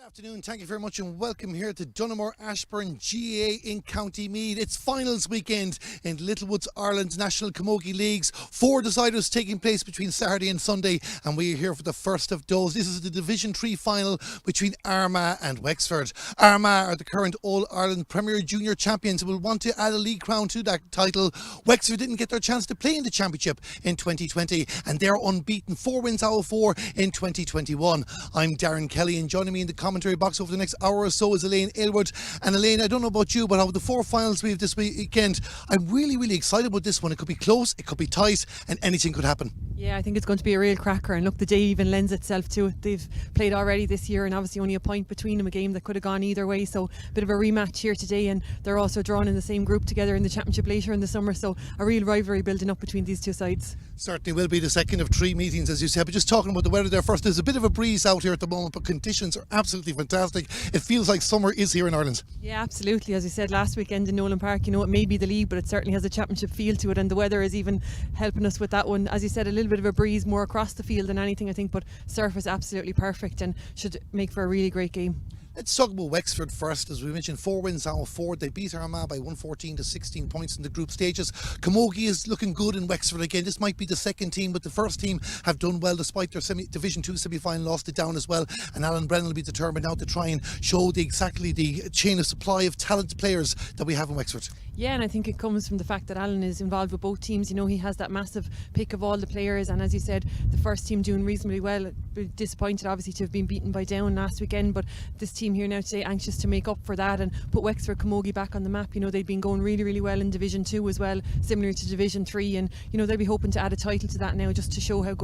Afternoon, thank you very much and welcome here to Dunamore Ashburn GA in County Meath. It's finals weekend in Littlewoods Ireland's National Camogie Leagues. 4 deciders taking place between Saturday and Sunday, and we are here for the first of those. This is the Division 3 final between Armagh and Wexford. Armagh are the current All-Ireland Premier Junior champions and will want to add a league crown to that title. Wexford didn't get their chance to play in the championship in 2020 and they're unbeaten, 4 wins out of 4 in 2021. I'm Darren Kelly, and joining me in the commentary box over the next hour or so is Elaine Aylward. And Elaine, I don't know about you, but out of the 4 finals we have this weekend, I'm really excited about this one. It could be close, it could be tight, and anything could happen. Yeah, I think it's going to be a real cracker, and look, the day even lends itself to it. They've played already this year and obviously only a point between them, a game that could have gone either way, so a bit of a rematch here today, and they're also drawn in the same group together in the championship later in the summer, so a real rivalry building up between these two sides. Certainly will be the second of 3 meetings, as you said. But just talking about the weather there first, there's a bit of a breeze out here at the moment, but conditions are absolutely fantastic. It feels like summer is here in Ireland. Yeah, absolutely. As you said last weekend in Nolan Park, it may be the league, but it certainly has a championship feel to it, and the weather is even helping us with that one. As you said, a little bit of a breeze more across the field than anything, I think, but surface absolutely perfect and should make for a really great game. Let's talk about Wexford first. As we mentioned, 4 wins out of 4. They beat Armagh by 114 to 16 points in the group stages. Camogie is looking good in Wexford again. This might be the second team, but the first team have done well despite their Division 2 semi-final, lost it down as well. And Alan Brennan will be determined now to try and show exactly the chain of supply of talent players that we have in Wexford. Yeah, and I think it comes from the fact that Alan is involved with both teams. He has that massive pick of all the players, and as you said, the first team doing reasonably well. Disappointed obviously to have been beaten by Down last weekend, but this team here now today anxious to make up for that and put Wexford Camogie back on the map. They've been going really well in Division 2 as well, similar to Division 3, and they'll be hoping to add a title to that now, just to show how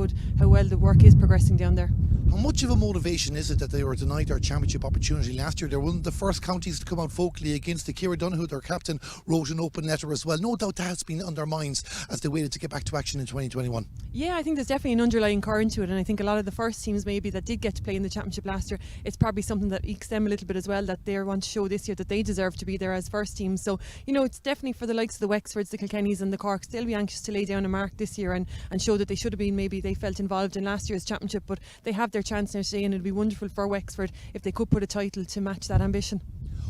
well the work is progressing down there. How much of a motivation is it that they were denied their championship opportunity last year? They're one of the first counties to come out vocally against the Ciara Donoghue, their captain, wrote an open letter as well. No doubt that has been on their minds as they waited to get back to action in 2021. Yeah, I think there's definitely an underlying current to it, and I think a lot of the first teams maybe that did get to play in the championship last year, it's probably something that ekes them a little bit as well, that they want to show this year that they deserve to be there as first teams. So it's definitely for the likes of the Wexfords, the Kilkennys and the Corks. They'll be anxious to lay down a mark this year and show that they should have been, maybe they felt involved in last year's championship, but they have their chance now today, and it'd be wonderful for Wexford if they could put a title to match that ambition.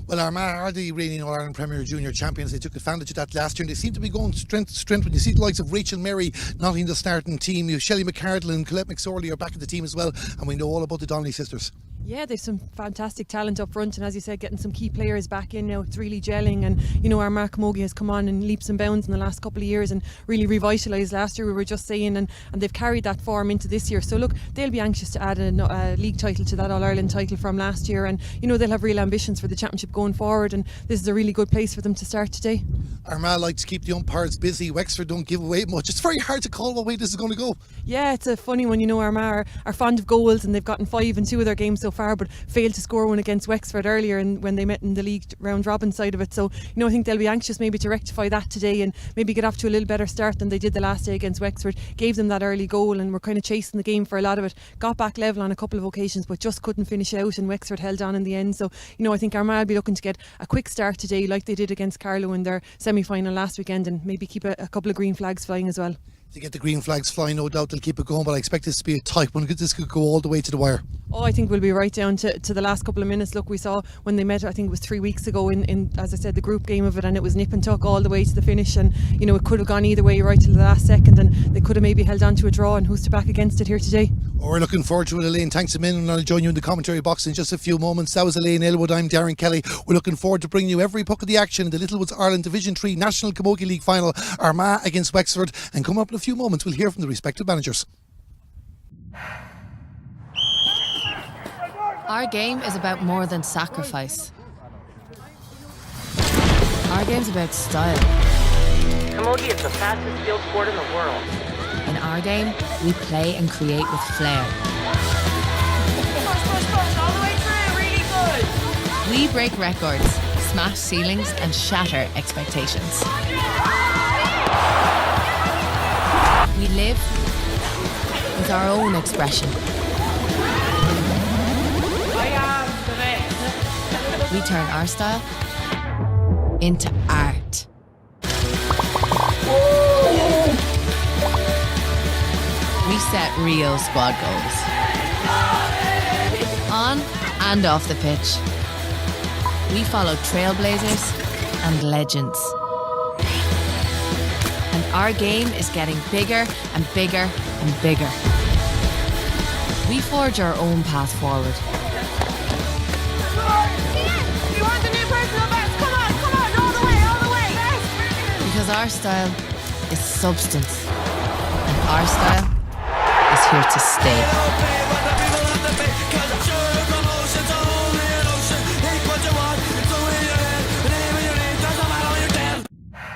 Well, Armagh are the reigning All-Ireland Premier Junior champions. They took advantage of that last year, and they seem to be going strength to strength. When you see the likes of Rachel Mary not in the starting team, Shelley McCardle and Colette McSorley are back in the team as well, and we know all about the Donnelly sisters. Yeah, they've some fantastic talent up front, and as you said, getting some key players back in now, it's really gelling. And Armagh Camogie has come on in leaps and bounds in the last couple of years and really revitalised last year, we were just saying, and they've carried that form into this year. So look, they'll be anxious to add a league title to that All-Ireland title from last year, and they'll have real ambitions for the championship going forward, and this is a really good place for them to start today. Armagh like to keep the umpires busy. Wexford don't give away much. It's very hard to call what way this is going to go. Yeah, it's a funny one. Armagh are fond of goals, and they've gotten 5 in 2 of their games so far, but failed to score one against Wexford earlier when they met in the league round robin side of it. So I think they'll be anxious maybe to rectify that today and maybe get off to a little better start than they did the last day against Wexford. Gave them that early goal and were kind of chasing the game for a lot of it. Got back level on a couple of occasions, but just couldn't finish out, and Wexford held on in the end. So I think Armagh will be looking to get a quick start today, like they did against Carlow in their semi-final last weekend, and maybe keep a couple of green flags flying as well. To get the green flags flying, no doubt they'll keep it going, but I expect this to be a tight one. This could go all the way to the wire. Oh, I think we'll be right down to the last couple of minutes. Look, we saw when they met, I think it was 3 weeks ago in as I said, the group game of it, and it was nip and tuck all the way to the finish, and it could have gone either way right till the last second, and they could have maybe held on to a draw, and who's to back against it here today? Oh, we're looking forward to it, Elaine. Thanks a million, and I'll join you in the commentary box in just a few moments. That was Elaine Aylward. I'm Darren Kelly. We're looking forward to bringing you every puck of the action in the Littlewoods Ireland Division 3 National Camogie League final, Armagh against Wexford, and coming up in a few moments we'll hear from the respective managers. Our game is about more than sacrifice. Our game's about style. Camogie is the fastest field sport in the world. In our game, we play and create with flair. Push, all the way through, really good. We break records, smash ceilings, and shatter expectations. We live with our own expression. We turn our style into art. We set real squad goals. On and off the pitch. We follow trailblazers and legends. And our game is getting bigger and bigger and bigger. We forge our own path forward. You want the new personal best? Come on, all the way. Because our style is substance. And our style is here to stay.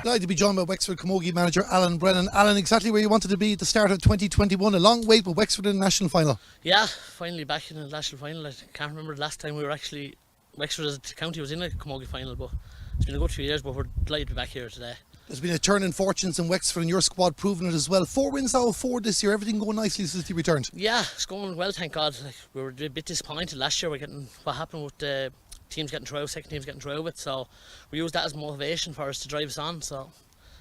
Delighted to be joined by Wexford Camogie manager Alan Brennan. Alan, exactly where you wanted to be at the start of 2021. A long wait, but Wexford in the national final. Yeah, finally back in the national final. I can't remember the last time we were actually, Wexford as a county was in a Camogie final, but it's been a good few years, but we're delighted to be back here today. There's been a turn in fortunes in Wexford and your squad proving it as well. 4 wins out of 4 this year, everything going nicely since you returned. Yeah, it's going well, thank God. We were a bit disappointed last year. We're getting what happened with the teams getting through, second teams getting through it, so we used that as motivation for us to drive us on, so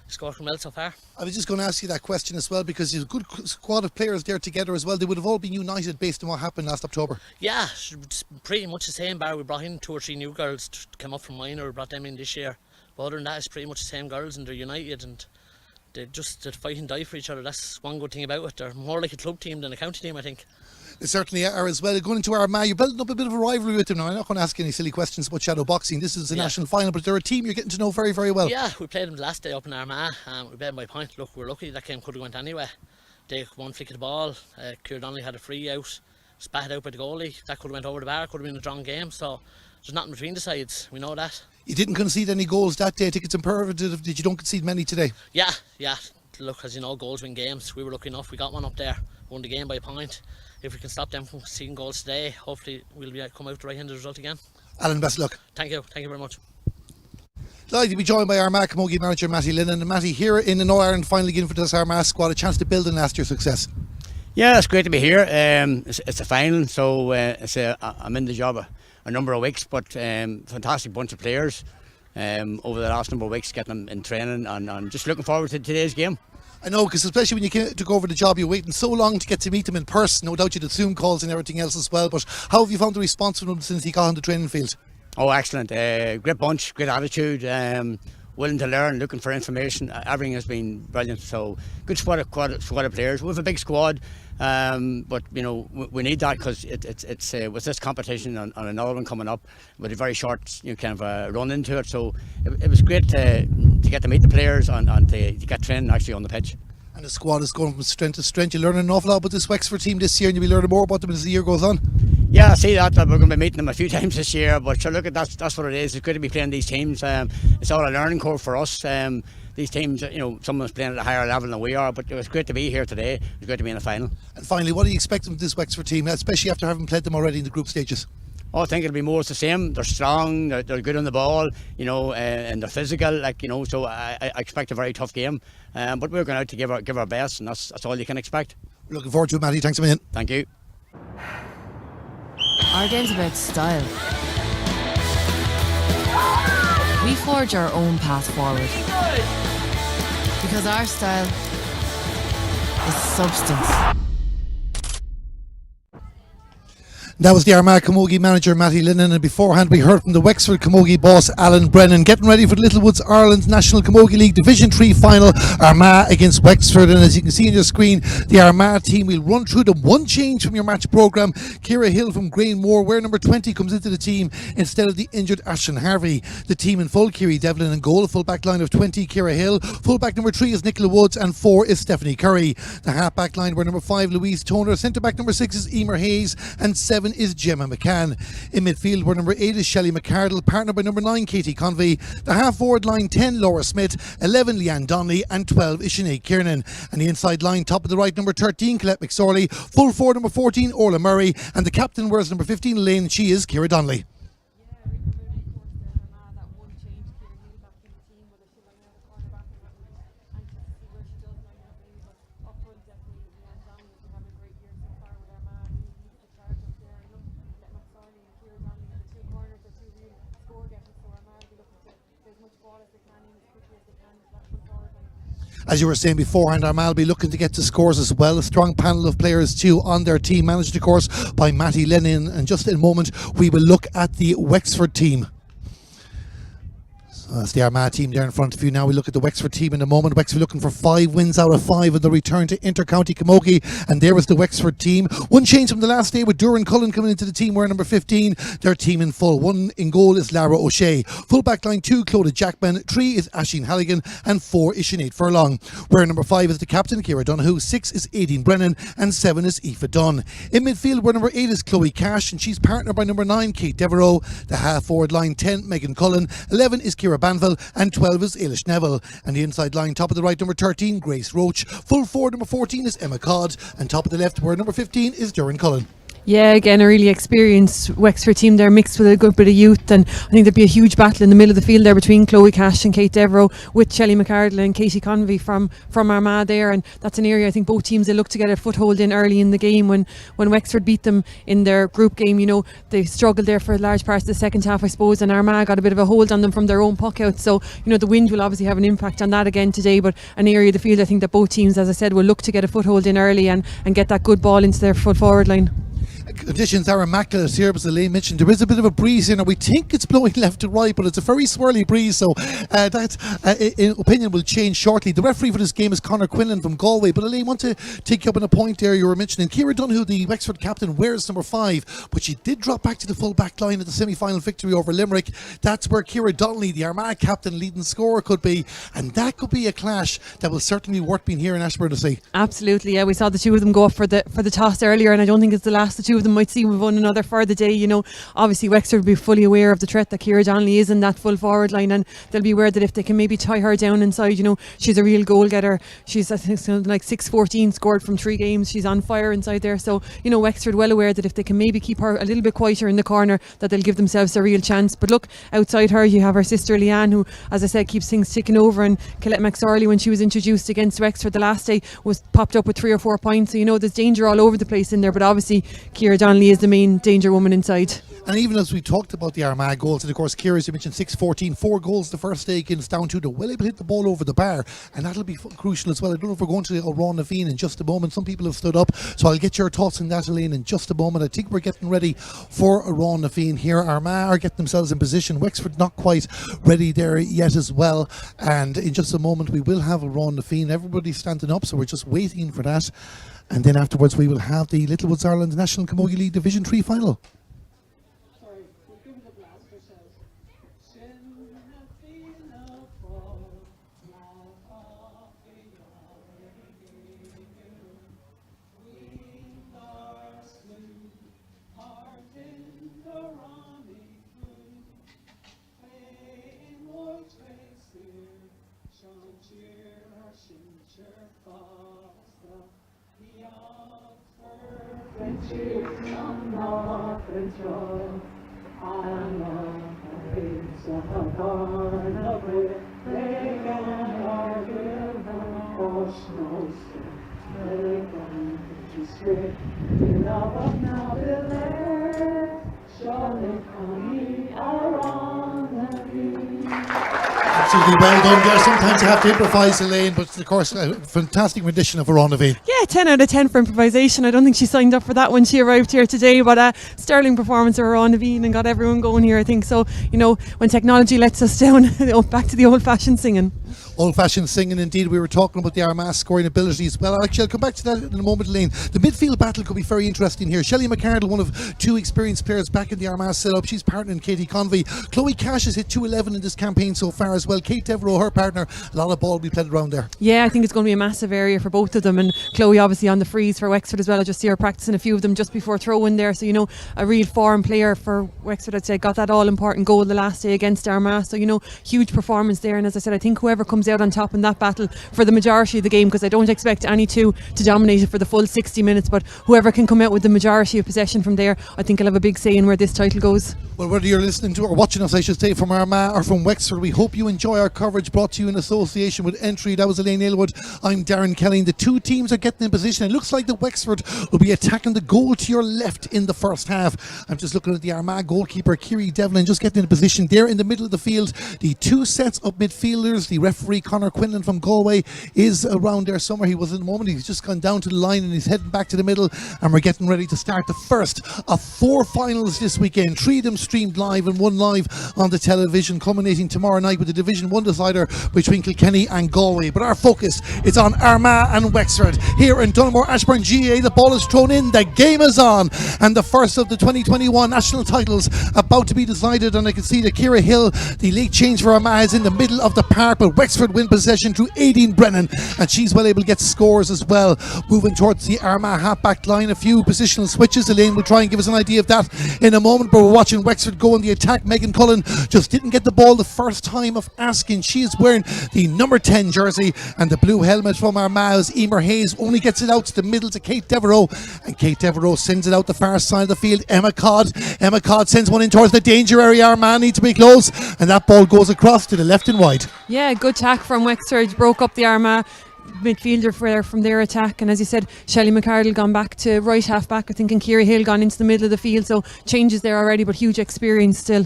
it's working well so far. I was just going to ask you that question as well, because you've a good squad of players there together as well. They would have all been united based on what happened last October. Yeah, it's pretty much the same, bar we brought in 2 or 3 new girls to come up from minor. We brought them in this year, but other than that, it's pretty much the same girls, and they're united and they fight and die for each other. That's one good thing about it. They're more like a club team than a county team, I think. They certainly are as well. Going into Armagh, you're building up a bit of a rivalry with them now. I'm not going to ask any silly questions about shadow boxing. This is the national final, but they're a team you're getting to know very, very well. Yeah, we played them the last day up in Armagh. We beat them by a point. Look, we're lucky that game could have went anyway. They one flick of the ball. Ciara Donnelly had a free out, spat out by the goalie. That could have went over the bar. Could have been a drawn game. So there's nothing between the sides. We know that. You didn't concede any goals that day. I think it's imperative that you don't concede many today. Yeah. Look, as you know, goals win games. We were lucky enough. We got one up there. Won the game by a point. If we can stop them from conceding goals today, hopefully we'll come out the right-handed result again. Alan, best of luck. Thank you very much. Delighted to be joined by Armagh Camogie manager Matty Lennon. And Matty, here in the All-Ireland final again for this Armagh squad, a chance to build on last year's success. Yeah, it's great to be here. It's a final, so I'm in the job a number of weeks, but fantastic bunch of players over the last number of weeks, getting them in training and just looking forward to today's game. I know, because especially when you took over the job, you're waiting so long to get to meet them in person. No doubt you did Zoom calls and everything else as well, but how have you found the response from them since he got on the training field? Oh, excellent. Great bunch, great attitude, willing to learn, looking for information. Everything has been brilliant. So good squad of players. We have a big squad, but you know we need that because it's with this competition and another one coming up with a very short kind of run into it. So it was great to get to meet the players and to get training actually on the pitch. And the squad is going from strength to strength. You're learning an awful lot about this Wexford team this year, and you'll be learning more about them as the year goes on. Yeah, I see that. We're going to be meeting them a few times this year, but sure, look, that's what it is. It's good to be playing these teams. It's all a learning curve for us. These teams, someone's playing at a higher level than we are, but it was great to be here today. It was great to be in the final. And finally, what do you expect from this Wexford team, especially after having played them already in the group stages? Oh, I think it'll be more of the same. They're strong, they're good on the ball, and they're physical, so I expect a very tough game. But we're going out to give our best, and that's all you can expect. Looking forward to it, Matty. Thanks a million. Thank you. Our game's about style. We forge our own path forward. Because our style is substance. That was the Armagh Camogie manager Matty Lennon, and beforehand we heard from the Wexford Camogie boss Alan Brennan, getting ready for the Littlewoods Ireland National Camogie League Division 3 final, Armagh against Wexford. And as you can see on your screen, the Armagh team will run through them. One change from your match programme: Ciara Hill from Grainmore, where number 20 comes into the team instead of the injured Ashton Harvey. The team in full: Kiri Devlin in goal, a full back line of 20 Ciara Hill, full back number 3 is Nicola Woods, and 4 is Stephanie Curry. The half back line were number 5 Louise Toner, centre back number 6 is Emer Hayes, and 7 is Gemma McCann. In midfield were number 8 is Shelley McCardle, partnered by number 9 Katie Convey. The half forward line: 10 Laura Smith, 11 Leanne Donnelly, and 12 is Sinead Kiernan. And the inside line, top of the right, number 13 Colette McSorley, full forward number 14 Orla Murray, and the captain wears number 15 Lane. She is Ciara Donnelly. As you were saying beforehand, Armagh will be looking to get to scores as well. A strong panel of players too on their team, managed of course by Matty Lennon. And just in a moment we will look at the Wexford team. That's the Armagh team there in front of you. Now we look at the Wexford team in a moment. Wexford looking for 5 wins out of 5 in the return to Inter-County Camogie. And there was the Wexford team. One change from the last day with Duran Cullen coming into the team wearing number 15. Their team in full. 1 in goal is Lara O'Shea. Full back line 2, Clodagh Jackman. 3 is Aisling Halligan. And 4 is Sinead Furlong. Wearing number 5 is the captain, Ciara Donoghue. 6 is Aideen Brennan. And 7 is Aoife Dunn. In midfield, where number 8 is Chloe Cash. And she's partnered by number 9, Kate Devereaux. The half forward line 10, Megan Cullen. 11 is Ciara Banville. And 12 is Eilish Neville. And the inside line, top of the right, number 13, Grace Roach. Full forward, number 14 is Emma Codd. And top of the left, where number 15 is Duran Cullen. Yeah, again, a really experienced Wexford team there, mixed with a good bit of youth, and I think there'd be a huge battle in the middle of the field there between Chloe Cash and Kate Devereaux, with Shelley McArdle and Katie Convey from Armagh there, and that's an area I think both teams will look to get a foothold in early in the game. When Wexford beat them in their group game, you know, they struggled there for large parts of the second half, I suppose, and Armagh got a bit of a hold on them from their own puck out, so you know the wind will obviously have an impact on that again today, but an area of the field I think that both teams, as I said, will look to get a foothold in early and get that good ball into their full forward line. Conditions are immaculate here, as Elaine mentioned. There is a bit of a breeze here now. We think it's blowing left to right, but it's a very swirly breeze, so that in opinion will change shortly. The referee for this game is Conor Quinlan from Galway, but Elaine, I want to take you up on a point there you were mentioning. Ciara Donoghue, the Wexford captain, wears number 5, but she did drop back to the full back line at the semi-final victory over Limerick. That's where Ciara Donnelly, the Armagh captain, leading scorer, could be, and that could be a clash that will certainly be worth being here in Ashburn to see. Absolutely, yeah. We saw the two of them go up for the toss earlier, and I don't think it's the last the two of them might see with one another for the day. You know, obviously Wexford will be fully aware of the threat that Ciara Donnelly is in that full forward line, and they'll be aware that if they can maybe tie her down inside, you know, she's a real goal getter. She's, I think, something like 6-14 scored from 3 games. She's on fire inside there, so you know Wexford well aware that if they can maybe keep her a little bit quieter in the corner, that they'll give themselves a real chance. But look, outside her you have her sister Leanne, who, as I said, keeps things ticking over, and Colette McSorley, when she was introduced against Wexford the last day, was popped up with 3 or 4 points, so you know there's danger all over the place in there, but obviously Ciara Donnelly is the main danger woman inside. And even as we talked about the Armagh goals, and of course Ciara, as you mentioned, 6-14, 4 goals the first day against Down 2, they're well able to hit the ball over the bar, and that'll be crucial as well. I don't know if we're going to Ron Naveen in just a moment. Some people have stood up, so I'll get your thoughts on that, Elaine, in just a moment. I think we're getting ready for Ron Naveen here. Armagh are getting themselves in position. Wexford not quite ready there yet as well, and in just a moment we will have a Ron Naveen. Everybody's standing up, so we're just waiting for that, and then afterwards we will have the Littlewoods Ireland National Camogie League Division 3 final. Absolutely well done there. Sometimes you have to improvise, Elaine, but of course a fantastic rendition of Ron Naveen. Yeah, 10 out of 10 for improvisation. I don't think she signed up for that when she arrived here today, but sterling performance of Ron Naveen and got everyone going here, I think. So, you know, when technology lets us down, back to the old-fashioned singing. Old-fashioned singing indeed. We were talking about the Armagh scoring ability as well. Actually, I'll come back to that in a moment, Elaine. The midfield battle could be very interesting here. Shelley McArdle, one of 2 experienced players back in the Armagh setup. She's partnering Katie Convey. Chloe Cash has hit 211 in this campaign so far as well. Kate Devereaux, her partner. A lot of ball will be played around there. Yeah, I think it's going to be a massive area for both of them, and Chloe obviously on the freeze for Wexford as well. I just see her practicing a few of them just before throw-in there, so you know, a real form player for Wexford, I'd say. Got that all-important goal the last day against Armagh, so you know, huge performance there. And as I said, I think whoever comes out on top in that battle for the majority of the game, because I don't expect any two to dominate it for the full 60 minutes, but whoever can come out with the majority of possession from there, I think will have a big say in where this title goes. Well, whether you're listening to or watching us, I should say, from Armagh or from Wexford, we hope you enjoy our coverage brought to you in association with Entry. That was Elaine Aylwood. I'm Darren Kelly. The 2 teams are getting in position. It looks like the Wexford will be attacking the goal to your left in the first half. I'm just looking at the Armagh goalkeeper, Kiri Devlin, just getting in position there in the middle of the field. The 2 sets of midfielders, the referee referee Conor Quinlan from Galway is around there somewhere. He was in the moment. He's just gone down to the line and he's heading back to the middle, and we're getting ready to start the first of 4 finals this weekend. 3 of them streamed live and 1 live on the television, culminating tomorrow night with the Division 1 decider between Kilkenny and Galway. But our focus is on Armagh and Wexford. Here in Dunamore Ashburn GA, the ball is thrown in, the game is on, and the first of the 2021 national titles about to be decided. And I can see that Ciara Hill, the late change for Armagh, is in the middle of the park, but Wexford win possession through Aideen Brennan, and she's well able to get scores as well. Moving towards the Armagh half-back line, a few positional switches. Elaine will try and give us an idea of that in a moment, but we're watching Wexford go on the attack. Megan Cullen just didn't get the ball the first time of asking. She is wearing the number 10 jersey, and the blue helmet from Armagh's Emer Hayes only gets it out to the middle to Kate Devereaux, and Kate Devereaux sends it out the far side of the field. Emma Codd sends one in towards the danger area. Armagh need to be close, and that ball goes across to the left and wide. Yeah, good tack from Wexford, broke up the Armagh midfielder from their attack, and as you said, Shelley McArdle gone back to right half back, I think, and Ciara Hill gone into the middle of the field, so changes there already, but huge experience still.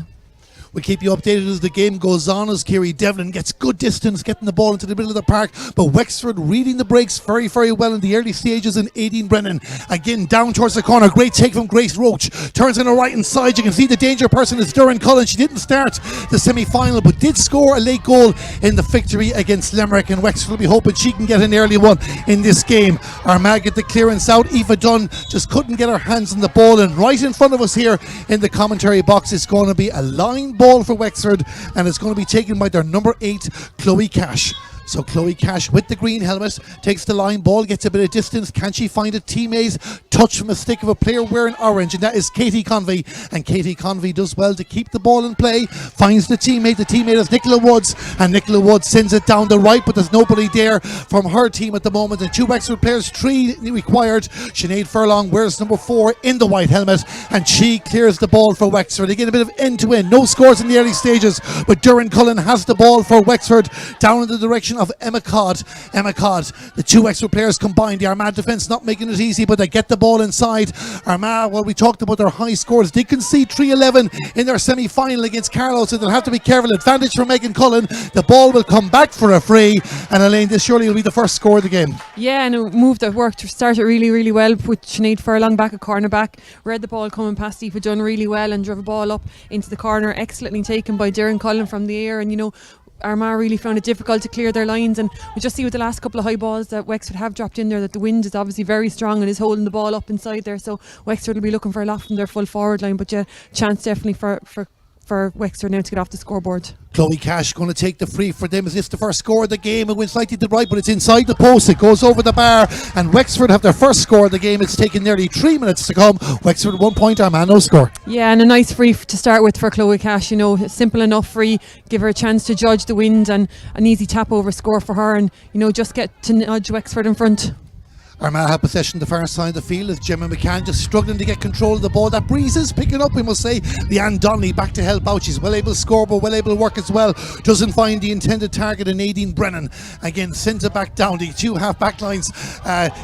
We'll keep you updated as the game goes on, as Kiri Devlin gets good distance getting the ball into the middle of the park, but Wexford reading the breaks very, very well in the early stages. And Aideen Brennan again down towards the corner, great take from Grace Roach, turns on the right hand side. You can see the danger person is Doireann Cullen. She didn't start the semi-final but did score a late goal in the victory against Limerick, and Wexford will be hoping she can get an early one in this game. Armagh get the clearance out. Eva Dunn just couldn't get her hands on the ball, and right in front of us here in the commentary box is going to be a line ball for Wexford, and it's going to be taken by their number 8 Chloe Cash. So Chloe Cash with the green helmet takes the line ball, gets a bit of distance. Can she find a teammate's touch from a stick of a player wearing orange? And that is Katie Convey. And Katie Convey does well to keep the ball in play, finds the teammate. The teammate is Nicola Woods, and Nicola Woods sends it down the right, but there's nobody there from her team at the moment. And 2 Wexford players, 3 required. Sinead Furlong wears number 4 in the white helmet, and she clears the ball for Wexford. Again, a bit of end-to-end. No scores in the early stages, but Doireann Cullen has the ball for Wexford down in the direction of Emma Codd. The 2 Wexford players combined. The Armagh defence not making it easy, but they get the ball inside. Armagh, well, we talked about their high scores. They concede 3-11 in their semi-final against Carlow, so they'll have to be careful. Advantage for Megan Cullen. The ball will come back for a free, and Elaine, this surely will be the first score of the game. Yeah, and it moved at work to start it really, really well, with Sinead Furlong back at cornerback. Read the ball coming past Aoife Dunn really well and drove a ball up into the corner, excellently taken by Doireann Cullen from the air. And you know, Armagh really found it difficult to clear their lines, and we just see with the last couple of high balls that Wexford have dropped in there that the wind is obviously very strong and is holding the ball up inside there, so Wexford will be looking for a lot from their full forward line, but yeah, chance definitely for Wexford now to get off the scoreboard. Chloe Cash going to take the free for them. Is this the first score of the game? It went slightly to the right, but it's inside the post. It goes over the bar, and Wexford have their first score of the game. It's taken nearly 3 minutes to come. Wexford 1 point, Armagh no score. Yeah, and a nice free to start with for Chloe Cash. You know, simple enough free, give her a chance to judge the wind, and an easy tap over score for her, and you know, just get to nudge Wexford in front. Armagh have possession the far side of the field as Gemma McCann just struggling to get control of the ball. That breeze is picking up, we must say. Leanne Donnelly back to help out. She's well able to score, but well able to work as well. Doesn't find the intended target in Aideen Brennan. Again, sends it back down. The 2 half-back lines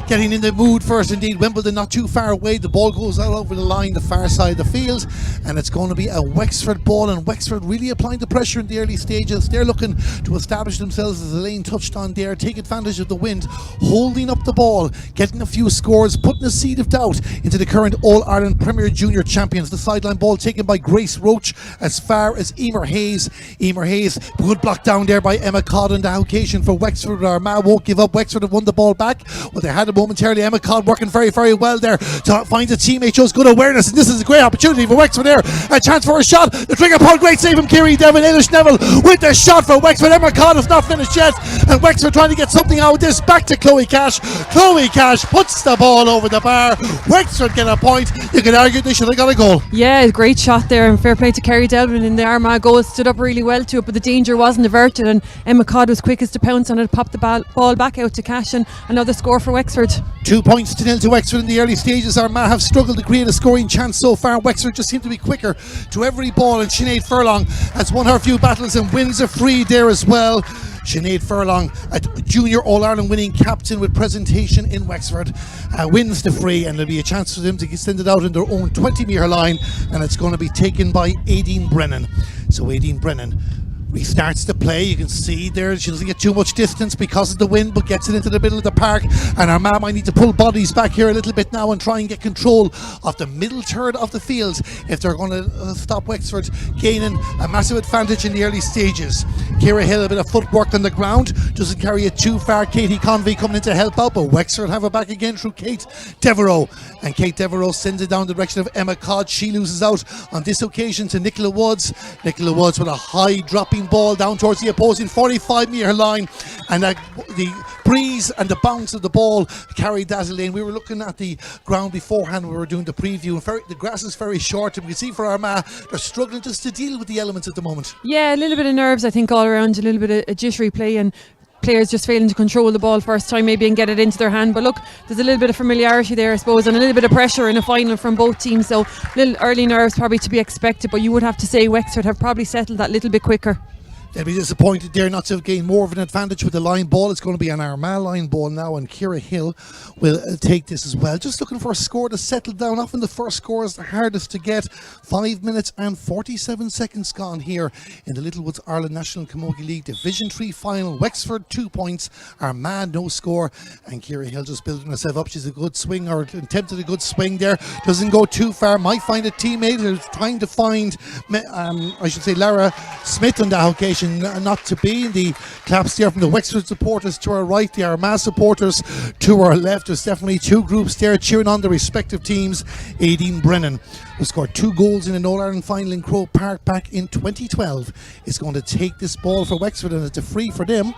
getting in the mood first. Indeed, Wimbledon not too far away. The ball goes out over the line, the far side of the field, and it's going to be a Wexford ball, and Wexford really applying the pressure in the early stages. They're looking to establish themselves, as Elaine touched on there, take advantage of the wind, holding up the ball, getting a few scores, putting a seed of doubt into the current All-Ireland Premier Junior champions. The sideline ball taken by Grace Roach as far as Emer Hayes. Emer Hayes, good block down there by Emma Codd, and the occasion for Wexford. Armagh won't give up. Wexford have won the ball back. Well, they had it momentarily. Emma Codd working very, very well there to find a teammate, shows good awareness, and this is a great opportunity for Wexford there. A chance for a shot. The trigger pull, great save from Kiri Devlin. Eilish Neville with the shot for Wexford. Emma Codd has not finished yet, and Wexford trying to get something out of this. Back to Chloe Cash. Chloe Cash puts the ball over the bar. Wexford get a point. You could argue they should have got a goal. Yeah, great shot there, and fair play to Kerry Delvin in the Armagh goal. Stood up really well to it, but the danger wasn't averted, and Emma Codd was quickest to pounce on it, popped the ball back out to Cash, and another score for Wexford. 2 points to nil to Wexford in the early stages. Armagh have struggled to create a scoring chance so far. Wexford just seem to be quicker to every ball, and Sinead Furlong has won her few battles and wins a free there as well. Sinead Furlong, a junior All-Ireland winning captain with presentation in Wexford, wins the free, and there'll be a chance for them to send it out in their own 20-metre line, and it's going to be taken by Aideen Brennan. So Aideen Brennan Restarts the play. You can see there she doesn't get too much distance because of the wind, but gets it into the middle of the park. And Armagh might need to pull bodies back here a little bit now and try and get control of the middle third of the field if they're going to stop Wexford gaining a massive advantage in the early stages. Ciara Hill, a bit of footwork on the ground, doesn't carry it too far. Katie Convey coming in to help out, but Wexford have her back again through Kate Devereaux. And Kate Devereaux sends it down the direction of Emma Codd. She loses out on this occasion to Nicola Woods. Nicola Woods with a high dropping ball down towards the opposing 45-metre line, and the breeze and the bounce of the ball carried that lane. We were looking at the ground beforehand, we were doing the preview, and the grass is very short, and we can see for Armagh they're struggling just to deal with the elements at the moment. Yeah, a little bit of nerves I think all around, a little bit of jittery play, and players just failing to control the ball first time maybe and get it into their hand. But look, there's a little bit of familiarity there I suppose, and a little bit of pressure in a final from both teams, so little early nerves probably to be expected, but you would have to say Wexford have probably settled that little bit quicker. They'll be disappointed there not to have gained more of an advantage with the line ball. It's going to be an Armagh line ball now, and Ciara Hill will take this as well. Just looking for a score to settle down. Often the first score is the hardest to get. 5 minutes and 47 seconds gone here in the Littlewoods Ireland National Camogie League Division 3 final. Wexford 2 points, Armagh no score, and Ciara Hill just building herself up. She's a good swing, or attempted a good swing there. Doesn't go too far. Might find a teammate who's trying to find, Lara Smith on that occasion. Not to be. The claps there from the Wexford supporters to our right, the Armagh supporters to our left. There's definitely two groups there cheering on the respective teams. Aideen Brennan, who scored 2 goals in an All-Ireland final in Croke Park back in 2012, is going to take this ball for Wexford, and it's a free for them.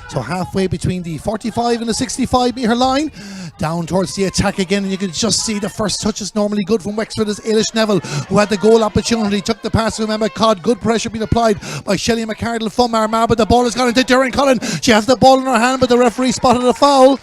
So halfway between the 45 and the 65-metre line, down towards the attack again, and you can just see the first touch is normally good from Wexford as Eilish Neville, who had the goal opportunity, took the pass from Emma Codd. Good pressure being applied by Shelley McCardle from Armagh, but the ball has gone into Darren Cullen. She has the ball in her hand, but the referee spotted a foul,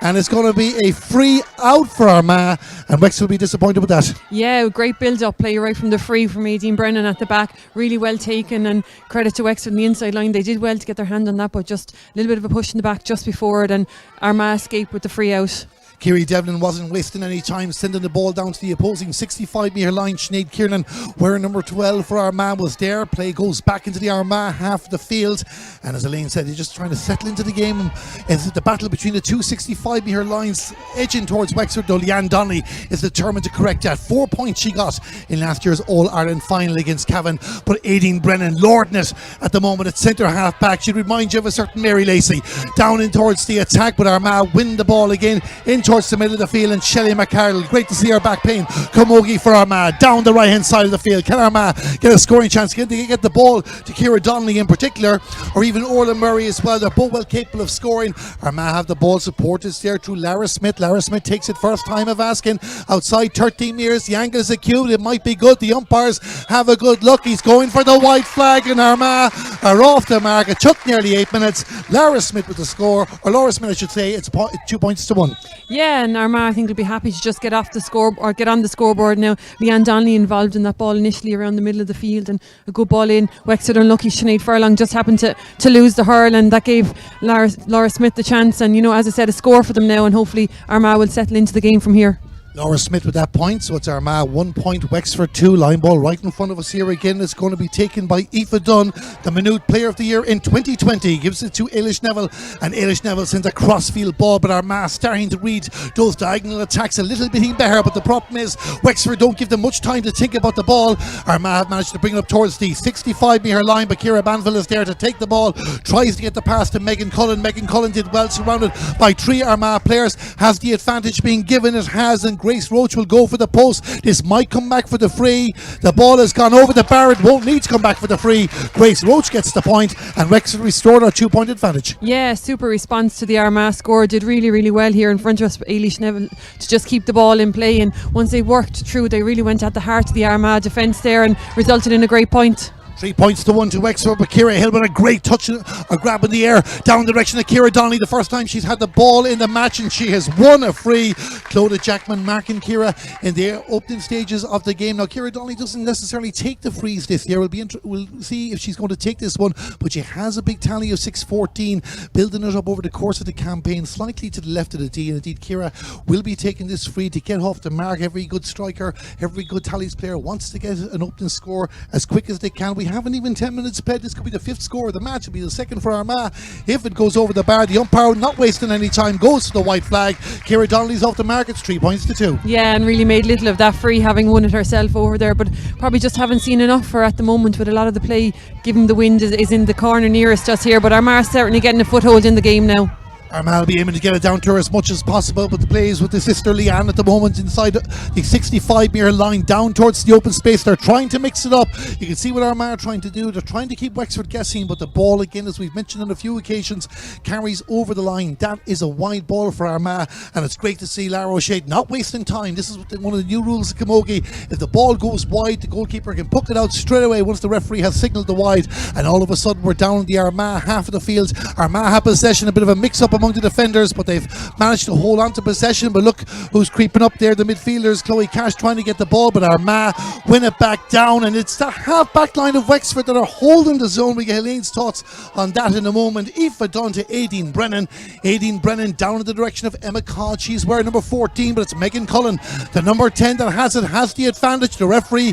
and it's going to be a free out for Armagh, and Wexford will be disappointed with that. Yeah, great build-up play right from the free from Aideen Brennan at the back. Really well taken, and credit to Wexford on the inside line. They did well to get their hand on that, but just a little bit of a push in the back just before it, and Armagh escaped with the free out. Kiri Devlin wasn't wasting any time, sending the ball down to the opposing 65-metre line. Sinead Kiernan, where number 12 for Armagh was there. Play goes back into the Armagh half of the field, and as Elaine said, they're just trying to settle into the game. It's the battle between the two 65-metre lines edging towards Wexford, though Leanne Donnelly is determined to correct that. 4 points she got in last year's All-Ireland final against Cavan, but Aideen Brennan lording it at the moment at centre half back. She'd remind you of a certain Mary Lacey. Down in towards the attack, but Armagh win the ball again in towards the middle of the field, and Shelley McCardle, great to see her back playing camogie for Armagh down the right hand side of the field. Can Armagh get a scoring chance? Can they get the ball to Ciara Donnelly in particular, or even Orla Murray as well? They're both well capable of scoring. Armagh have the ball supported there through Lara Smith. Lara Smith takes it first time of asking outside 13 metres. The angle is acute, it might be good. The umpires have a good look. He's going for the white flag, and Armagh are off the mark. It took nearly 8 minutes. Lara Smith with the score, or Laura Smith I should say. It's 2 points to 1. Yeah, and Armagh I think will be happy to just get off the score or get on the scoreboard now. Leanne Donnelly involved in that ball initially around the middle of the field, and a good ball in. Wexford unlucky. Sinead Furlong just happened to lose the hurl, and that gave Laura Smith the chance, and as I said, a score for them now, and hopefully Armagh will settle into the game from here. Laura Smith with that point, so it's Armagh 1 point, Wexford 2. Line ball right in front of us here again. It's going to be taken by Aoife Dunn, the Maynooth Player of the Year in 2020. Gives it to Eilish Neville, and Eilish Neville sends a crossfield ball, but Armagh starting to read those diagonal attacks a little bit better. But the problem is Wexford don't give them much time to think about the ball. Armagh have managed to bring it up towards the 65-metre line, but Ciara Banville is there to take the ball, tries to get the pass to Megan Cullen. Megan Cullen did well, surrounded by 3 Armagh players, has the advantage being given. It has, and Grace Roach will go for the post. This might come back for the free. The ball has gone over the bar. It won't need to come back for the free. Grace Roach gets the point, and Wexford restored our 2 point advantage. Yeah, super response to the Armagh score. Did really, really well here in front of us. Eilish Neville to just keep the ball in play, and once they worked through, they really went at the heart of the Armagh defence there and resulted in a great point. 3 points to 1 to Wexford, but Ciara Hill with a great touch, a grab in the air down the direction of Ciara Donnelly. The first time she's had the ball in the match, and she has won a free. Clodagh Jackman marking Ciara in the opening stages of the game. Now Ciara Donnelly doesn't necessarily take the frees this year. We'll see if she's going to take this one, but she has a big tally of 6-14, building it up over the course of the campaign, slightly to the left of the D. And indeed Ciara will be taking this free to get off the mark. Every good striker, every good tallies player wants to get an opening score as quick as they can. We We haven't even 10 minutes played. This could be the 5th score of the match. It'll be the 2nd for Armagh. If it goes over the bar, the umpire, not wasting any time, goes to the white flag. Ciara Donnelly's off the mark. It's 3 points to 2. Yeah, and really made little of that free, having won it herself over there, but probably just haven't seen enough for at the moment with a lot of the play, given the wind is in the corner nearest us here. But Armagh certainly getting a foothold in the game now. Armagh will be aiming to get it down to her as much as possible, but the play is with the sister Leanne at the moment inside the 65-metre line down towards the open space. They're trying to mix it up. You can see what Armagh are trying to do. They're trying to keep Wexford guessing, but the ball, again, as we've mentioned on a few occasions, carries over the line. That is a wide ball for Armagh, and it's great to see Lara O'Shea not wasting time. This is one of the new rules of Camogie. If the ball goes wide, the goalkeeper can puck it out straight away once the referee has signalled the wide, and all of a sudden we're down the Armagh half of the field. Armagh have possession, a bit of a mix-up among the defenders, but they've managed to hold on to possession. But look who's creeping up there, the midfielders. Chloe Cash trying to get the ball, but Armagh win it back down, and it's the half back line of Wexford that are holding the zone. We get Helene's thoughts on that in a moment. Aoife Dunn to Aideen Brennan. Aideen Brennan down in the direction of Emma Codd. She's wearing number 14, but it's Megan Cullen, the number 10, that has it, has the advantage. The referee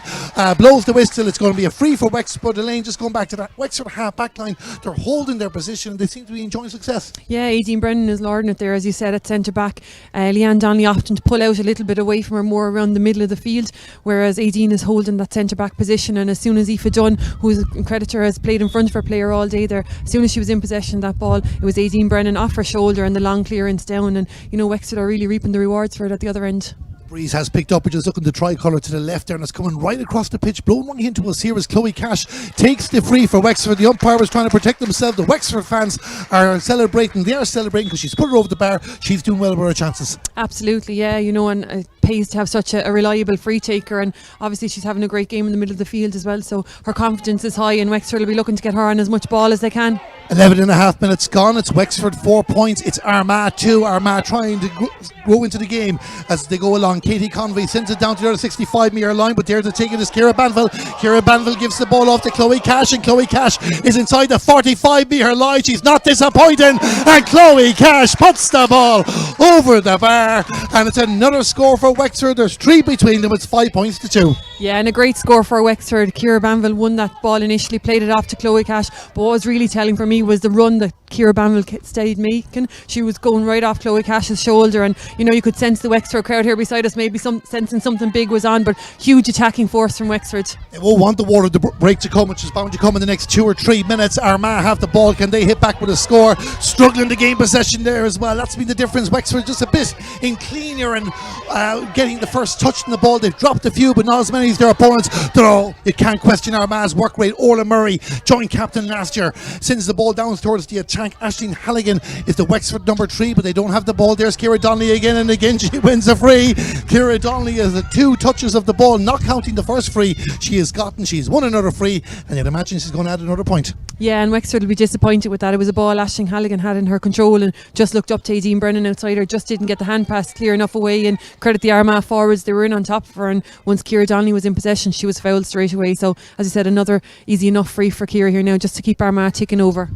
blows the whistle. It's going to be a free for Wexford. But Elaine, just going back to that Wexford half back line, they're holding their position. They seem to be enjoying success. Yeah, Aideen Brennan is lording it there, as you said, at centre back. Leanne Donnelly often to pull out a little bit away from her, more around the middle of the field, whereas Aideen is holding that centre back position. And as soon as Aoife Dunn, who's credit her, has played in front of her player all day there, as soon as she was in possession of that ball, it was Aideen Brennan off her shoulder and the long clearance down, and you know, Wexford are really reaping the rewards for it at the other end. Breeze has picked up, which is looking the tricolour to the left there, and it's coming right across the pitch, blown right into us here as Chloe Cash takes the free for Wexford. The umpire was trying to protect themselves. The Wexford fans are celebrating. They are celebrating because she's put her over the bar. She's doing well with her chances. Absolutely, yeah, you know, and it pays to have such a reliable free taker, and obviously she's having a great game in the middle of the field as well, so her confidence is high, and Wexford will be looking to get her on as much ball as they can. 11 and a half minutes gone. It's Wexford 4 points. It's Armagh 2. Armagh trying to grow into the game as they go along. Katie Convey sends it down to the other 65-metre line, but there to take it is Ciara Banville. Ciara Banville gives the ball off to Chloe Cash, and Chloe Cash is inside the 45-metre line. She's not disappointing, and Chloe Cash puts the ball over the bar, and it's another score for Wexford. There's 3 between them. It's 5 points to 2. Yeah, and a great score for Wexford. Ciara Banville won that ball initially, played it off to Chloe Cash, but what was really telling for me was the run that Ciara Banville stayed making. She was going right off Chloe Cash's shoulder, and you know, you could sense the Wexford crowd here beside us maybe sensing something big was on, but huge attacking force from Wexford. They won't want the water to break to come, which is bound to come in the next 2 or 3 minutes. Armagh have the ball. Can they hit back with a score? Struggling to gain possession there as well. That's been the difference. Wexford just a bit in cleaner and getting the first touch on the ball. They've dropped a few, but not as many as their opponents. Though you can't question Armagh's work rate. Orla Murray, joint captain last year, sends the ball down towards the attack. Aisling Halligan is the Wexford number 3, but they don't have the ball. There's Ciara Donnelly again, and again she wins a free. Ciara Donnelly has the 2 touches of the ball, not counting the first free she's won another free, and you'd imagine she's going to add another point. Yeah, and Wexford will be disappointed with that. It was a ball Aisling Halligan had in her control and just looked up to Aideen Brennan outside her, just didn't get the hand pass clear enough away, and credit the Armagh forwards, they were in on top of her, and once Ciara Donnelly was in possession she was fouled straight away. So as I said, another easy enough free for Ciara here now, just to keep Armagh ticking over.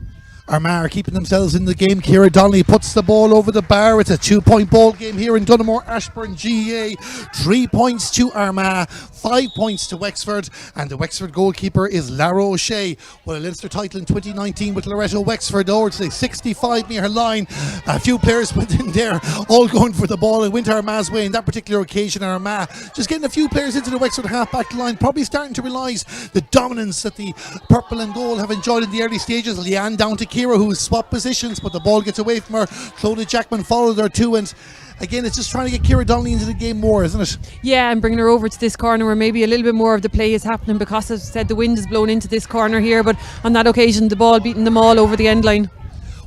Armagh are keeping themselves in the game. Ciara Donnelly puts the ball over the bar. It's a 2-point ball game here in Dunamore Ashburn GA. 3 points to Armagh, 5 points to Wexford, and the Wexford goalkeeper is Lara O'Shea. Won a Leinster title in 2019 with Loretto Wexford over to the 65-metre line. A few players went in there, all going for the ball, and went Armagh's way in that particular occasion. Armagh just getting a few players into the Wexford half-back line, probably starting to realise the dominance that the purple and gold have enjoyed in the early stages. Leanne down to Ciara, who swapped positions, but the ball gets away from her. Clodagh Jackman followed her too, and again, it's just trying to get Ciara Donnelly into the game more, isn't it? Yeah, and bringing her over to this corner where maybe a little bit more of the play is happening, because as I said, the wind is blown into this corner here, but on that occasion the ball beating them all over the end line.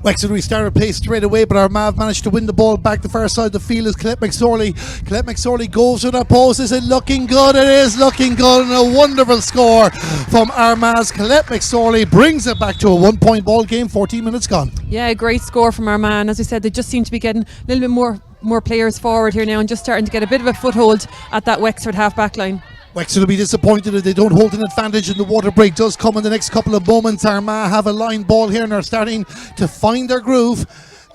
Wexford restarted play straight away, but Armagh managed to win the ball back. The far side of the field is Colette McSorley. Colette McSorley goes to the post. Is it looking good? It is looking good, and a wonderful score from Armagh's Colette McSorley brings it back to a 1-point ball game. 14 minutes gone. Yeah, a great score from Armagh, and as I said, they just seem to be getting a little bit more players forward here now, and just starting to get a bit of a foothold at that Wexford half-back line. Wexford will be disappointed if they don't hold an advantage, and the water break does come in the next couple of moments. Armagh have a line ball here and are starting to find their groove.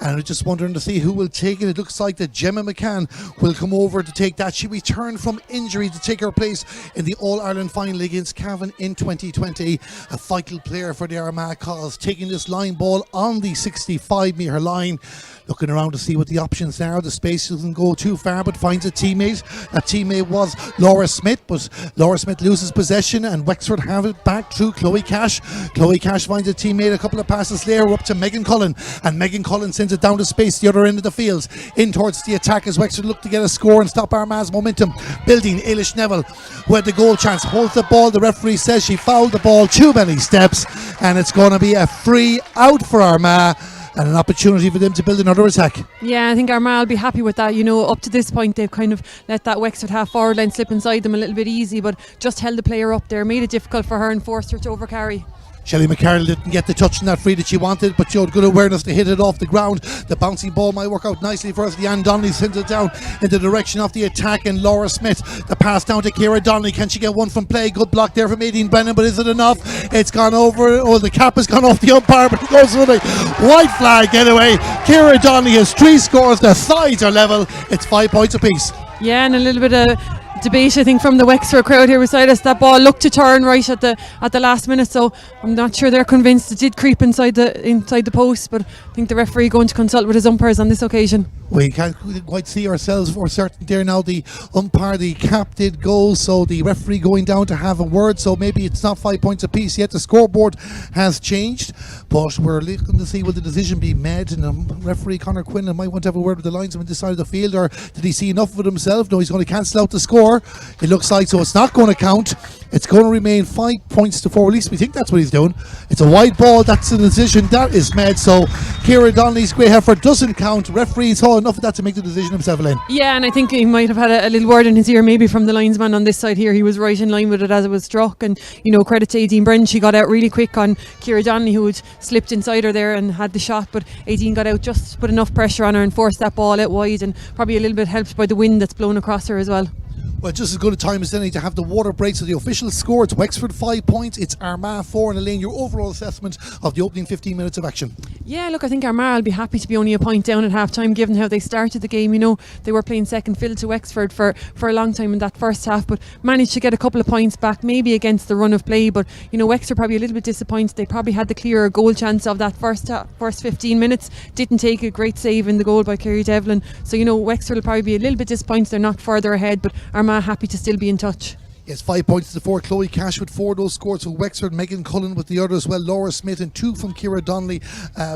And we're just wondering to see who will take it. It looks like that Gemma McCann will come over to take that. She returned from injury to take her place in the All-Ireland final against Cavan in 2020. A vital player for the Armagh cause, taking this line ball on the 65-metre line. Looking around to see what the options are. The space doesn't go too far, but finds a teammate. That teammate was Laura Smith, but Laura Smith loses possession and Wexford have it back through Chloe Cash. Chloe Cash finds a teammate a couple of passes later up to Megan Cullen, and Megan Cullen sends it down to space the other end of the field in towards the attack as Wexford look to get a score and stop Armagh's momentum building. Eilish Neville who had the goal chance holds the ball. The referee says she fouled the ball too many steps, and it's going to be a free out for Armagh and an opportunity for them to build another attack. Yeah, I think Armagh will be happy with that. You know, up to this point they've kind of let that Wexford half forward line slip inside them a little bit easy, but just held the player up there, made it difficult for her and forced her to overcarry. Shelley McCarroll didn't get the touch on that free that she wanted, but showed good awareness to hit it off the ground. The bouncing ball might work out nicely for us. Leanne Donnelly sends it down in the direction of the attack, and Laura Smith, the pass down to Ciara Donnelly. Can she get one from play? Good block there from Aideen Brennan, but is it enough? It's gone over. Oh, the cap has gone off the umpire, but it goes with a white flag anyway. Ciara Donnelly has 3 scores. The sides are level. It's 5 points apiece. Yeah, and a little bit of debate, I think, from the Wexford crowd here beside us. That ball looked to turn right at the last minute, so I'm not sure they're convinced it did creep inside the post, but I think the referee going to consult with his umpires on this occasion. We can't quite see ourselves for certain there now. The umpire, the cap did go, so the referee going down to have a word, so maybe it's not 5 points apiece yet. The scoreboard has changed, but we're looking to see will the decision be made, and referee Conor Quinlan might want to have a word with the linesman this side of the field, or did he see enough of it himself? No, he's going to cancel out the score. It looks like, so it's not going to count. It's going to remain 5 points to 4. At least we think that's what he's doing. It's a wide ball. That's the decision that is made. So Ciara Donnelly's great effort doesn't count. Referees saw enough of that to make the decision himself, Elaine. Yeah, and I think he might have had a little word in his ear maybe from the linesman on this side here. He was right in line with it as it was struck, and you know, credit to Aideen Brennan. She got out really quick on Ciara Donnelly, who had slipped inside her there and had the shot, but Aideen got out, just put enough pressure on her and forced that ball out wide, and probably a little bit helped by the wind that's blown across her as well. Well, just as good a time as any to have the water break. So the official score, it's Wexford 5 points, it's Armagh 4. And Elaine, your overall assessment of the opening 15 minutes of action? Yeah, look, I think Armagh will be happy to be only a point down at half time given how they started the game. You know, they were playing second fiddle to Wexford for a long time in that first half, but managed to get a couple of points back, maybe against the run of play. But you know, Wexford probably a little bit disappointed. They probably had the clearer goal chance of that first 15 minutes. Didn't take a great save in the goal by Kerry Devlin. So you know, Wexford will probably be a little bit disappointed they're not further ahead, but Armagh happy to still be in touch. Yes, 5 points to 4. Chloe Cash with 4 of those scores for Wexford. Megan Cullen with the other as well. Laura Smith and 2 from Ciara Donnelly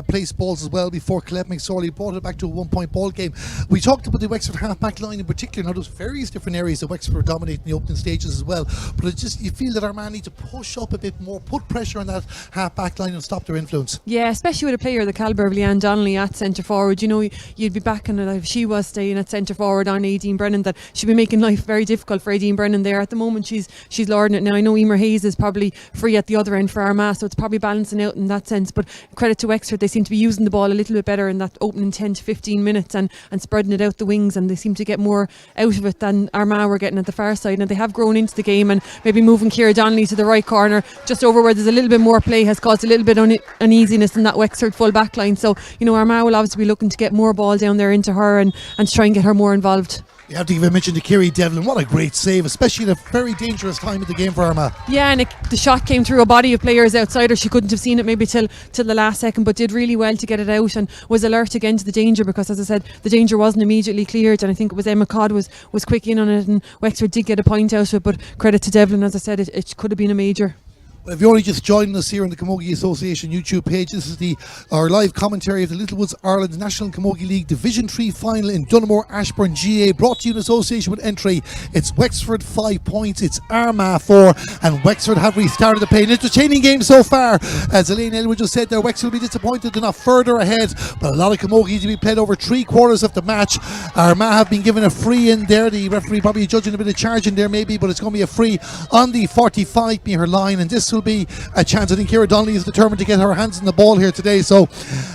placed balls as well before Colette McSorley brought it back to a 1 point ball game. We talked about the Wexford half back line in particular. Now there's various different areas that Wexford were dominating the opening stages as well, but it's just, you feel that Armagh need to push up a bit more, put pressure on that half back line and stop their influence. Yeah, especially with a player the calibre of Leanne Donnelly at centre forward. You know, you'd be backing it if she was staying at centre forward on Aideen Brennan, that she'd be making life very difficult for Aideen Brennan there. At the moment she's lording it. Now I know Emer Hayes is probably free at the other end for Armagh, so it's probably balancing out in that sense, but credit to Wexford, they seem to be using the ball a little bit better in that opening 10 to 15 minutes and spreading it out the wings, and they seem to get more out of it than Armagh were getting at the far side. And they have grown into the game, and maybe moving Ciara Donnelly to the right corner just over where there's a little bit more play has caused a little bit uneasiness in that Wexford full back line. So you know, Armagh will obviously be looking to get more ball down there into her and try and get her more involved. You have to give a mention to Kerry Devlin. What a great save, especially at a very dangerous time of the game for Armagh. Yeah, and the shot came through a body of players outside her. She couldn't have seen it maybe till the last second, but did really well to get it out and was alert again to the danger, because as I said, the danger wasn't immediately cleared, and I think it was Emma Codd was quick in on it, and Wexford did get a point out of it, but credit to Devlin, as I said, it could have been a major. Well, if you're only just joining us here on the Camogie Association YouTube page, this is our live commentary of the Littlewoods Ireland National Camogie League Division 3 final in Dunamore Ashburn GA, brought to you in association with Entry. It's Wexford 5 points, it's Armagh 4, and Wexford have restarted the play. An entertaining game so far. As Elaine Elwood just said there, Wexford will be disappointed they're not further ahead, but a lot of camogie to be played over 3/4 of the match. Armagh have been given a free in there. The referee probably judging a bit of charge in there maybe, but it's going to be a free on the 45-metre line, and this will will be a chance. I think Ciara Donnelly is determined to get her hands on the ball here today. So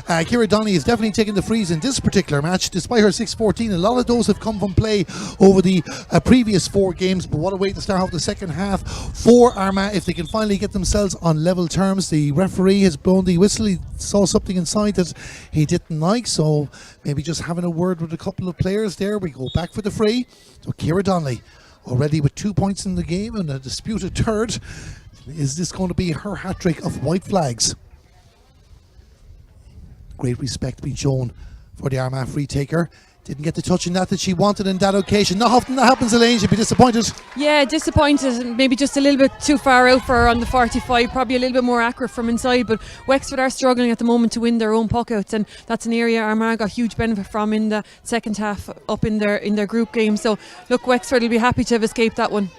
Ciara Donnelly is definitely taking the frees in this particular match. Despite her 6'14", a lot of those have come from play over the previous 4 games. But what a way to start off the second half for Armagh if they can finally get themselves on level terms. The referee has blown the whistle. He saw something inside that he didn't like, so maybe just having a word with a couple of players there. We go back for the free. So Ciara Donnelly already with 2 points in the game and a disputed third. Is this going to be her hat-trick of white flags? Great respect being shown for the Armagh free taker. Didn't get the touch in that she wanted in that occasion. Not often that happens, Elaine. She'd be disappointed. Yeah, disappointed. Maybe just a little bit too far out for her on the 45. Probably a little bit more accurate from inside. But Wexford are struggling at the moment to win their own puckouts, and that's an area Armagh got huge benefit from in the second half up in their group game. So look, Wexford will be happy to have escaped that one.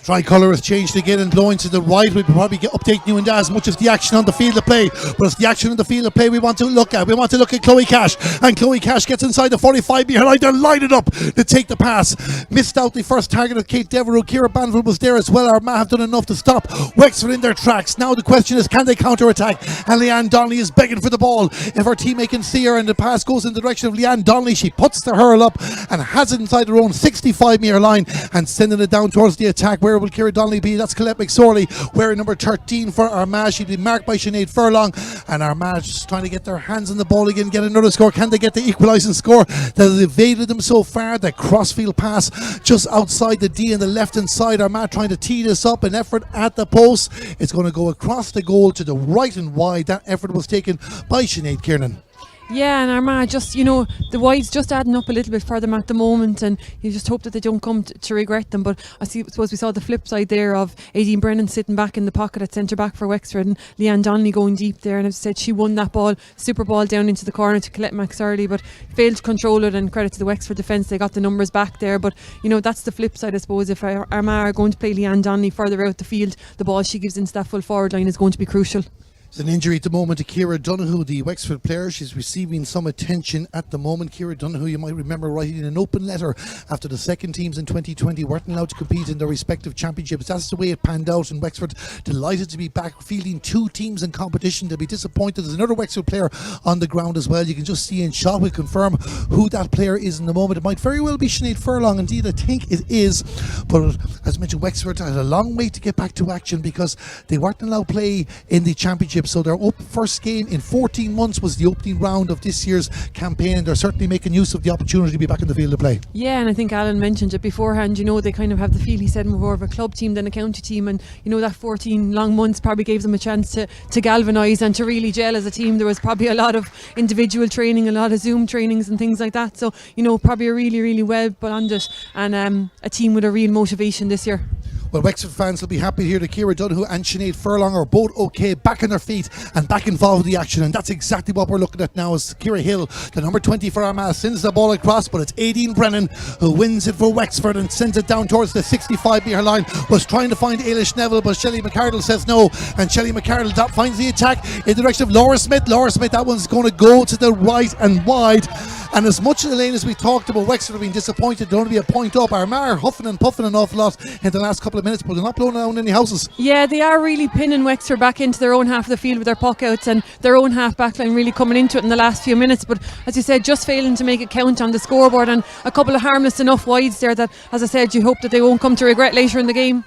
Tricolour has changed again and blowing to the right. We'll probably update you on that as much as the action on the field of play. But it's the action on the field of play we want to look at. We want to look at Chloe Cash. And Chloe Cash gets inside the 45-metre line. They're lighted up to take the pass. Missed out the first target of Kate Devereux. Ciara Banville was there as well. Armagh have done enough to stop Wexford in their tracks. Now the question is, can they counter-attack? And Leanne Donnelly is begging for the ball. If her teammate can see her and the pass goes in the direction of Leanne Donnelly, she puts the hurl up and has it inside her own 65-metre line and sending it down towards the attack. Where will Ciara Donnelly be? That's Colette McSorley wearing number 13 for Armagh. She'll be marked by Sinead Furlong, and Armagh just trying to get their hands on the ball again, get another score. Can they get the equalising score that has evaded them so far? The crossfield pass just outside the D on the left hand side. Armagh trying to tee this up, an effort at the post. It's going to go across the goal to the right and wide. That effort was taken by Sinead Kiernan. Yeah, and Armagh just, the wides just adding up a little bit for them at the moment, and you just hope that they don't come to regret them. But I suppose we saw the flip side there of Aideen Brennan sitting back in the pocket at centre back for Wexford, and Leanne Donnelly going deep there, and as I said, she won that ball, super ball down into the corner to Colette McSorley, but failed to control it, and credit to the Wexford defence, they got the numbers back there. But that's the flip side, I suppose. If Armagh are going to play Leanne Donnelly further out the field, the ball she gives into that full forward line is going to be crucial. It's an injury at the moment to Ciara Donoghue, the Wexford player. She's receiving some attention at the moment. Ciara Donoghue, you might remember writing an open letter after the second teams in 2020 weren't allowed to compete in their respective championships. That's the way it panned out, and Wexford delighted to be back fielding 2 teams in competition. They'll be disappointed. There's another Wexford player on the ground as well. You can just see in shot. We'll confirm who that player is in the moment. It might very well be Sinead Furlong. Indeed, I think it is. But as mentioned, Wexford had a long way to get back to action because they weren't allowed to play in the championship. So their first game in 14 months was the opening round of this year's campaign, and they're certainly making use of the opportunity to be back in the field of play. Yeah, and I think Alan mentioned it beforehand, they kind of have the feel, he said, more of a club team than a county team, and that 14 long months probably gave them a chance to galvanise and to really gel as a team. There was probably a lot of individual training, a lot of Zoom trainings and things like that, so probably a really, really well bonded and a team with a real motivation this year. Well, Wexford fans will be happy to hear that Ciara Donoghue and Sinead Furlong are both okay, back on their feet and back involved with the action, and that's exactly what we're looking at now. As Ciara Hill, the number 20 for Armagh, sends the ball across, but it's Aideen Brennan who wins it for Wexford and sends it down towards the 65-metre line. Was trying to find Ailish Neville, but Shelley McCardle says no, and Shelley McCardle finds the attack in the direction of Laura Smith. Laura Smith, that one's going to go to the right and wide. And as much, Elaine, as we talked about Wexford have been disappointed, they're going to be a point up. Armagh are huffing and puffing an awful lot in the last couple of minutes, but they're not blowing down any houses. Yeah, they are really pinning Wexford back into their own half of the field with their puck outs, and their own half back line really coming into it in the last few minutes. But as you said, just failing to make it count on the scoreboard, and a couple of harmless enough wides there that, as I said, you hope that they won't come to regret later in the game.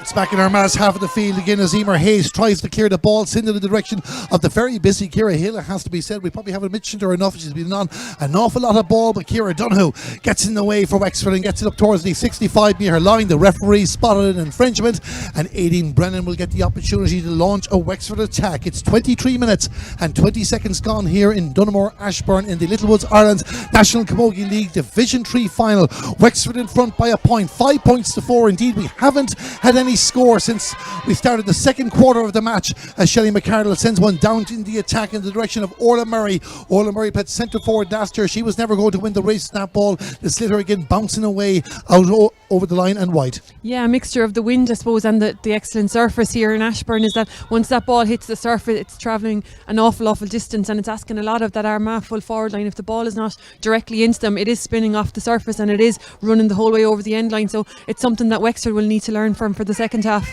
It's back in Armagh's half of the field again as Emer Hayes tries to clear the ball, send it in the direction of the very busy Ciara Hill. It has to be said, we probably haven't mentioned her enough. She's been on an awful lot of ball, but Ciara Donoghue gets in the way for Wexford and gets it up towards the 65-metre line. The referee spotted an infringement, and Aideen Brennan will get the opportunity to launch a Wexford attack. It's 23 minutes and 20 seconds gone here in Dunamore Ashbourne in the Littlewoods Ireland National Camogie League Division 3 final. Wexford in front by a point, 5 points to 4. Indeed, we haven't had any score since we started the second quarter of the match, as Shelley McCardle sends one down in the attack in the direction of Orla Murray. Orla Murray played centre forward last year. She was never going to win the race. That ball is Slater again bouncing away out over the line and wide. Yeah, a mixture of the wind, I suppose, and the excellent surface here in Ashbourne is that once that ball hits the surface, it's travelling an awful distance, and it's asking a lot of that Armagh full forward line. If the ball is not directly into them, it is spinning off the surface and it is running the whole way over the end line. So it's something that Wexford will need to learn from for the second half.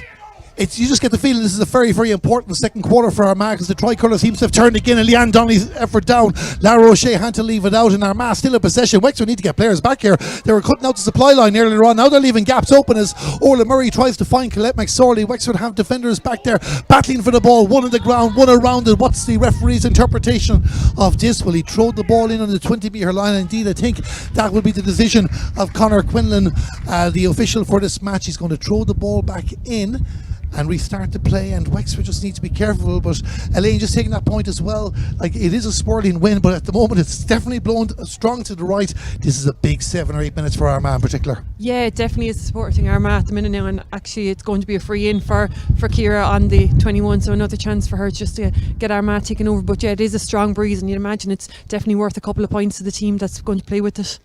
You just get the feeling this is a very, very important second quarter for Armagh, because the tricolour seems to have turned again, and Leanne Donnelly's effort down. Lara O'Shea had to leave it out, and Armagh still in possession. Wexford need to get players back here. They were cutting out the supply line earlier on. Now they're leaving gaps open as Orla Murray tries to find Colette McSorley. Wexford have defenders back there battling for the ball, one on the ground, one around it. What's the referee's interpretation of this? Will he throw the ball in on the 20-metre line? Indeed, I think that will be the decision of Conor Quinlan, the official for this match. He's going to throw the ball back in and restart the play, and Wexford just need to be careful. But Elaine, just taking that point as well, like, it is a swirling wind, but at the moment it's definitely blown strong to the right. This is a big 7 or 8 minutes for Armagh in particular. Yeah, it definitely is supporting Armagh at the minute now, and actually it's going to be a free in for Ciara on the 21, so another chance for her just to get Armagh taken over. But yeah, it is a strong breeze, and you'd imagine it's definitely worth a couple of points to the team that's going to play with it.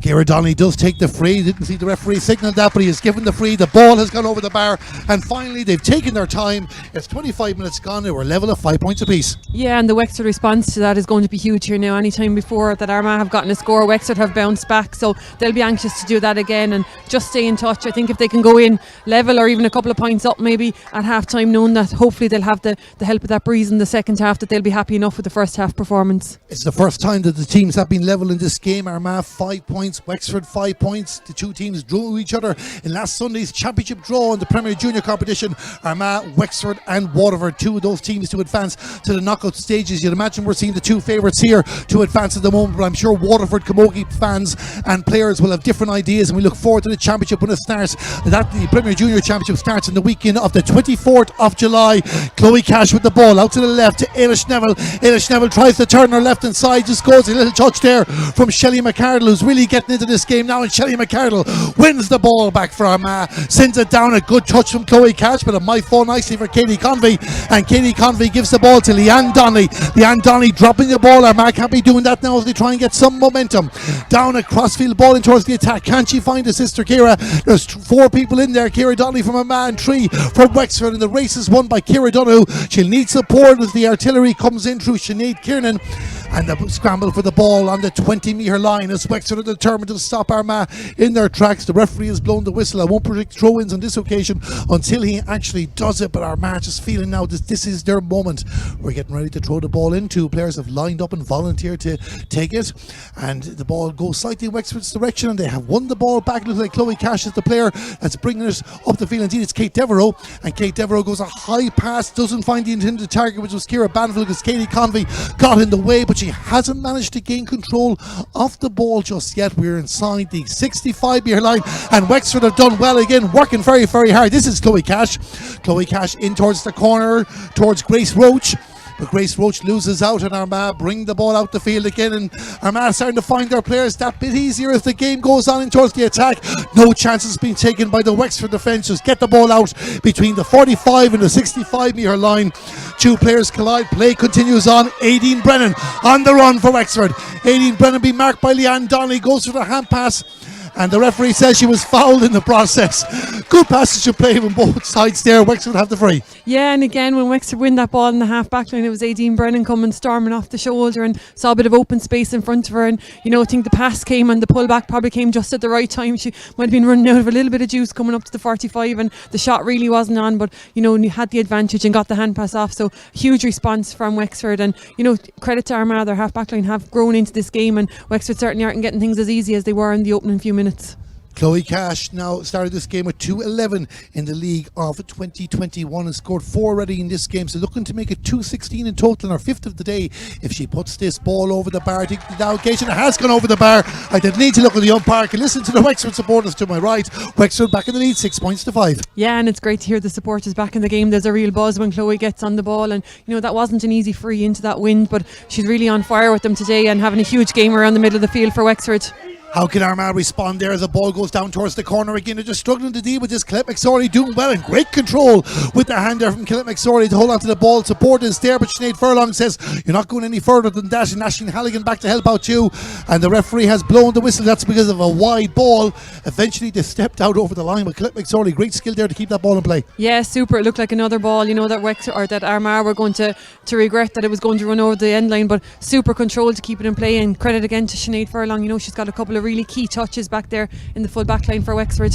Ciara Donnelly does take the free. Didn't see the referee signal that, but he has given the free. The ball has gone over the bar, and finally they've taken their time. It's 25 minutes gone. They were level at 5 points apiece. Yeah, and the Wexford response to that is going to be huge here now. Any time before that Armagh have gotten a score, Wexford have bounced back, so they'll be anxious to do that again and just stay in touch. I think if they can go in level or even a couple of points up maybe at half time, knowing that hopefully they'll have the help of that breeze in the second half, that they'll be happy enough with the first half performance. It's the first time that the teams have been level in this game. Armagh 5 points, Wexford 5 points. The two teams drew each other in last Sunday's championship draw in the Premier Junior competition. Armagh, Wexford and Waterford, two of those teams to advance to the knockout stages. You'd imagine we're seeing the two favourites here to advance at the moment, but I'm sure Waterford Camogie fans and players will have different ideas, and we look forward to the championship when it starts. The Premier Junior Championship starts in the weekend of the 24th of July. Chloe Cash with the ball out to the left to Ailish Neville. Ailish Neville tries to turn her left hand side, just goes a little touch there from Shelley McCardle, who's really getting into this game now, and Shelley McCardle wins the ball back for Armagh, sends it down. A good touch from Chloe Cash, but it might fall nicely for Katie Convey, and Katie Convey gives the ball to Leanne Donnelly. Leanne Donnelly dropping the ball. Armagh can't be doing that now as they try and get some momentum. Down a crossfield ball in towards the attack. Can she find a sister Ciara? There's 4 people in there. Ciara Donnelly from Armagh and 3 from Wexford, and the race is won by Ciara Donoghue. She'll need support as the artillery comes in through Sinead Kiernan, and the scramble for the ball on the 20-metre line as Wexford are determined to stop Armagh in their tracks. The referee has blown the whistle. I won't predict throw-ins on this occasion until he actually does it, but Armagh just feeling now that this is their moment. We're getting ready to throw the ball in. 2 players have lined up and volunteered to take it, and the ball goes slightly in Wexford's direction, and they have won the ball back. Looks like Chloe Cash is the player that's bringing it up the field. Indeed, it's Kate Devereaux, and Kate Devereaux goes a high pass, doesn't find the intended target, which was Ciara Banfield, because Katie Convey got in the way, but she hasn't managed to gain control of the ball just yet. We're inside the 65-metre line, and Wexford have done well again, working very, very hard. This is Chloe Cash. Chloe Cash in towards the corner, towards Grace Roach. But Grace Roach loses out, and Armagh bring the ball out the field again, and Armagh starting to find their players that bit easier as the game goes on in towards the attack. No chances being taken by the Wexford defence. Just get the ball out between the 45 and the 65-metre line. 2 players collide. Play continues on. Aideen Brennan on the run for Wexford. Aideen Brennan being marked by Leanne Donnelly, goes for the hand pass, and the referee says she was fouled in the process. Good passage of play from both sides there. Wexford have the free. Yeah, and again, when Wexford win that ball in the half back line, it was Aideen Brennan coming storming off the shoulder, and saw a bit of open space in front of her, and I think the pass came and the pullback probably came just at the right time. She might have been running out of a little bit of juice coming up to the 45, and the shot really wasn't on, but you had the advantage and got the hand pass off. So huge response from Wexford, and credit to Armagh, their half back line have grown into this game, and Wexford certainly aren't getting things as easy as they were in the opening few minutes. Chloe Cash now started this game with 2-11 in the league of 2021 and scored 4 already in this game, so looking to make it 2-16 in total, and her 5th of the day if she puts this ball over the bar. The occasion it has gone over the bar. I didn't need to look at the umpire. I can listen to the Wexford supporters to my right. Wexford back in the lead, 6 points to 5. Yeah, and it's great to hear the supporters back in the game. There's a real buzz when Chloe gets on the ball, and that wasn't an easy free into that wind, but she's really on fire with them today and having a huge game around the middle of the field for Wexford. How can Armagh respond there as the ball goes down towards the corner again? They're just struggling to deal with this. Colette McSorley doing well and great control with the hand there from Colette McSorley to hold on to the ball. Support is there, but Sinead Furlong says you're not going any further than that, and Aisling Halligan back to help out you, and the referee has blown the whistle. That's because of a wide ball. Eventually they stepped out over the line, but Colette McSorley, great skill there to keep that ball in play. Yeah, super. It looked like another ball, that Wexford or that Armagh were going to regret that it was going to run over the end line, but super control to keep it in play, and credit again to Sinead Furlong. She's got a couple of really key touches back there in the full back line for Wexford.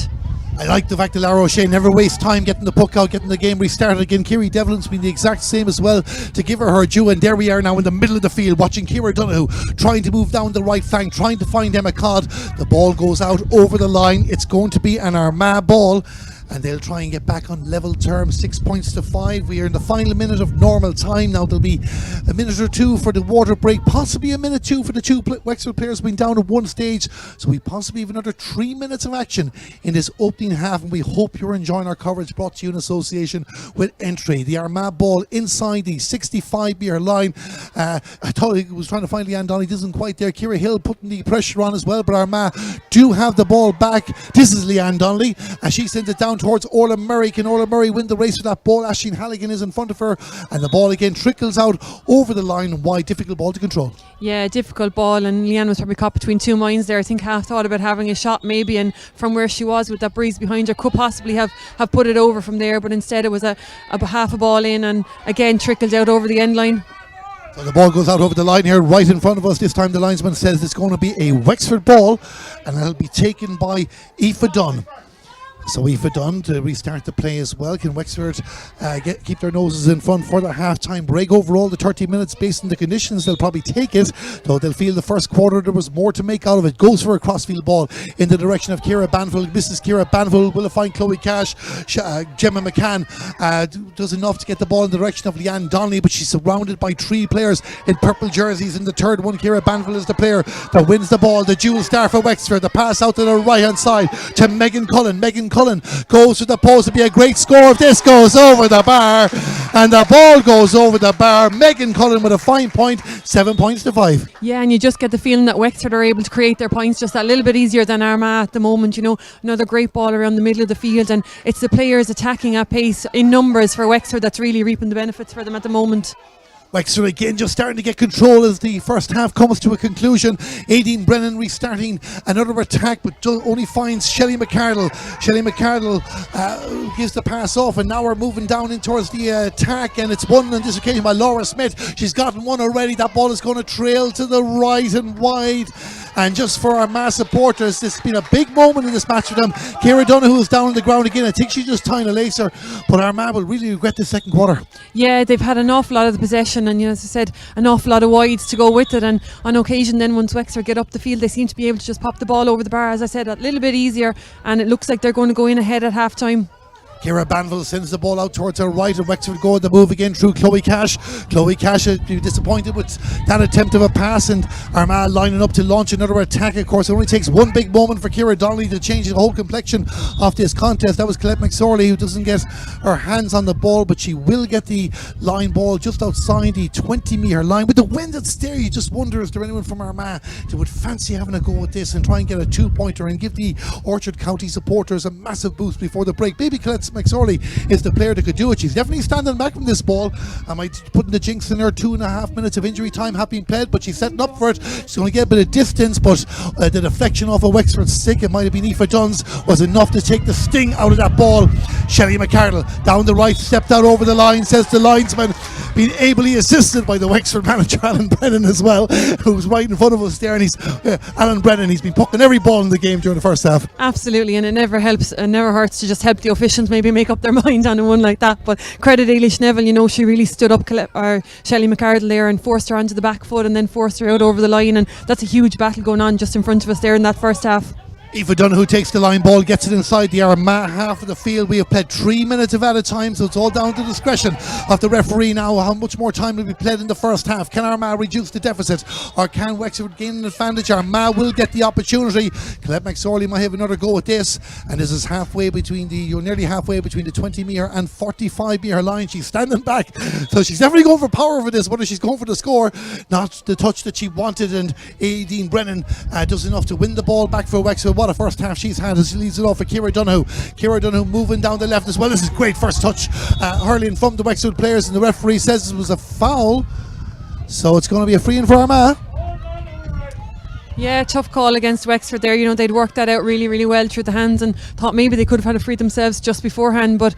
I like the fact that Lara O'Shea never wastes time getting the puck out, getting the game restarted again. Kiri Devlin's been the exact same as well to give her due, and there we are now in the middle of the field watching Ciara Donoghue trying to move down the right flank, trying to find Emma Codd. The ball goes out over the line. It's going to be an Armagh ball, and they'll try and get back on level terms. 6 points to 5. We are in the final minute of normal time now. There'll be a minute or two for the water break, possibly a minute two for the two Wexford players being down at one stage, so we possibly have another 3 minutes of action in this opening half, and we hope you're enjoying our coverage, brought to you in association with Entry. The Armagh ball inside the 65-metre line. I thought he was trying to find Leanne Donnelly, isn't quite there. Ciara Hill putting the pressure on as well, but Armagh do have the ball back. This is Leanne Donnelly, and she sends it down towards Orla Murray. Can Orla Murray win the race for that ball? Aisling Halligan is in front of her, and the ball again trickles out over the line wide. Difficult ball to control. Yeah, difficult ball, and Leanne was probably caught between two minds there. I think half thought about having a shot maybe, and from where she was with that breeze behind her could possibly have put it over from there, but instead it was a half a ball in, and again trickled out over the end line. So the ball goes out over the line here right in front of us. This time the linesman says it's going to be a Wexford ball, and it'll be taken by Aoife Dunn. So Aoife Dunn to restart the play as well. Can Wexford keep their noses in front for the half-time break? Overall, the 30 minutes, based on the conditions, they'll probably take it, though they'll feel the first quarter there was more to make out of it. Goes for a crossfield ball in the direction of Ciara Banville. Mrs. Ciara Banville will find Chloe Cash. Gemma McCann does enough to get the ball in the direction of Leanne Donnelly, but she's surrounded by three players in purple jerseys. In the third one, Ciara Banville is the player that wins the ball. The dual star for Wexford. The pass out to the right-hand side to Megan Cullen. Megan Cullen goes to the post. To be a great score if this goes over the bar, and the ball goes over the bar. Megan Cullen with a fine point. 7 points to 5. Yeah, and you just get the feeling that Wexford are able to create their points just a little bit easier than Armagh at the moment. You know, another great ball around the middle of the field, and it's the players attacking at pace in numbers for Wexford that's really reaping the benefits for them at the moment. Wexford again just starting to get control as the first half comes to a conclusion. Aideen Brennan restarting another attack, but only finds Shelley McCardle. Shelley McCardle gives the pass off, and now we're moving down in towards the attack, and it's won on this occasion by Laura Smith. She's gotten one already. That ball is going to trail to the right and wide. And just for our mass supporters, this has been a big moment in this match for them. Ciara Donoghue is down on the ground again. I think she just tying a lacer, but Armagh will really regret the second quarter. Yeah, they've had an awful lot of the possession, and as I said, an awful lot of wides to go with it, and on occasion then once Wexford get up the field, they seem to be able to just pop the ball over the bar, as I said, a little bit easier, and it looks like they're going to go in ahead at half time. Ciara Banville sends the ball out towards her right, and Wexford go on the move again through Chloe Cash. Chloe Cash will be disappointed with that attempt of a pass, and Armagh lining up to launch another attack. Of course, it only takes one big moment for Ciara Donnelly to change the whole complexion of this contest. That was Colette McSorley, who doesn't get her hands on the ball, but she will get the line ball just outside the 20-metre line. With the wind that's there, you just wonder, is there anyone from Armagh that would fancy having a go at this and try and get a two-pointer and give the Orchard County supporters a massive boost before the break? Maybe Colette McSorley is the player that could do it. She's definitely standing back from this ball. I might put in the jinx in her. 2.5 minutes of injury time have been played, but she's setting up for it. She's going to get a bit of distance, but the deflection off of Wexford's stick, it might have been Aoife Dunn's, was enough to take the sting out of that ball. Shelley McCardle down the right, stepped out over the line, says the linesman, being ably assisted by the Wexford manager Alan Brennan as well, who's right in front of us there, and he's Alan Brennan, he's been pucking every ball in the game during the first half. Absolutely, and it never helps, it never hurts to just help the officials maybe make up their mind on one like that. But credit Eilish Neville, you know, she really stood up Shelley McCardle there and forced her onto the back foot and then forced her out over the line, and that's a huge battle going on just in front of us there in that first half. Aoife Donoghue takes the line ball, gets it inside the Armagh half of the field. We have played 3 minutes of added time, so it's all down to discretion of the referee now. How much more time will be played in the first half? Can Armagh reduce the deficit, or can Wexford gain an advantage? Armagh will get the opportunity. Colette McSorley might have another go at this, and this is halfway between you're nearly halfway between the 20-metre and 45-metre line. She's standing back, so she's definitely going for power for this. Whether she's going for the score, not the touch that she wanted, and Aideen Brennan does enough to win the ball back for Wexford. What a first half she's had as she leads it off for Ciara Donoghue. Ciara Donoghue moving down the left as well. This is great first touch hurling from the Wexford players, and the referee says it was a foul, so it's going to be a free in for Armagh. Yeah, tough call against Wexford there. You know, they'd worked that out really, really well through the hands and thought maybe they could have had a free themselves just beforehand, but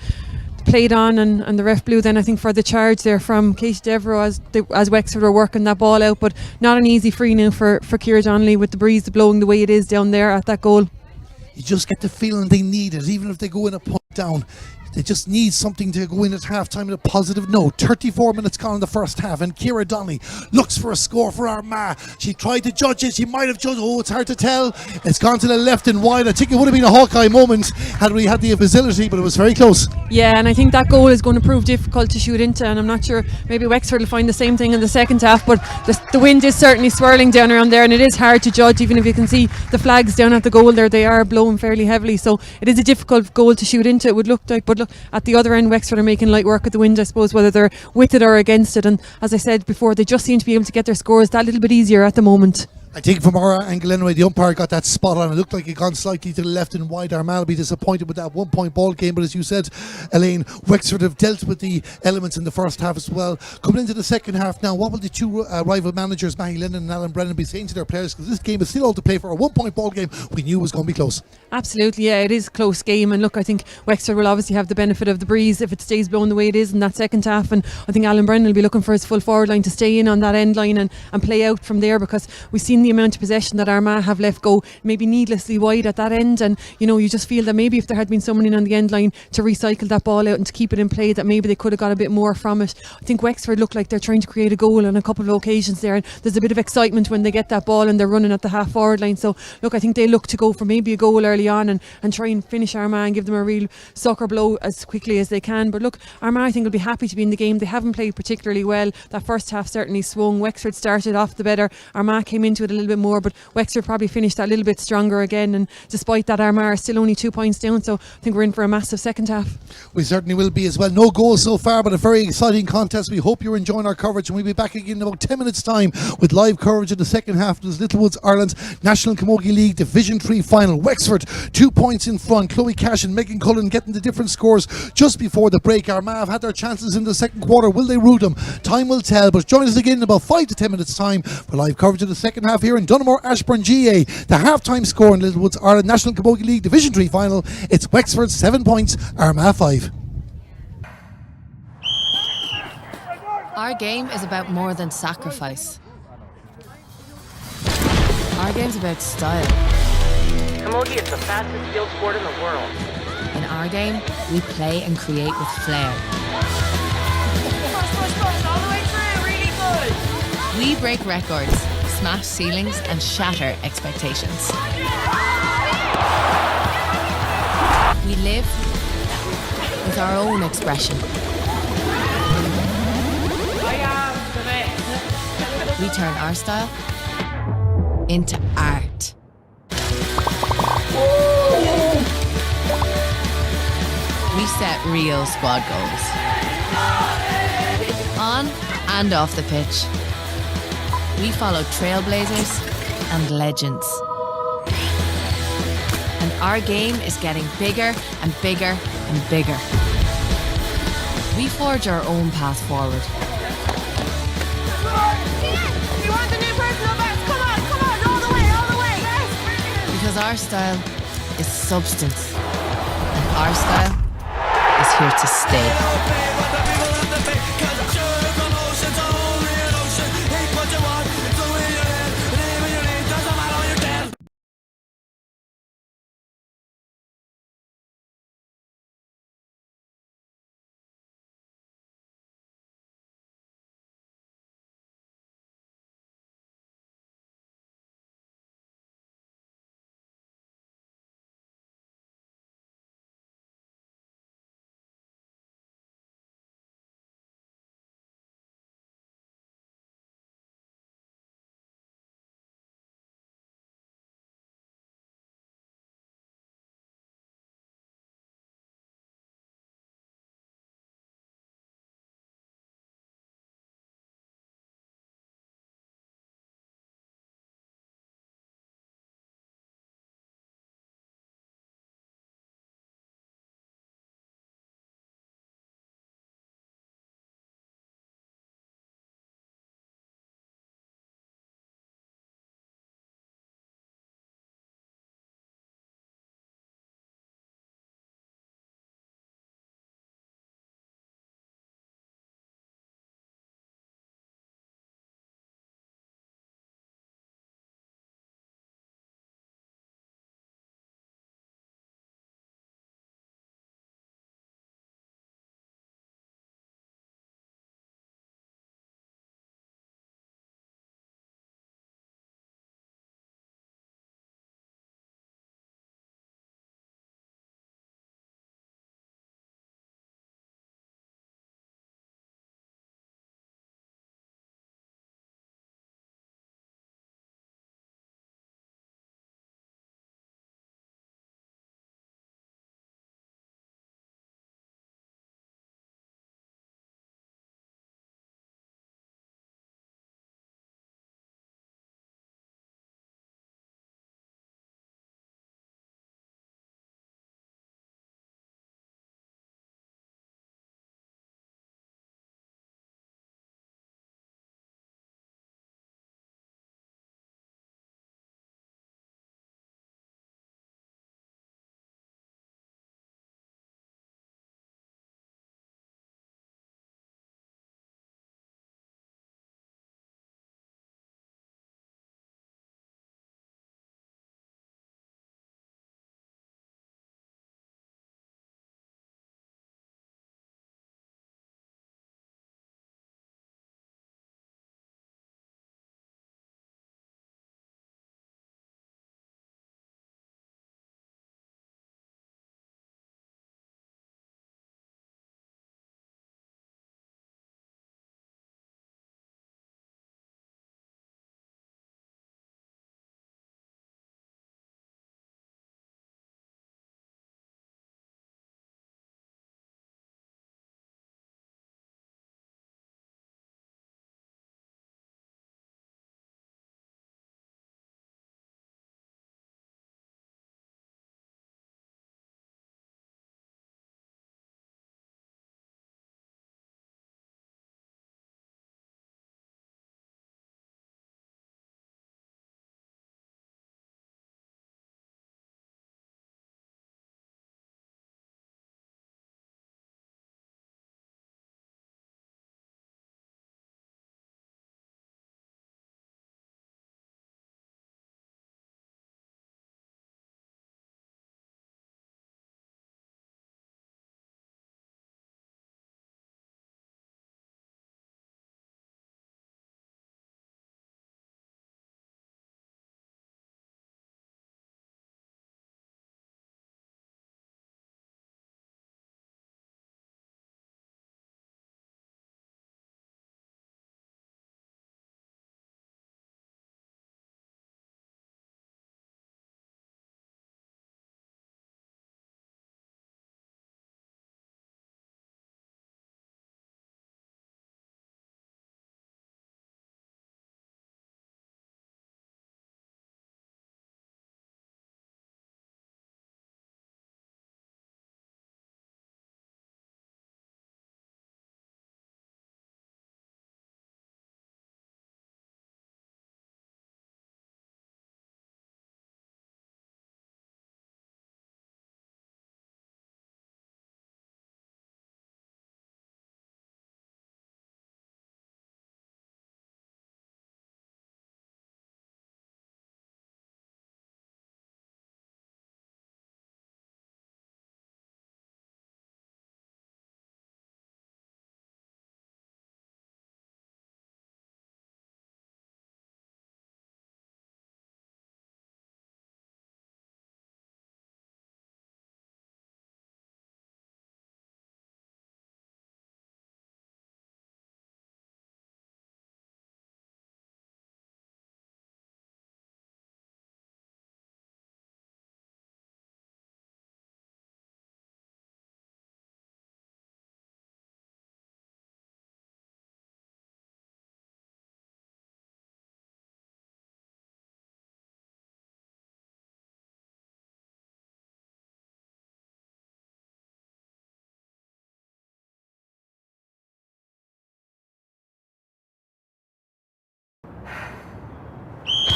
played on, and the ref blew then, I think, for the charge there from Katie Devereux as Wexford were working that ball out. But not an easy free now for Ciara Donnelly with the breeze blowing the way it is down there at that goal. You just get the feeling they need it, even if they go in a punt down. They just need something to go in at half time in a positive note. 34 minutes gone in the first half, and Ciara Donnelly looks for a score for Armagh. She tried to judge it. She might have judged. Oh, it's hard to tell. It's gone to the left and wide. I think it would have been a Hawkeye moment had we had the facility, but it was very close. Yeah, and I think that goal is going to prove difficult to shoot into, and I'm not sure, maybe Wexford will find the same thing in the second half, but the wind is certainly swirling down around there, and it is hard to judge. Even if you can see the flags down at the goal there, they are blowing fairly heavily, so it is a difficult goal to shoot into, it would look like. But look, at the other end, Wexford are making light work of the wind, I suppose, whether they're with it or against it, and as I said before, they just seem to be able to get their scores that little bit easier at the moment. I think from our angle anyway, the umpire got that spot on. It looked like it gone slightly to the left and wide. Armagh will be disappointed with that 1 point ball game, but as you said, Elaine, Wexford have dealt with the elements in the first half as well. Coming into the second half now, what will the two rival managers, Maggie Lennon and Alan Brennan, be saying to their players? Because this game is still all to play for. A 1 point ball game we knew was going to be close. Absolutely, yeah, it is a close game, and look, I think Wexford will obviously have the benefit of the breeze if it stays blowing the way it is in that second half, and I think Alan Brennan will be looking for his full forward line to stay in on that end line and play out from there, because we've seen the amount of possession that Armagh have left go maybe needlessly wide at that end, and you just feel that maybe if there had been someone in on the end line to recycle that ball out and to keep it in play, that maybe they could have got a bit more from it. I think Wexford look like they're trying to create a goal on a couple of occasions there, and there's a bit of excitement when they get that ball and they're running at the half forward line, so look, I think they look to go for maybe a goal early on and try and finish Armagh and give them a real sucker blow as quickly as they can. But look, Armagh I think will be happy to be in the game. They haven't played particularly well. That first half certainly swung. Wexford started off the better. Armagh came into it a little bit more, but Wexford probably finished that little bit stronger again, and despite that, Armagh are still only 2 points down, so I think we're in for a massive second half. We certainly will be as well. No goals so far, but a very exciting contest. We hope you're enjoying our coverage, and we'll be back again in about 10 minutes time with live coverage of the second half of this Littlewoods Ireland National Camogie League Division 3 final. Wexford 2 points in front. Chloe Cash and Megan Cullen getting the different scores just before the break. Armagh have had their chances in the second quarter. Will they rue them? Time will tell, but join us again in about 5 to 10 minutes time for live coverage of the second half here in Dunamore Ashburn GA. The half-time score in Littlewoods Ireland National Camogie League Division 3 final. It's Wexford 7 points, Armagh 5. Our game is about more than sacrifice. Our game's about style. Camogie is the fastest field sport in the world. In our game, we play and create with flair. Push, all the way through, really good. We break records, smash ceilings, and shatter expectations. We live with our own expression. I am the best. We turn our style into art. We set real squad goals. On and off the pitch. We follow trailblazers and legends. And our game is getting bigger and bigger and bigger. We forge our own path forward. You want the new personal best? Come on, all the way. Because our style is substance. And our style is here to stay.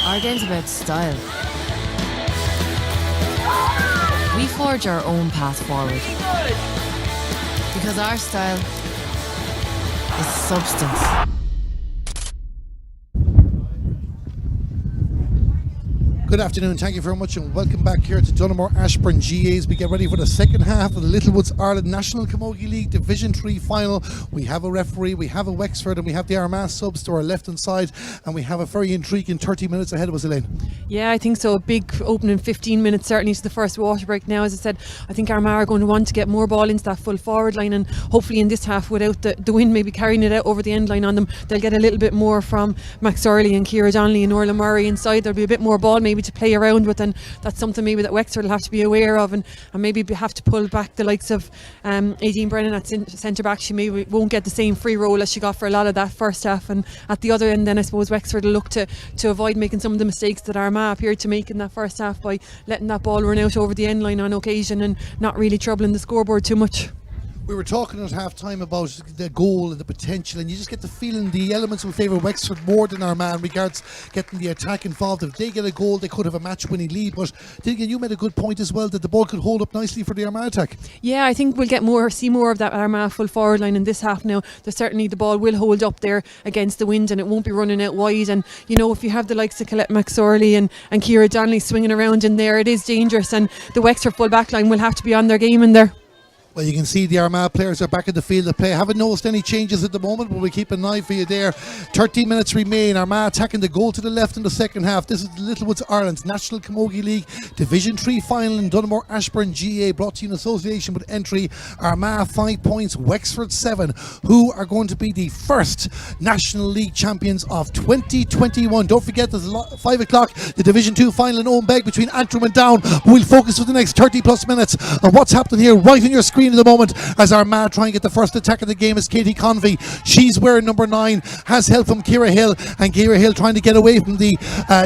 Our game's about style. We forge our own path forward. Because our style is substance. Good afternoon, thank you very much and welcome back here to Donaghmore Ashburn GAs. We get ready for the second half of the Littlewoods Ireland National Camogie League Division 3 final. We have a referee, we have a Wexford and we have the Armagh subs to our left hand side, and we have a very intriguing 30 minutes ahead of us, Elaine. Yeah, I think so. A big opening 15 minutes certainly to the first water break now. As I said, I think Armagh are going to want to get more ball into that full forward line, and hopefully in this half, without the wind maybe carrying it out over the end line on them, they'll get a little bit more from Max Orley and Ciara Donnelly and Orla Murray inside. There'll be a bit more ball maybe to play around with, and that's something maybe that Wexford will have to be aware of, and maybe have to pull back the likes of Aideen Brennan at centre back. She maybe won't get the same free role as she got for a lot of that first half, and at the other end then I suppose Wexford will look to avoid making some of the mistakes that Armagh appeared to make in that first half by letting that ball run out over the end line on occasion and not really troubling the scoreboard too much. We were talking at half time about the goal and the potential, and you just get the feeling the elements will favour Wexford more than Armagh in regards getting the attack involved. If they get a goal, they could have a match-winning lead. But Dilligan, you made a good point as well that the ball could hold up nicely for the Armagh attack. Yeah, I think we'll see more of that Armagh full forward line in this half now. Certainly the ball will hold up there against the wind and it won't be running out wide. And you know, if you have the likes of Colette McSorley and Ciara Donnelly swinging around in there, it is dangerous, and the Wexford full back line will have to be on their game in there. Well, you can see the Armagh players are back in the field of play. I haven't noticed any changes at the moment, but we'll keep an eye for you there. 13 minutes remain. Armagh attacking the goal to the left in the second half. This is the Littlewoods Ireland's National Camogie League Division 3 final in Donaghmore Ashburn GA, brought to you in association with Entry. Armagh 5 points, Wexford 7, who are going to be the first National League champions of 2021. Don't forget, there's 5 o'clock, the Division 2 final in Owenbeg between Antrim and Down. We'll focus for the next 30 plus minutes on what's happening here right on your screen at the moment as Armagh try and get the first attack of the game is Katie Convey. She's wearing number 9, has help from Ciara Hill, and Ciara Hill trying to get away from the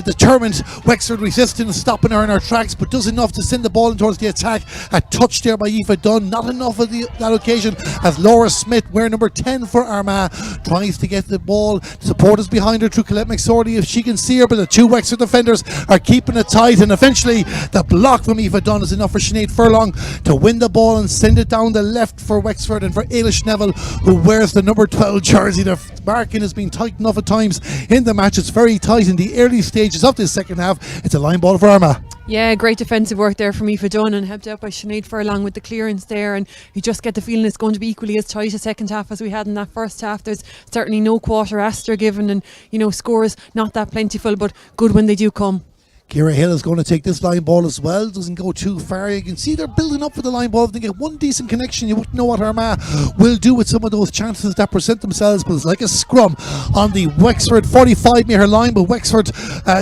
determined Wexford resisting, stopping her in her tracks, but does enough to send the ball in towards the attack. A touch there by Aoife Dunn, not enough of that occasion as Laura Smith, wearing number 10 for Armagh, tries to get the ball. Supporters behind her through Colette McSorley if she can see her, but the two Wexford defenders are keeping it tight, and eventually the block from Aoife Dunn is enough for Sinead Furlong to win the ball and send it down the left for Wexford, and for Ailish Neville, who wears the number 12 jersey. The marking has been tight enough at times in the match. It's very tight in the early stages of this second half. It's a line ball for Armagh. Yeah, great defensive work there from Aoife Dunn and helped out by Sinead Furlong with the clearance there, and you just get the feeling it's going to be equally as tight a second half as we had in that first half. There's certainly no quarter aster given, and you know, scores not that plentiful, but good when they do come. Ciara Hill is going to take this line ball as well. Doesn't go too far. You can see they're building up for the line ball. If they get one decent connection, you wouldn't know what Armagh will do with some of those chances that present themselves. But it's like a scrum on the Wexford 45-metre line. But Wexford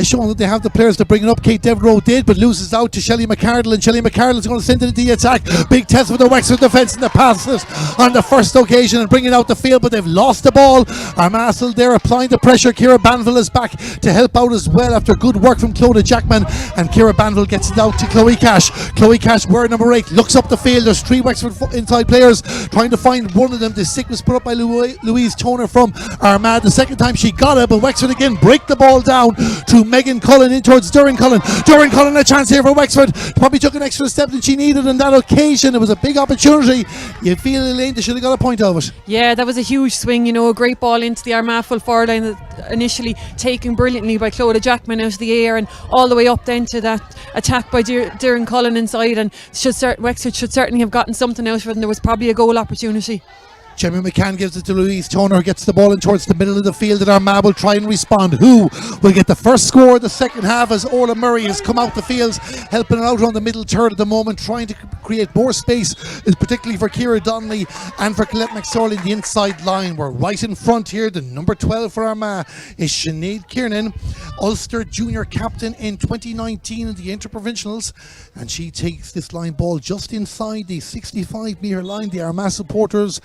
showing that they have the players to bring it up. Kate Devereaux did, but loses out to Shelley McCardle, and Shelley McCardle is going to send it into the attack. Big test for the Wexford defence in the passes on the first occasion and bring it out the field, but they've lost the ball. Armagh still there applying the pressure. Ciara Banville is back to help out as well after good work from Clodagh Jackman, and Ciara Banville gets it out to Chloe Cash. Chloe Cash, wearing number 8, looks up the field. There's 3 Wexford inside players trying to find one of them. The stick was put up by Louise Toner from Armagh. The second time she got it, but Wexford again break the ball down to Megan Cullen in towards Durin Cullen. Durin Cullen, a chance here for Wexford. Probably took an extra step than she needed on that occasion. It was a big opportunity. You feel, Elaine, they should have got a point out of it. Yeah, that was a huge swing, you know, a great ball into the Armagh full forward line, initially taken brilliantly by Clodagh Jackman out of the air and all the way up then to that attack by Durin Cullen inside, and Wexford should certainly have gotten something out of it, and there was probably a goal opportunity. Jemmy McCann gives it to Louise Toner, gets the ball in towards the middle of the field, and Armagh will try and respond. Who will get the first score of the second half as Orla Murray has come out the fields, helping out on the middle third at the moment, trying to create more space, particularly for Ciara Donnelly and for Colette McSorley in the inside line. We're right in front here. The number 12 for Armagh is Sinead Kiernan, Ulster junior captain in 2019 in the Interprovincials, and she takes this line ball just inside the 65-metre line. The Armagh supporters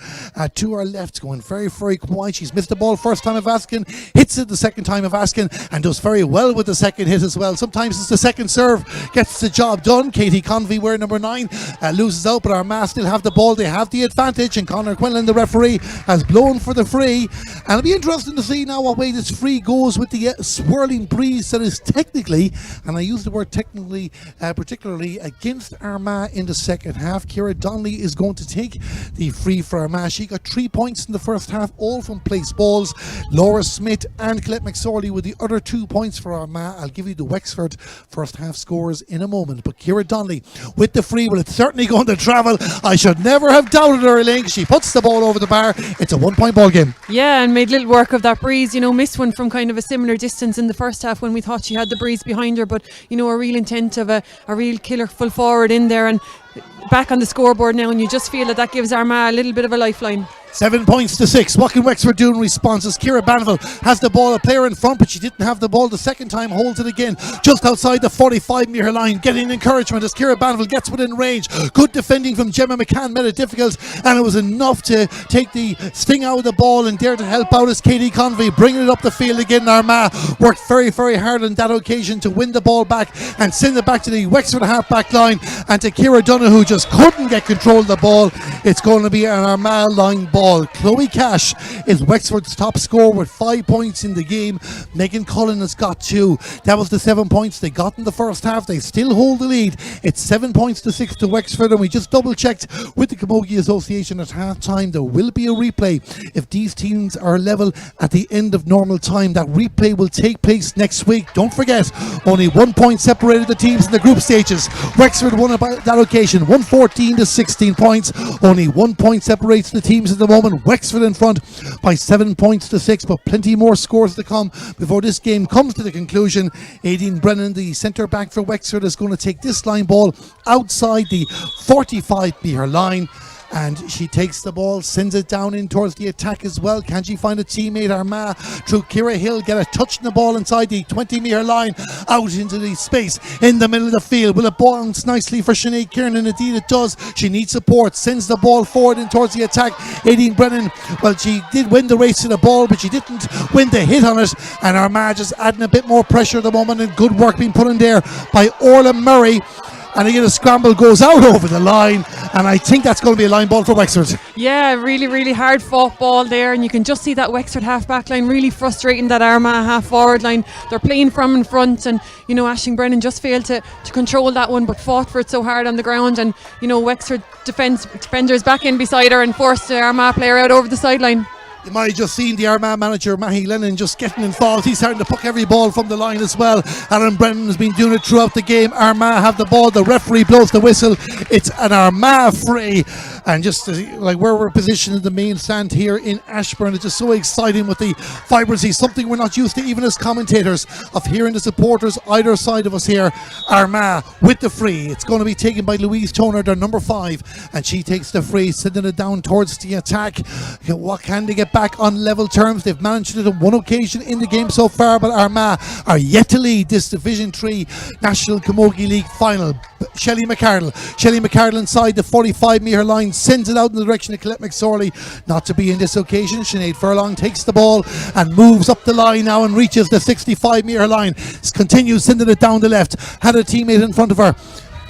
to our left, going very, very quiet. She's missed the ball first time of asking, hits it the second time of asking, and does very well with the second hit as well. Sometimes it's the second serve gets the job done. Katie Convey, wearing number 9, loses out, but Armagh still have the ball. They have the advantage, and Conor Quinlan, the referee, has blown for the free, And it'll be interesting to see now what way this free goes with the swirling breeze that is technically, and I use the word technically, particularly against Armagh in the second half. Ciara Donnelly is going to take the free for Armagh. She got 3 points in the first half, all from place balls. Laura Smith and Colette McSorley with the other 2 points for Armagh. I'll give you the Wexford first half scores in a moment. But Ciara Donnelly with the free, well, it's certainly going to travel. I should never have doubted her, Elaine. She puts the ball over the bar. It's a 1 point ball game. Yeah, and made little work of that breeze. Missed one from kind of a similar distance in the first half when we thought she had the breeze behind her. But, a real intent of a real killer full forward in there and back on the scoreboard now. And you just feel that gives Armagh a little bit of a lifeline. 7 points to 6. What can Wexford do in response? As Ciara Banville has the ball, a player in front, but she didn't have the ball the second time, holds it again just outside the 45-metre line, getting encouragement as Ciara Banville gets within range. Good defending from Gemma McCann made it difficult, and it was enough to take the sting out of the ball and dare to help out as Katie Convey bringing it up the field again. Armagh worked very, very hard on that occasion to win the ball back and send it back to the Wexford half-back line, and to Ciara Donagh, who just couldn't get control of the ball. It's going to be an Armagh line ball. Chloe Cash is Wexford's top scorer with 5 points in the game. Megan Cullen has got 2. That was the 7 points they got in the first half. They still hold the lead. It's 7 points to 6 to Wexford, and we just double checked with the Camogie Association at half time. There will be a replay if these teams are level at the end of normal time. That replay will take place next week. Don't forget, only 1 point separated the teams in the group stages. Wexford won about that occasion, 114 to 16 points. Only 1 point separates the teams at the moment. Wexford in front by 7 points to 6, but plenty more scores to come before this game comes to the conclusion. Aideen Brennan, the centre back for Wexford, is going to take this line ball outside the 45-metre line. And she takes the ball, sends it down in towards the attack as well. Can she find a teammate? Armagh through Ciara Hill get a touch on the ball inside the 20-metre line, out into the space in the middle of the field. Will it bounce nicely for Sinead Kiernan? Indeed it does. She needs support, sends the ball forward in towards the attack. Aideen Brennan, well, she did win the race to the ball, but she didn't win the hit on it. And Armagh just adding a bit more pressure at the moment, and good work being put in there by Orla Murray. And again, a scramble goes out over the line, and I think that's going to be a line ball for Wexford. Yeah, really, really hard fought ball there, and you can just see that Wexford half-back line really frustrating that Armagh half-forward line. They're playing from in front, and, Aisling Brennan just failed to control that one, but fought for it so hard on the ground, and, Wexford defenders back in beside her and forced the Armagh player out over the sideline. You might have just seen the Armagh manager, Mahi Lennon, just getting involved. He's starting to puck every ball from the line as well. Alan Brennan has been doing it throughout the game. Armagh have the ball. The referee blows the whistle. It's an Armagh free. And just like where we're positioned in the main stand here in Ashbourne, it's just so exciting with the vibrancy. Something we're not used to even as commentators, of hearing the supporters either side of us here. Armagh with the free. It's going to be taken by Louise Toner, their number 5. And she takes the free, sending it down towards the attack. What can they get back on level terms? They've managed it on one occasion in the game so far, but Armagh are yet to lead this Division 3 National Camogie League final. Shelley McCardle inside the 45-metre line, sends it out in the direction of Colette McSorley. Not to be in this occasion. Sinead Furlong takes the ball and moves up the line now and reaches the 65-metre line. Continues sending it down the left. Had a teammate in front of her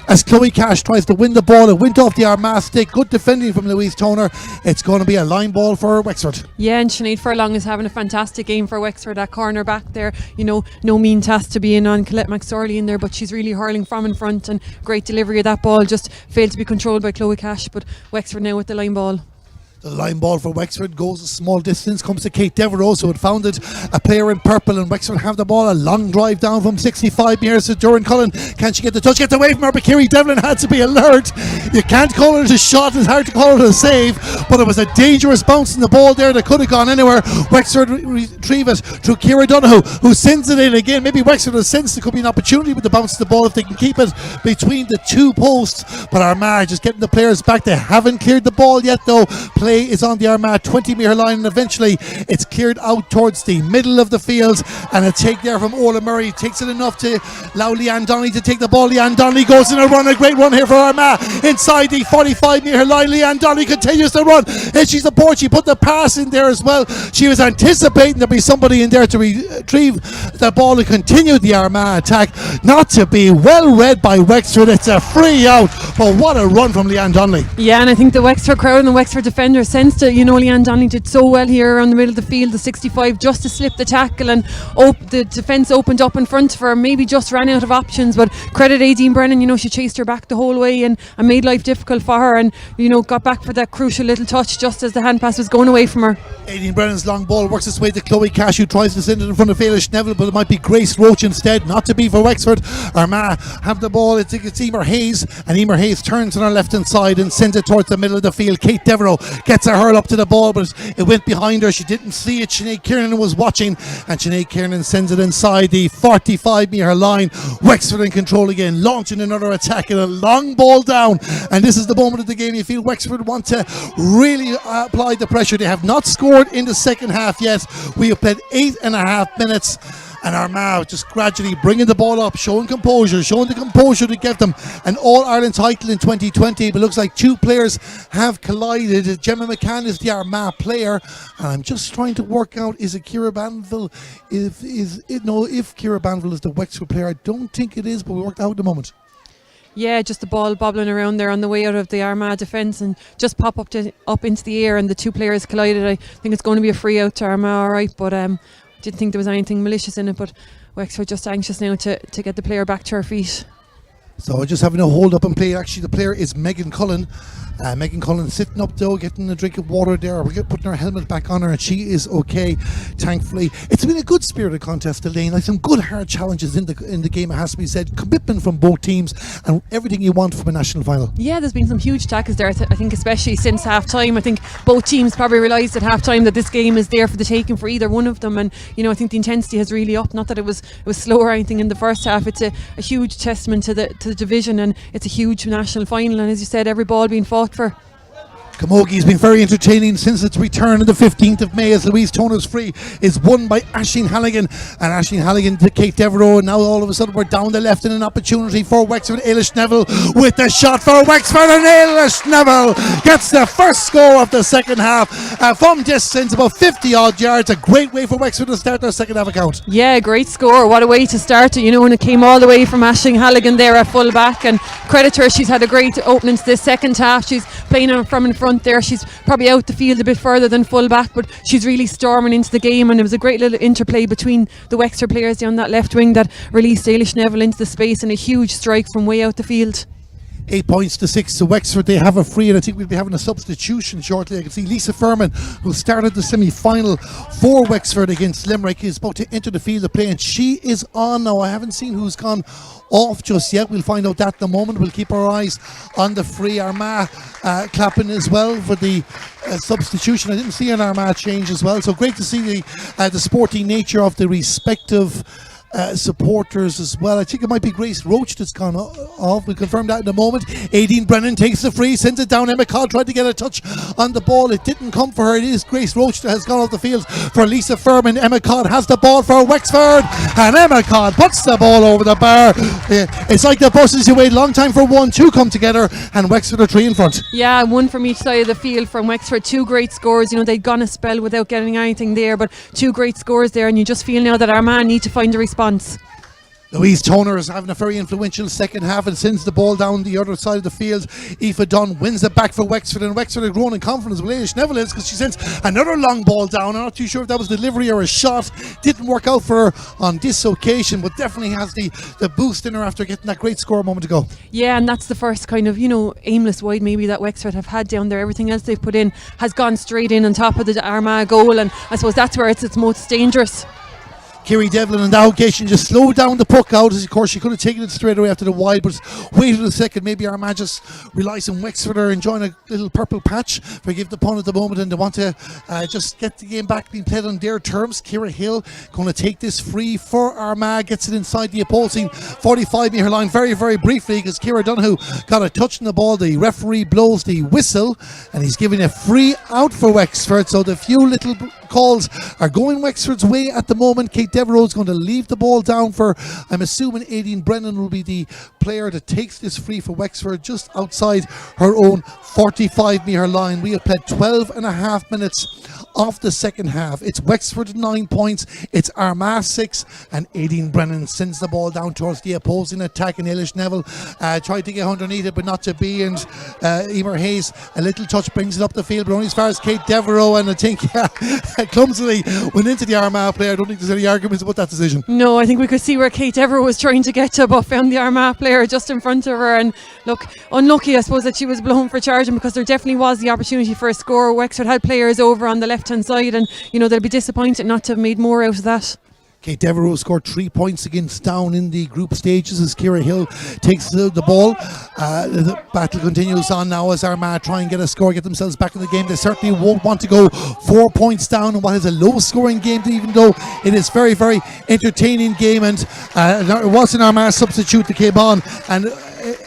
as Chloe Cash tries to win the ball. It went off the Armagh stick. Good defending from Louise Toner. It's going to be a line ball for Wexford. Yeah, and Sinead Furlong is having a fantastic game for Wexford at corner back there. No mean task to be in on Colette McSorley in there, but she's really hurling from in front, and great delivery of that ball. Just failed to be controlled by Chloe Cash, but Wexford now with the line ball. The line ball for Wexford goes a small distance, comes to Kate Devereux, who had founded a player in purple, and Wexford have the ball. A long drive down from 65 metres to Doran Cullen. Can she get the touch? Gets away from her, but Kiri Devlin had to be alert. You can't call it a shot, it's hard to call it a save, but it was a dangerous bounce in the ball there that could have gone anywhere. Wexford retrieve it through Ciara Donagh, who sends it in again. Maybe Wexford has sensed there could be an opportunity with the bounce of the ball if they can keep it between the two posts, but Armagh just getting the players back. They haven't cleared the ball yet though. Play is on the Armagh 20-metre line, and eventually it's cleared out towards the middle of the field, and a take there from Orla Murray takes it enough to allow Leanne Donnelly to take the ball. Leanne Donnelly goes in a run, a great run here for Armagh inside the 45-metre line. Leanne Donnelly continues to run, and she's aboard. She put the pass in there as well. She was anticipating there'd be somebody in there to retrieve the ball and continue the Armagh attack. Not to be well read by Wexford. It's a free out, but what a run from Leanne Donnelly. Yeah, and I think the Wexford crowd and the Wexford defenders there's sense to, Leanne Donnelly did so well here around the middle of the field, the 65, just to slip the tackle, and the defence opened up in front of her, maybe just ran out of options, but credit Aideen Brennan, she chased her back the whole way and made life difficult for her, and got back for that crucial little touch just as the hand pass was going away from her. Aideen Brennan's long ball works its way to Chloe Cash, who tries to send it in front of Ailish Neville, but it might be Grace Roach instead. Not to be for Wexford. Armagh have the ball. I think it's Emer Hayes, and Emer Hayes turns on her left hand side and sends it towards the middle of the field. Kate Devereaux gets a hurl up to the ball, but it went behind her. She didn't see it. Sinead Kiernan was watching, and Sinead Kiernan sends it inside the 45-metre line. Wexford in control again, launching another attack and a long ball down, and this is the moment of the game you feel Wexford want to really apply the pressure. They have not scored in the second half yet. We have played 8.5 minutes, and Armagh just gradually bringing the ball up, showing the composure to give them an All-Ireland title in 2020. But it looks like two players have collided. Gemma McCann is the Armagh player, and I'm just trying to work out, is it Ciara Banville? If Ciara Banville is the Wexford player, I don't think it is, but we worked out at the moment. Yeah, just the ball bobbling around there on the way out of the Armagh defence and just pop up into the air, and the two players collided. I think it's going to be a free out to Armagh, alright, but didn't think there was anything malicious in it, but Wexford just anxious now to get the player back to her feet. So just having a hold up and play. Actually, the player is Megan Cullen. Megan Cullen sitting up though, getting a drink of water there. We're putting her helmet back on her, and she is okay, thankfully. It's been a good spirited contest, Elaine. Like some good hard challenges in the game, it has to be said. Commitment from both teams and everything you want from a national final. Yeah, there's been some huge tackles there. I think especially since half time. I think both teams probably realised at half time that this game is there for the taking for either one of them, and I think the intensity has really upped. Not that it was slow or anything in the first half. It's a huge testament to the division, and it's a huge national final, and as you said, every ball being fought for. Camogie has been very entertaining since its return on the 15th of May as Louise Toner's free is won by Aisling Halligan, and Aisling Halligan to Kate Devereaux, and now all of a sudden we're down the left and an opportunity for Wexford. Ailish Neville with the shot for Wexford, and Ailish Neville gets the first score of the second half from distance, about 50 odd yards. A great way for Wexford to start their second half account. Yeah, great score. What a way to start it, when it came all the way from Aisling Halligan there at full back, and credit to her, she's had a great opening to this second half. She's playing from in front there. She's probably out the field a bit further than full back, but she's really storming into the game, and it was a great little interplay between the Wexford players down that left wing that released Ailish Neville into the space, and a huge strike from way out the field. 8 points to 6 to Wexford. They have a free, and I think we'll be having a substitution shortly. I can see Lisa Furman, who started the semi-final for Wexford against Limerick, is about to enter the field of play, and she is on now. I haven't seen who's gone off just yet. We'll find out that in a moment. We'll keep our eyes on the free. Armagh clapping as well for the substitution. I didn't see an Armagh change as well, so great to see the sporting nature of the respective supporters as well. I think it might be Grace Roach that's gone off. We'll confirm that in a moment. Aideen Brennan takes the free, sends it down. Emma Codd tried to get a touch on the ball. It didn't come for her. It is Grace Roach that has gone off the field for Lisa Furman. Emma Codd has the ball for Wexford, and Emma Codd puts the ball over the bar. It's like the buses you wait a long time for one, two come together, and Wexford are 3 in front. Yeah, one from each side of the field from Wexford. Two great scores. They'd gone a spell without getting anything there, but two great scores there, and you just feel now that Armagh need to find a response. Louise Toner is having a very influential second half and sends the ball down the other side of the field. Aoife Dunn wins it back for Wexford, and Wexford are growing in confidence with Ailish Neville is, because she sends another long ball down. I'm not too sure if that was delivery or a shot. Didn't work out for her on this occasion, but definitely has the boost in her after getting that great score a moment ago. Yeah, and that's the first kind of aimless wide maybe that Wexford have had down there. Everything else they've put in has gone straight in on top of the Armagh goal, and I suppose that's where it's most dangerous. Kerry Devlin on that occasion just slowed down the puck out. Of course, she could have taken it straight away after the wide, but waited a second. Maybe Armagh just relies on Wexford are enjoying a little purple patch, forgive the pun at the moment, and they want to just get the game back being played on their terms. Ciara Hill going to take this free for Armagh, gets it inside the opposing 45-metre line very, very briefly, because Ciara Donoghue got a touch on the ball. The referee blows the whistle, and he's giving a free out for Wexford. So the few little calls are going Wexford's way at the moment. Kate Devereaux is going to leave the ball down for, I'm assuming Aideen Brennan will be the player that takes this free for Wexford just outside her own 45-metre line. We have played 12 and a half minutes of the second half. It's Wexford 9 points, it's Armagh 6, and Aideen Brennan sends the ball down towards the opposing attack, and Eilish Neville tried to get underneath it but not to be, and Emer Hayes, a little touch, brings it up the field but only as far as Kate Devereaux, and I think clumsily went into the Armagh player. I don't think there's any arguments about that decision. No, I think we could see where Kate Devereaux was trying to get to, but found the Armagh player just in front of her, and look, unlucky I suppose that she was blown for charging, because there definitely was the opportunity for a score. Wexford had players over on the left hand side, and they'll be disappointed not to have made more out of that. Kate Devereaux scored 3 points against Down in the group stages as Ciara Hill takes the ball. The battle continues on now as Armagh try and get a score, get themselves back in the game. They certainly won't want to go 4 points down in what is a low scoring game, even though it is very, very entertaining game. And there was an Armagh substitute that came on, and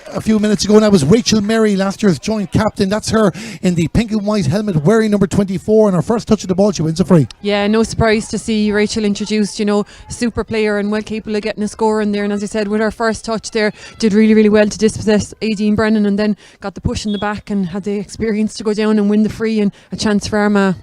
a few minutes ago, and that was Rachel Merry, last year's joint captain. That's her in the pink and white helmet wearing number 24, and her first touch of the ball, she wins a free. Yeah, no surprise to see Rachel introduced, super player and well capable of getting a score in there, and as I said, with her first touch there, did really, really well to dispossess Aideen Brennan, and then got the push in the back and had the experience to go down and win the free, and a chance for Armagh.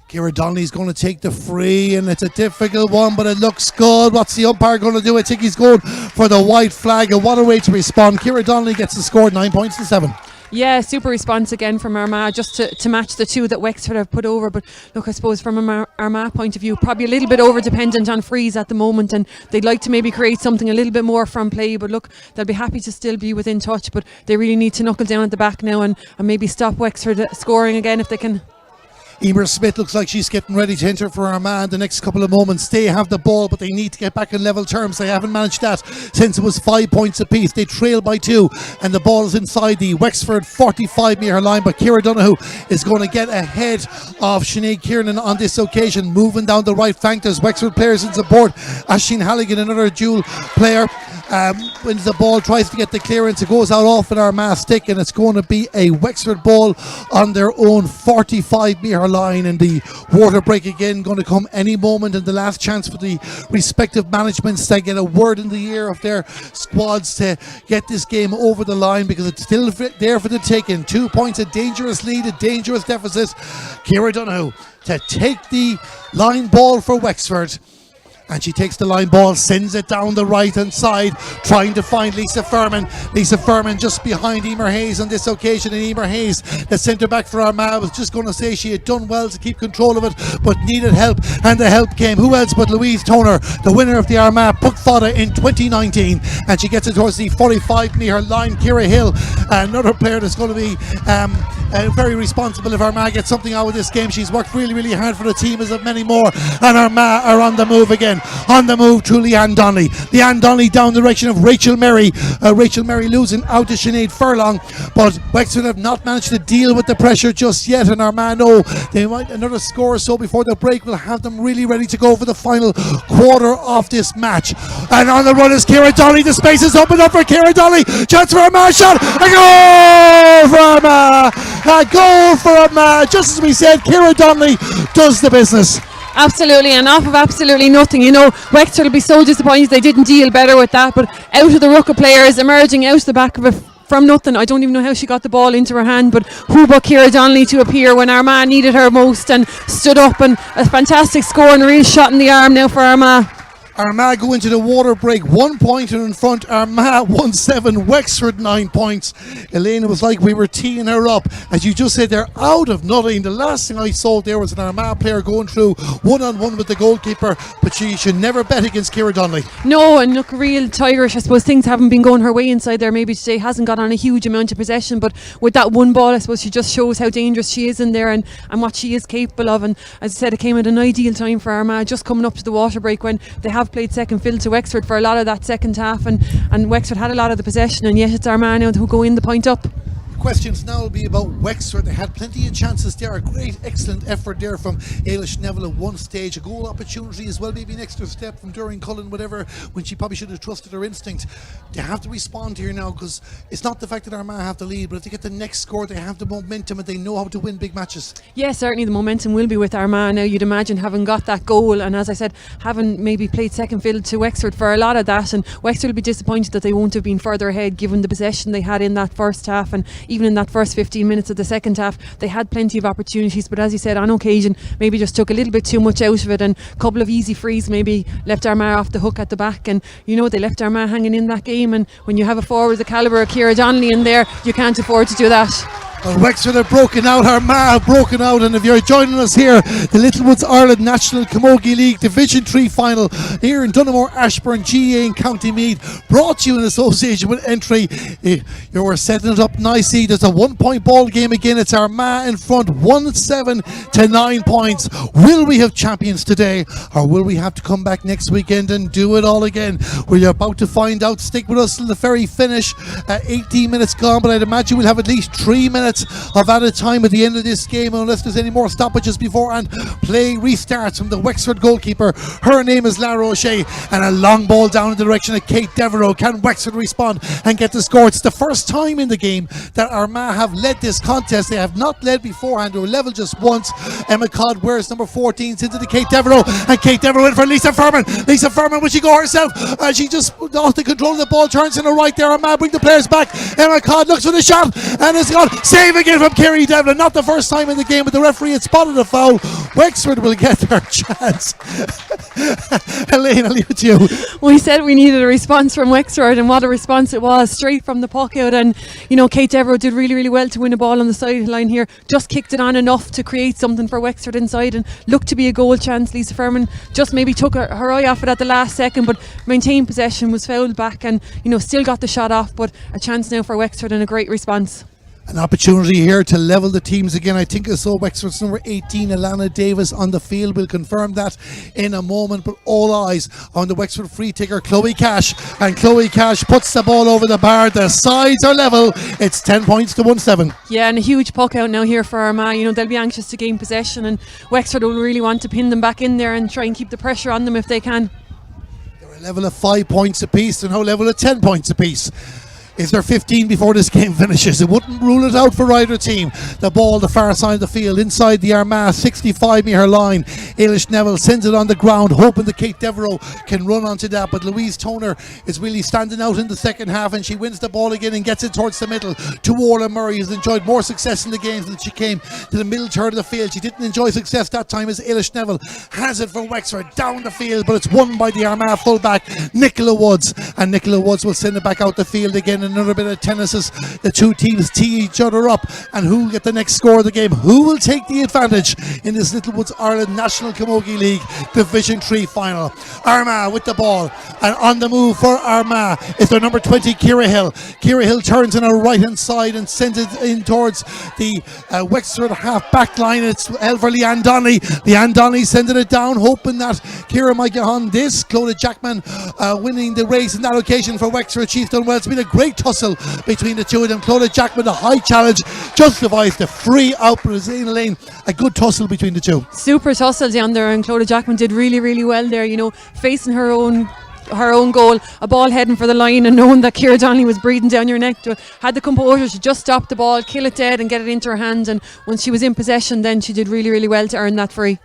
Ciara Donnelly's going to take the free, and it's a difficult one, but it looks good. What's the umpire going to do? I think he's going for the white flag, and what a way to respond. Ciara Donnelly gets the score, 9 points to 7. Yeah, super response again from Armagh, just to match the two that Wexford have put over. But look, I suppose from an Armagh point of view, probably a little bit over dependent on frees at the moment, and they'd like to maybe create something a little bit more from play. But look, they'll be happy to still be within touch, but they really need to knuckle down at the back now and maybe stop Wexford scoring again if they can. Emer Smith looks like she's getting ready to enter for Armagh in the next couple of moments. They have the ball, but they need to get back in level terms. They haven't managed that since it was 5 points apiece. They trail by 2, and the ball is inside the Wexford 45-metre line, but Ciara Donoghue is going to get ahead of Sinead Kiernan on this occasion, moving down the right flank. There's Wexford players in support. Aisling Halligan, another dual player, wins the ball, tries to get the clearance. It goes out off an Armagh stick, and it's going to be a Wexford ball on their own 45-metre line, and the water break again going to come any moment, and the last chance for the respective managements to get a word in the ear of their squads to get this game over the line, because it's still there for the taking. 2 points, a dangerous lead, a dangerous deficit. Ciara Donoghue to take the line ball for Wexford, and she takes the line ball, sends it down the right hand side, trying to find Lisa Furman. Lisa Furman just behind Emer Hayes on this occasion, and Emer Hayes, the centre back for Armagh, was just going to say she had done well to keep control of it, but needed help, and the help came. Who else but Louise Toner, the winner of the Armagh Puck Fada in 2019, and she gets it towards the 45-metre line. Ciara Hill, another player that's going to be very responsible if Armagh gets something out of this game. She's worked really, really hard for the team, as of many more, and Armagh are on the move again. On the move to Leanne Donnelly. Leanne Donnelly down the direction of Rachel Merry. Rachel Merry losing out to Sinead Furlong, but Wexford have not managed to deal with the pressure just yet, and Armagh know they might another score or so before the break will have them really ready to go for the final quarter of this match. And on the run is Ciara Donnelly. The space is opened up for Ciara Donnelly. Chance for Armagh, shot, a goal for Armagh. A goal for Armagh. Just as we said, Ciara Donnelly does the business. Absolutely, and off of absolutely nothing. Wexford will be so disappointed they didn't deal better with that, but out of the ruck of players, emerging out the back of it from nothing. I don't even know how she got the ball into her hand, but who but Ciara Donnelly to appear when Armagh needed her most, and stood up, and a fantastic score and a real shot in the arm now for Armagh. Armagh go into the water break 1 point in front. Armagh 1-7, Wexford 9 points. Elaine, it was like we were teeing her up. As you just said, they're out of nothing. The last thing I saw there was an Armagh player going through one-on-one with the goalkeeper, but she should never bet against Ciara Donnelly. No, and look, real Irish. I suppose things haven't been going her way inside there. Maybe today hasn't got on a huge amount of possession, but with that one ball, I suppose she just shows how dangerous she is in there, and what she is capable of. And as I said, it came at an ideal time for Armagh, just coming up to the water break, when they have played second fiddle to Wexford for a lot of that second half, and Wexford had a lot of the possession, and yet it's Armagh now who go in the point up. questions now will be about Wexford. They had plenty of chances there. A great, excellent effort there from Ailish Neville at one stage. A goal opportunity as well, maybe an extra step from Doreen Cullen, whatever, when she probably should have trusted her instinct. They have to respond here now, because it's not the fact that Armagh have the lead, but if they get the next score, they have the momentum and they know how to win big matches. Yeah, certainly the momentum will be with Armagh now. You'd imagine, having got that goal, and as I said, having maybe played second fiddle to Wexford for a lot of that, and Wexford will be disappointed that they won't have been further ahead given the possession they had in that first half, and even in that first 15 minutes of the second half they had plenty of opportunities, but as you said, on occasion maybe just took a little bit too much out of it, and a couple of easy frees maybe left Armagh off the hook at the back, and they left Armagh hanging in that game, and when you have a forward the calibre of Ciara Donnelly in there, you can't afford to do that. Well, Wexford have broken out, Armagh have broken out, and if you're joining us here, the Littlewoods Ireland National Camogie League Division 3 final here in Dunamore, Ashbourne, GA in County Meath, brought to you in association with Entry. You were setting it up nicely. There's a 1 point ball game again. It's Armagh in front, 1-7 to 9 points. Will we have champions today, or will we have to come back next weekend and do it all again? We're about to find out. Stick with us till the very finish. 18 minutes gone, but I'd imagine we'll have at least 3 minutes of added time at the end of this game, unless there's any more stoppages beforehand. Play restarts from the Wexford goalkeeper. Her name is Lara O'Shea, and a long ball down in the direction of Kate Devereaux. Can Wexford respond and get the score? It's the first time in the game that Armagh have led this contest. They have not led beforehand. They were level just once. Emma Codd wears number 14 into the Kate Devereaux, and Kate Devereaux in for Lisa Furman. Lisa Furman, will she go herself? She just lost the control of the ball, turns in the right there. Armagh bring the players back. Emma Codd looks for the shot, and it's gone. Save again from Kerry Devlin. Not the first time in the game, but the referee had spotted a foul. Wexford will get their chance. Elaine, I'll leave it to you. We said we needed a response from Wexford, and what a response it was, straight from the puck out. And Kate Devereaux did really, really well to win a ball on the sideline here, just kicked it on enough to create something for Wexford inside and looked to be a goal chance. Lisa Furman just maybe took her eye off it at the last second, but maintained possession, was fouled back, and still got the shot off. But a chance now for Wexford, and a great response. An opportunity here to level the teams again. I think I saw Wexford's number 18, Alana Davis, on the field. We'll confirm that in a moment, but all eyes on the Wexford free taker, Chloe Cash, and Chloe Cash puts the ball over the bar. The sides are level. It's 10 points to 1-7. Yeah, and a huge puck out now here for Armagh. They'll be anxious to gain possession, and Wexford will really want to pin them back in there and try and keep the pressure on them if they can. They're a level of 5 points apiece, and now level of 10 points apiece. Is there 15 before this game finishes? It wouldn't rule it out for either team. The ball, the far side of the field, inside the Armagh 65-metre line. Ailish Neville sends it on the ground, hoping that Kate Devereaux can run onto that. But Louise Toner is really standing out in the second half, and she wins the ball again and gets it towards the middle to Orla Murray, who's enjoyed more success in the games than she came to the middle third of the field. She didn't enjoy success that time, as Ailish Neville has it for Wexford down the field, but it's won by the Armagh fullback, Nicola Woods. And Nicola Woods will send it back out the field again. Another bit of tennis as the two teams tee each other up, and who will get the next score of the game? Who will take the advantage in this Littlewoods Ireland National Camogie League Division 3 final? Armagh with the ball, and on the move for Armagh is their number 20, Ciara Hill. Ciara Hill turns on her right hand side and sends it in towards the Wexford half back line. It's held for Leanne Donnelly. Leanne Donnelly sending it down, hoping that Ciara might get on this. Clodagh Jackman winning the race in that occasion for Wexford. She's done well. It's been a great tussle between the two of them. Clodagh Jackman, the high challenge, justifies the free out. Brazilian Lane, a good tussle between the two. Super tussle down there, and Clodagh Jackman did really, really well there, facing her own goal, a ball heading for the line, and knowing that Ciara Donnelly was breathing down your neck, had the composure to just stop the ball, kill it dead and get it into her hands. And once she was in possession, then she did really, really well to earn that free.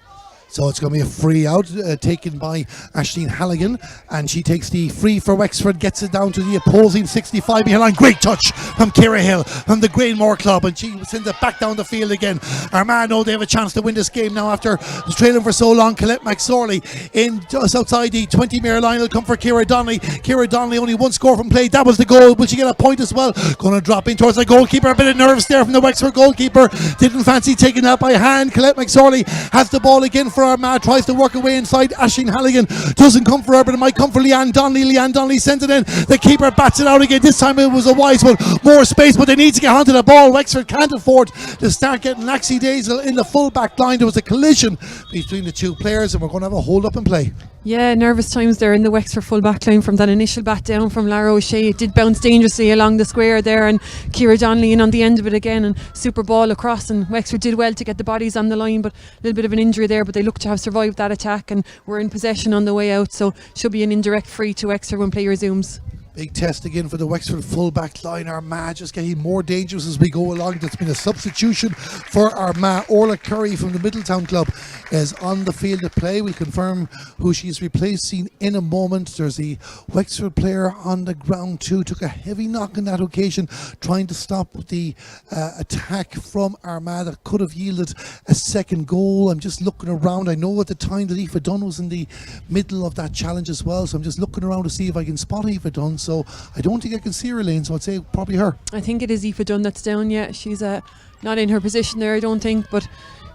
So it's going to be a free out taken by Aisling Halligan, and she takes the free for Wexford, gets it down to the opposing 65-metre line. Great touch from Ciara Hill from the Grainmore Club, and she sends it back down the field again. Armagh know they have a chance to win this game now after trailing for so long. Colette McSorley in just outside the 20-metre line will come for Ciara Donnelly. Ciara Donnelly only one score from play. That was the goal. Will she get a point as well? Going to drop in towards the goalkeeper. A bit of nerves there from the Wexford goalkeeper. Didn't fancy taking that by hand. Colette McSorley has the ball again for Armagh, tries to work away inside. Aisling Halligan doesn't come for her, but it might come for Leanne Donnelly. Leanne Donnelly sends it in. The keeper bats it out again. This time it was a wise one. More space, but they need to get onto the ball. Wexford can't afford to start getting laxy days in the full back line. There was a collision between the two players, and we're going to have a hold up and play. Yeah, nervous times there in the Wexford full back line from that initial bat down from Lara O'Shea. It did bounce dangerously along the square there, and Ciara Donnelly in on the end of it again, and super ball across, and Wexford did well to get the bodies on the line, but a little bit of an injury there, but they look to have survived that attack and were in possession on the way out, so should be an indirect free to Wexford when play resumes. Big test again for the Wexford full-back line. Armagh just getting more dangerous as we go along. There's been a substitution for Armagh. Orla Curry from the Middletown club is on the field of play. We'll confirm who she's replacing in a moment. There's the Wexford player on the ground too. Took a heavy knock on that occasion, trying to stop the attack from Armagh that could have yielded a second goal. I'm just looking around. I know at the time that Aoife Dunn was in the middle of that challenge as well, so I'm just looking around to see if I can spot Aoife Dunn. So I don't think I can see her, Lane, so I'd say probably her. I think it is Aoife Dunn that's down. Yeah, she's not in her position there, I don't think, but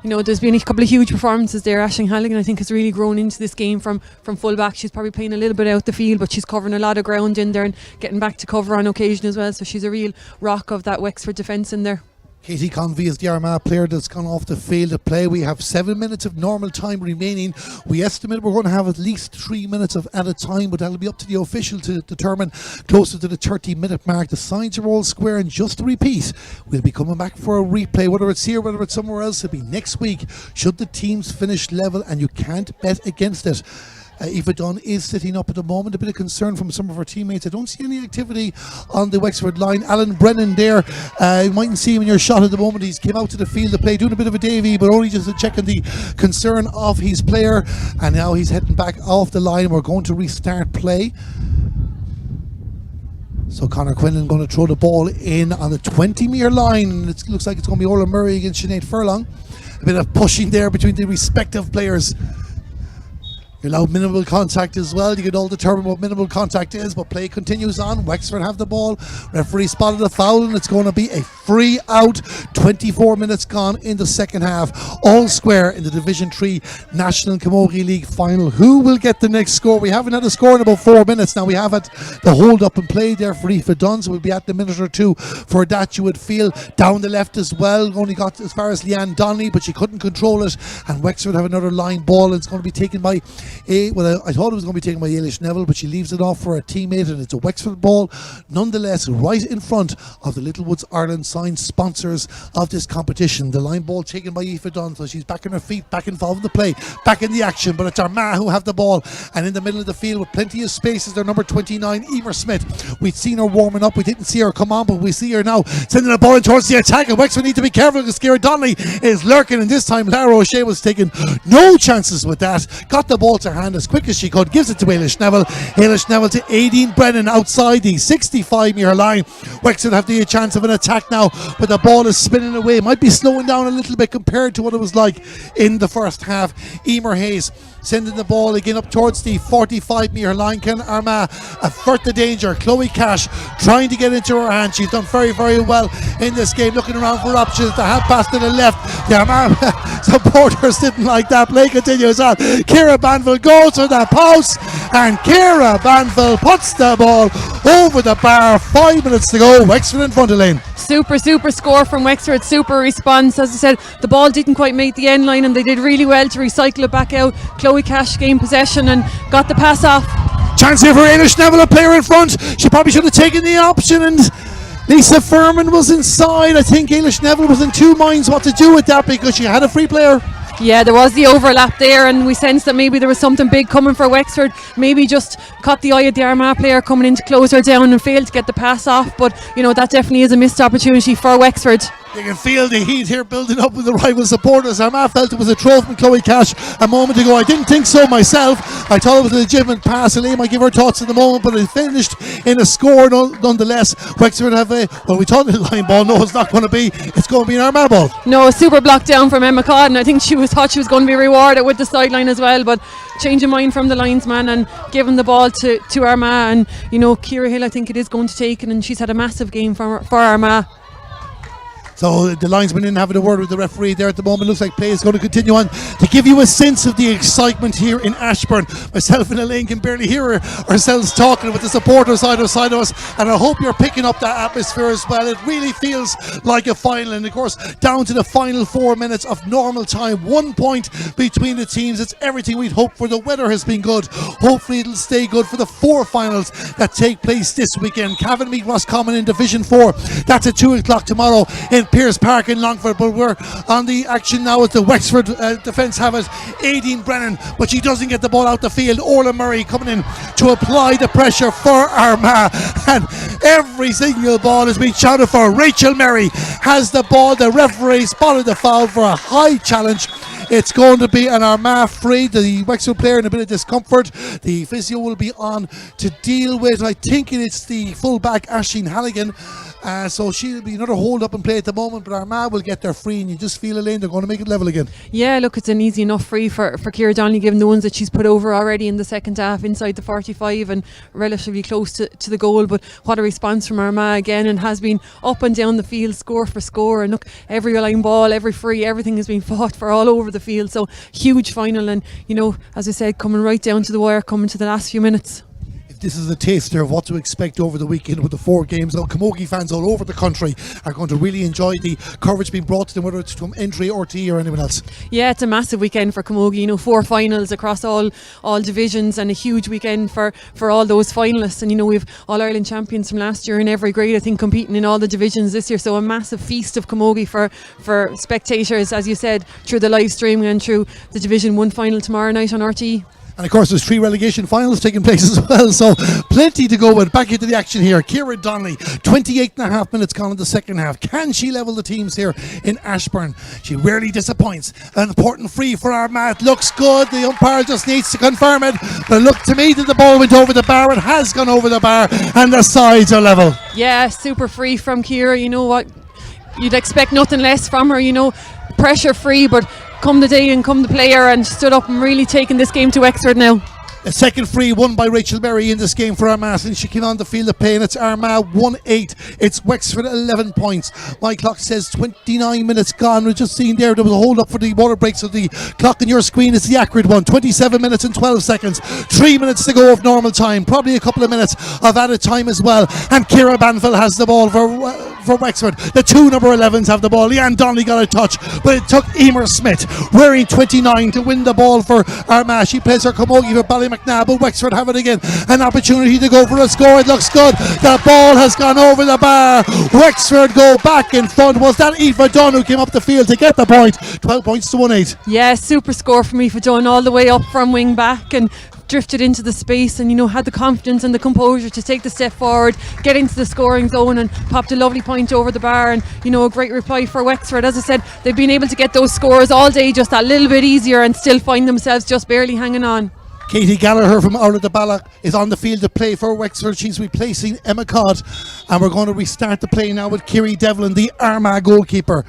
you know, there's been a couple of huge performances there. Aisling Halligan, I think, has really grown into this game from full back. She's probably playing a little bit out the field, but she's covering a lot of ground in there and getting back to cover on occasion as well, so she's a real rock of that Wexford defence in there. Katie Convey is the Armagh player that's gone off the field to play. We have 7 minutes of normal time remaining. We estimate we're going to have at least 3 minutes at a time, but that'll be up to the official to determine closer to the 30-minute mark. The sides are all square, and just to repeat, we'll be coming back for a replay, whether it's here, whether it's somewhere else. It'll be next week should the teams finish level, and you can't bet against it. Aoife Dunn is sitting up at the moment. A bit of concern from some of her teammates. I don't see any activity on the Wexford line. Alan Brennan there, you mightn't see him in your shot at the moment. He's came out to the field to play, doing a bit of a Davy, but only just checking the concern of his player, and now he's heading back off the line. We're going to restart play. So Conor Quinlan going to throw the ball in on the 20-metre line. It looks like it's going to be Orla Murray against Sinead Furlong. A bit of pushing there between the respective players. You're allowed minimal contact as well. You can all determine what minimal contact is, but play continues on. Wexford have the ball. Referee spotted a foul, and it's going to be a free out. 24 minutes gone in the second half. All square in the Division 3 National Camogie League final. Who will get the next score? We haven't had a score in about 4 minutes. Now we have had the hold up and play there for Aoife Dunn, so we'll be at the minute or two for that, you would feel. Down the left as well. Only got as far as Leanne Donnelly, but she couldn't control it. And Wexford have another line ball, and it's going to be taken by I thought it was going to be taken by Ailish Neville, but she leaves it off for a teammate, and it's a Wexford ball nonetheless, right in front of the Littlewoods Ireland sign sponsors of this competition. The line ball taken by Aoife Dunn, so she's back on her feet, back involved in the play, back in the action, but it's Armagh who have the ball, and in the middle of the field with plenty of space is their number 29, Emer Smith. We'd seen her warming up, we didn't see her come on, but we see her now sending the ball in towards the attack, and Wexford need to be careful because Ciara Donnelly is lurking, and this time Lara O'Shea was taking no chances with that. Got the ball to hand as quick as she could, gives it to Ailish Neville. Ailish Neville to Aideen Brennan outside the 65-metre line. Wexford have the chance of an attack now, but the ball is spinning away. Might be slowing down a little bit compared to what it was like in the first half. Emer Hayes sending the ball again up towards the 45-metre line. Can Armagh avert the danger? Chloe Cash trying to get into her hand. She's done very, very well in this game, looking around for options. The half pass to the left. The Armagh supporters didn't like that. Play continues on. Ciara Banville goes for the post, and Ciara Banville puts the ball over the bar. 5 minutes to go. Wexford in front of lane. Super score from Wexford, super response. As I said, the ball didn't quite make the end line, and they did really well to recycle it back out. Chloe Cash gained possession and got the pass off. Chance here for Ailish Neville, a player in front. She probably should have taken the option, and Lisa Furman was inside. I think Ailish Neville was in two minds what to do with that because she had a free player. Yeah, there was the overlap there, and we sensed that maybe there was something big coming for Wexford. Maybe just caught the eye of the Armagh player coming in to close her down and failed to get the pass off. But, you know, that definitely is a missed opportunity for Wexford. You can feel the heat here building up with the rival supporters. Armagh felt it was a throw from Chloe Cash a moment ago. I didn't think so myself. I thought it was a legitimate pass. Elaine might give her thoughts in the moment, but it finished in a score nonetheless. Wexford have we thought the line ball. No, it's not going to be. It's going to be an Armagh ball. No, a super block down from Emma Codden. I think thought she was going to be rewarded with the sideline as well, but changing mind from the linesman and giving the ball to Armagh. And, you know, Ciara Hill, I think it is going to take it, and she's had a massive game for Armagh. So the linesman in having a word with the referee there at the moment. Looks like play is going to continue on. To give you a sense of the excitement here in Ashbourne, myself and Elaine can barely hear ourselves talking with the supporters either side of us, and I hope you're picking up that atmosphere as well. It really feels like a final, and of course down to the final 4 minutes of normal time. 1 point between the teams. It's everything we'd hoped for. The weather has been good. Hopefully it'll stay good for the 4 finals that take place this weekend. Cavan meet Roscommon in Division 4. That's at 2 o'clock tomorrow in Pearse Park in Longford. But we're on the action now as the Wexford defence have it. Aideen Brennan, but she doesn't get the ball out the field. Orla Murray coming in to apply the pressure for Armagh, and every single ball has been shouted for. Rachel Murray has the ball. The referee spotted the foul for a high challenge. It's going to be an Armagh free. The Wexford player in a bit of discomfort. The physio will be on to deal with. I think it's the fullback Aisling Halligan. So she'll be another hold up and play at the moment, but Armagh will get their free, and you just feel, Elaine, they're going to make it level again. Yeah, look, it's an easy enough free for Ciara Donnelly, given the ones that she's put over already in the second half, inside the 45 and relatively close to the goal. But what a response from Armagh again, and has been up and down the field, score for score. And look, every line ball, every free, everything has been fought for all over the field. So huge final, and as I said, coming right down to the wire, coming to the last few minutes. This is a taster of what to expect over the weekend with the 4 games. Now, Camogie fans all over the country are going to really enjoy the coverage being brought to them, whether it's from Entry, RT or anyone else. Yeah, it's a massive weekend for Camogie. 4 finals across all divisions, and a huge weekend for all those finalists. And we've All-Ireland champions from last year in every grade, I think, competing in all the divisions this year. So a massive feast of Camogie for spectators, as you said, through the live streaming and through the Division 1 final tomorrow night on RT. And of course there's 3 relegation finals taking place as well, so plenty to go with. Back into the action here. Ciara Donnelly, 28.5 minutes gone in the second half. Can she level the teams here in Ashbourne? She rarely disappoints. An important free for Armagh. Looks good. The umpire just needs to confirm it, but it looked to me that the ball went over the bar. It has gone over the bar, and the sides are level. Yeah, super free from Ciara. You know what, you'd expect nothing less from her. Pressure free, but come the day and come the player, and stood up and really taken this game to Wexford now. A second free won by Rachel Murray in this game for Armagh, and she came on the field of play, and it's Armagh 1-8. It's Wexford 11 points. My clock says 29 minutes gone. We've just seen there was a hold up for the water break, so the clock on your screen is the accurate one. 27 minutes and 12 seconds. 3 minutes to go of normal time. Probably a couple of minutes of added time as well. And Ciara Banfield has the ball for Wexford. The 2 number 11s have the ball. Leanne Donnelly got a touch, but it took Emer Smith, wearing 29, to win the ball for Armagh. She plays her Camogie for Ballymacnabb, but Wexford have it again. An opportunity to go for a score. It looks good. The ball has gone over the bar. Wexford go back in front. Was that Aoife Dunn who came up the field to get the point? 12 points to 1-8. Yeah, super score from Aoife Dunn, all the way up from wing back, and drifted into the space, and had the confidence and the composure to take the step forward, get into the scoring zone, and popped a lovely point over the bar. And a great reply for Wexford. As I said, they've been able to get those scores all day just that little bit easier, and still find themselves just barely hanging on. Katie Gallagher from Arla de Bala is on the field to play for Wexford. She's replacing Emma Codd, and we're going to restart the play now with Kiri Devlin, the Armagh goalkeeper.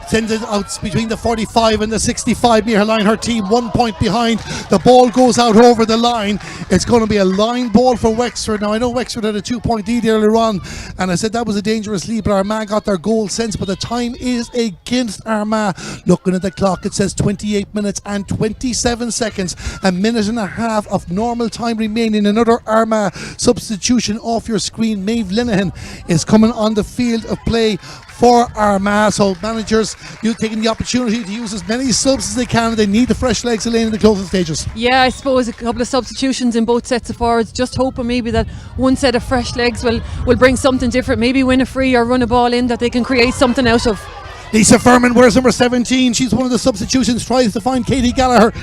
Sends it out between the 45 and the 65 metre line. Her team 1 point behind. The ball goes out over the line. It's going to be a line ball for Wexford. Now, I know Wexford had a 2-point lead earlier on, and I said that was a dangerous lead, but Armagh got their goal sense. But the time is against Armagh. Looking at the clock, it says 28 minutes and 27 seconds. A minute and a half of normal time remaining. Another Armagh substitution off your screen. Maeve Linehan is coming on the field of play for Armagh. So managers, you're taking the opportunity to use as many subs as they can. They need the fresh legs, Elaine, in the closing stages. Yeah, I suppose a couple of substitutions in both sets of forwards, just hoping maybe that one set of fresh legs will bring something different, maybe win a free or run a ball in that they can create something out of. Lisa Furman wears number 17. She's one of the substitutions, tries to find Katie Gallagher.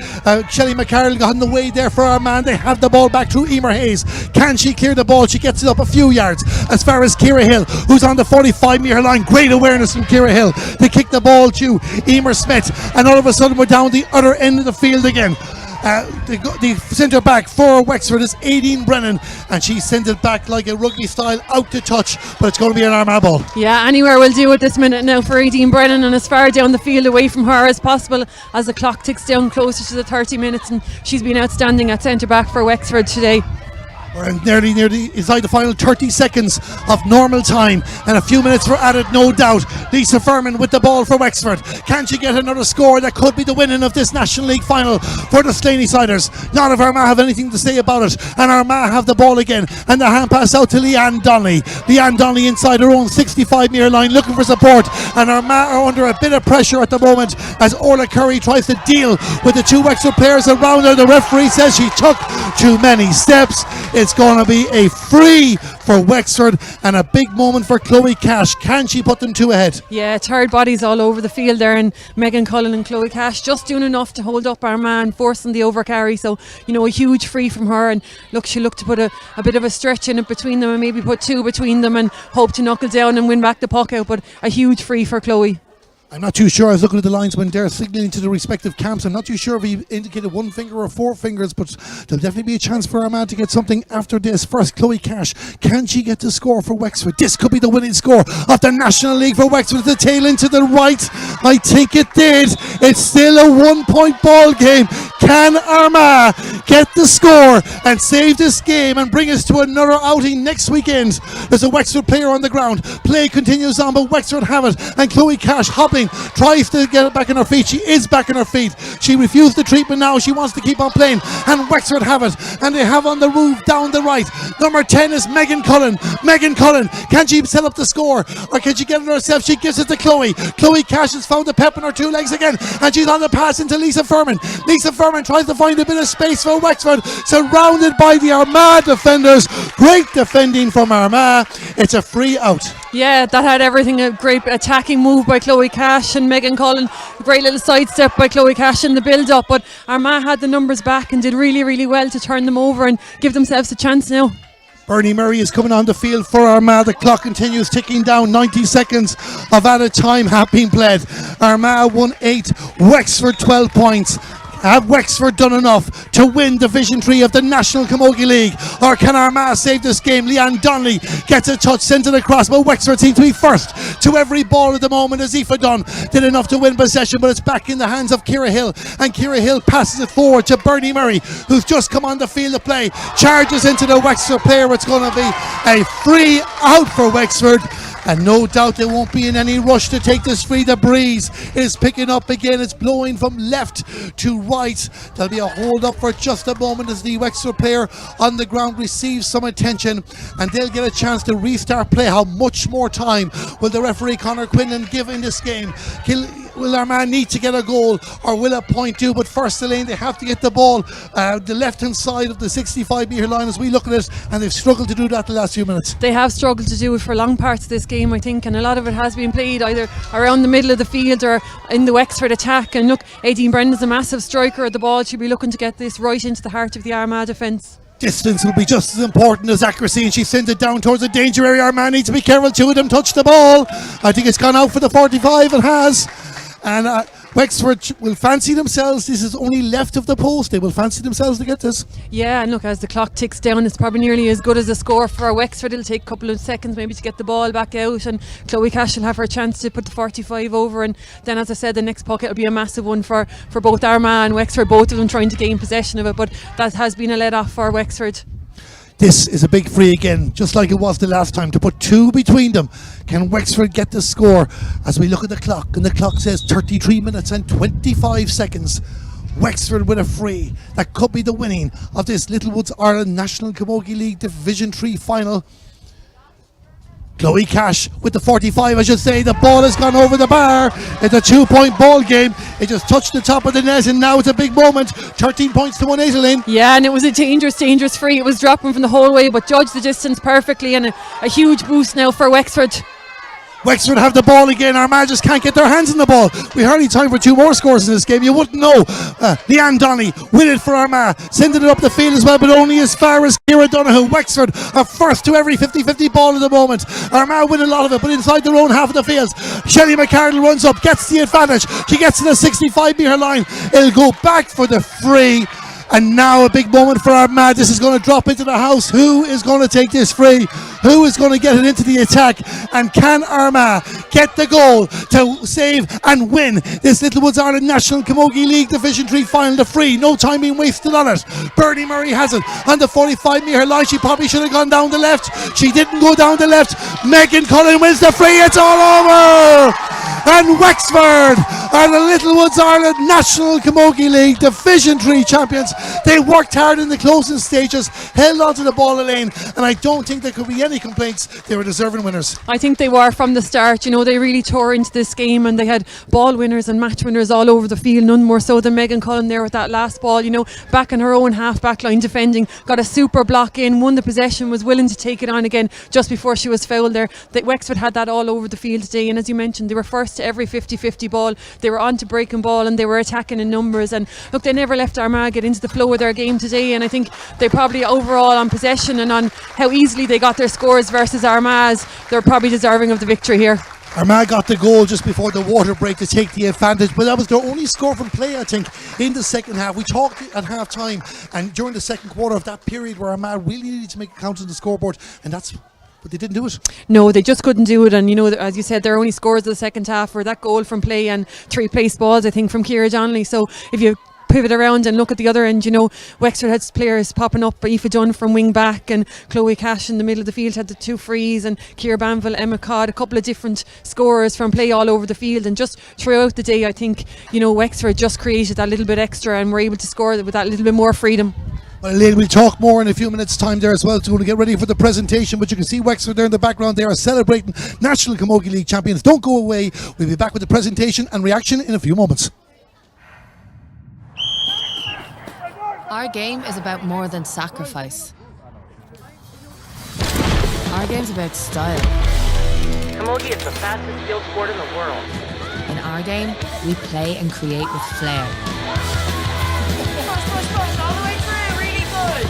Shelley McCarroll got in the way there for our man. They have the ball back through Emer Hayes. Can she clear the ball? She gets it up a few yards as far as Ciara Hill, who's on the 45 metre line. Great awareness from Ciara Hill. They kick the ball to Emer Smith, and all of a sudden we're down the other end of the field again. The centre back for Wexford is Aideen Brennan, and she sends it back like a rugby style out to touch, but it's going to be an Armagh ball. Yeah, anywhere will do at this minute now for Aideen Brennan, and as far down the field away from her as possible as the clock ticks down closer to the 30 minutes, and she's been outstanding at centre back for Wexford today. We're nearly inside the final 30 seconds of normal time, and a few minutes were added, no doubt. Lisa Furman with the ball for Wexford. Can she get another score that could be the winning of this National League final for the Slaney Siders? None of Armagh have anything to say about it, and Armagh have the ball again, and the hand pass out to Leanne Donnelly. Leanne Donnelly inside her own 65-metre line looking for support, and Armagh are under a bit of pressure at the moment as Orla Curry tries to deal with the two Wexford players around her. The referee says she took too many steps. It's going to be a free for Wexford, and a big moment for Chloe Cash. Can she put them two ahead? Yeah, tired bodies all over the field there, and Megan Cullen and Chloe Cash just doing enough to hold up Armagh and forcing the overcarry. So, a huge free from her, and look, she looked to put a bit of a stretch in it between them, and maybe put two between them and hope to knuckle down and win back the puck out, but a huge free for Chloe. I'm not too sure. I was looking at the linesmen there signalling to the respective camps. I'm not too sure if he indicated one finger or four fingers, but there'll definitely be a chance for Armagh to get something after this. First, Chloe Cash. Can she get the score for Wexford? This could be the winning score of the National League for Wexford. The tail into the right. I think it did. It's still a 1-point ball game. Can Armagh get the score and save this game and bring us to another outing next weekend? There's a Wexford player on the ground. Play continues on, but Wexford have it, and Chloe Cash hopping, tries to get it back on her feet. She is back on her feet. She refused the treatment now. She wants to keep on playing, and Wexford have it, and they have on the move down the right. Number 10 is Megan Cullen. Megan Cullen, can she set up the score, or can she get it herself? She gives it to Chloe. Chloe Cash has found the pep in her two legs again, and she's on the pass into Lisa Furman. Lisa Furman tries to find a bit of space for Wexford, surrounded by the Armagh defenders. Great defending from Armagh. It's a free out. Yeah, that had everything. A great attacking move by Chloe Cash and Megan Cullen. A great little sidestep by Chloe Cash in the build-up, but Armagh had the numbers back and did really, really well to turn them over and give themselves a chance now. Bernie Murray is coming on the field for Armagh. The clock continues ticking down. 90 seconds of added time have been played. Armagh won 8, Wexford 12 points. Have Wexford done enough to win Division 3 of the National Camogie League, or can Armagh save this game? Leanne Donnelly gets a touch, sent it across, but Wexford seem to be first to every ball at the moment, as Aoife Dunn did enough to win possession, but it's back in the hands of Ciara Hill, and Ciara Hill passes it forward to Bernie Murray, who's just come on the field of play, charges into the Wexford player. It's going to be a free out for Wexford, and no doubt they won't be in any rush to take this free. The breeze is picking up again. It's blowing from left to right. There'll be a hold up for just a moment as the Wexford player on the ground receives some attention, and they'll get a chance to restart play. How much more time will the referee Conor Quinlan give in this game? Will Armagh need to get a goal, or will a point do? But first, Elaine, they have to get the ball the left-hand side of the 65-metre line as we look at it, and they've struggled to do that the last few minutes. They have struggled to do it for long parts of this game, I think, and a lot of it has been played either around the middle of the field or in the Wexford attack. And look, Aideen Brendan's a massive striker at the ball. She'll be looking to get this right into the heart of the Armagh defence. Distance will be just as important as accuracy, and she sent it down towards the danger area. Armagh needs to be careful. Two of them touch the ball. I think it's gone out for the 45. It has. And Wexford will fancy themselves. This is only left of the post. They will fancy themselves to get this. Yeah, and look, as the clock ticks down, it's probably nearly as good as a score for Wexford. It'll take a couple of seconds maybe to get the ball back out, and Chloe Cash will have her chance to put the 45 over. And then, as I said, the next puck, it'll be a massive one for both Armagh and Wexford, both of them trying to gain possession of it. But that has been a let off for Wexford. This is a big free again, just like it was the last time, to put two between them. Can Wexford get the score? As we look at the clock, and the clock says 33 minutes and 25 seconds. Wexford with a free that could be the winning of this Littlewoods Ireland National Camogie League Division 3 final. Chloe Cash with the 45, I should say. The ball has gone over the bar. It's a 2-point ball game. It just touched the top of the net, and now it's a big moment. 13 points to 1-8, Elaine. Yeah, and it was a dangerous free. It was dropping from the whole way, but judged the distance perfectly, and a huge boost now for Wexford. Wexford have the ball again. Armagh just can't get their hands on the ball. We hardly time for two more scores in this game. You wouldn't know. Leanne Donnelly with it for Armagh, sending it up the field as well, but only as far as Ciara Donoghue. Wexford are first to every 50-50 ball at the moment. Armagh win a lot of it, but inside their own half of the field, Shelley McCardle runs up, gets the advantage. She gets to the 65-metre line. It'll go back for the free. And now a big moment for Armagh. This is going to drop into the house. Who is going to take this free? Who is going to get it into the attack? And can Armagh get the goal to save and win this Littlewoods Ireland National Camogie League Division 3 final? The free, no time being wasted on it. Bernie Murray has it on the 45-metre line. She probably should have gone down the left. She didn't go down the left. Megan Cullen wins the free. It's all over. And Wexford are the Littlewoods Ireland National Camogie League Division 3 champions. They worked hard in the closing stages, held onto the ball lane, and I don't think there could be any complaints. They were deserving winners. I think they were from the start. You know, they really tore into this game and they had ball winners and match winners all over the field, none more so than Megan Cullen there with that last ball, you know, back in her own half back line defending, got a super block in, won the possession, was willing to take it on again just before she was fouled there. Wexford had that all over the field today, and as you mentioned, they were first to every 50-50 ball. They were on to breaking ball and they were attacking in numbers, and look, they never left Armagh get into the flow of their game today, and I think they probably overall on possession and on how easily they got their scores versus Armagh's, they're probably deserving of the victory here. Armagh got the goal just before the water break to take the advantage, but that was their only score from play, I think, in the second half. We talked at half time and during the second quarter of that period where Armagh really needed to make a count on the scoreboard, and that's, but they didn't do it. No, they just couldn't do it, and you know, as you said, their only scores of the second half were that goal from play and 3 place balls, I think, from Ciara Donnelly. So if you pivot around and look at the other end, you know, Wexford had players popping up, Aoife Dunn from wing back and Chloe Cash in the middle of the field had the 2 frees, and Ciara Banville, Emma Codd, a couple of different scorers from play all over the field, and just throughout the day I think, you know, Wexford just created that little bit extra and were able to score with that little bit more freedom. Well, Elaine, we'll talk more in a few minutes' time there as well, to get ready for the presentation, but you can see Wexford there in the background. They are celebrating National Camogie League champions. Don't go away. We'll be back with the presentation and reaction in a few moments. Our game is about more than sacrifice. Our game's about style. Camogie is the fastest field sport in the world. In our game, we play and create with flair. Push, all the way through, really good.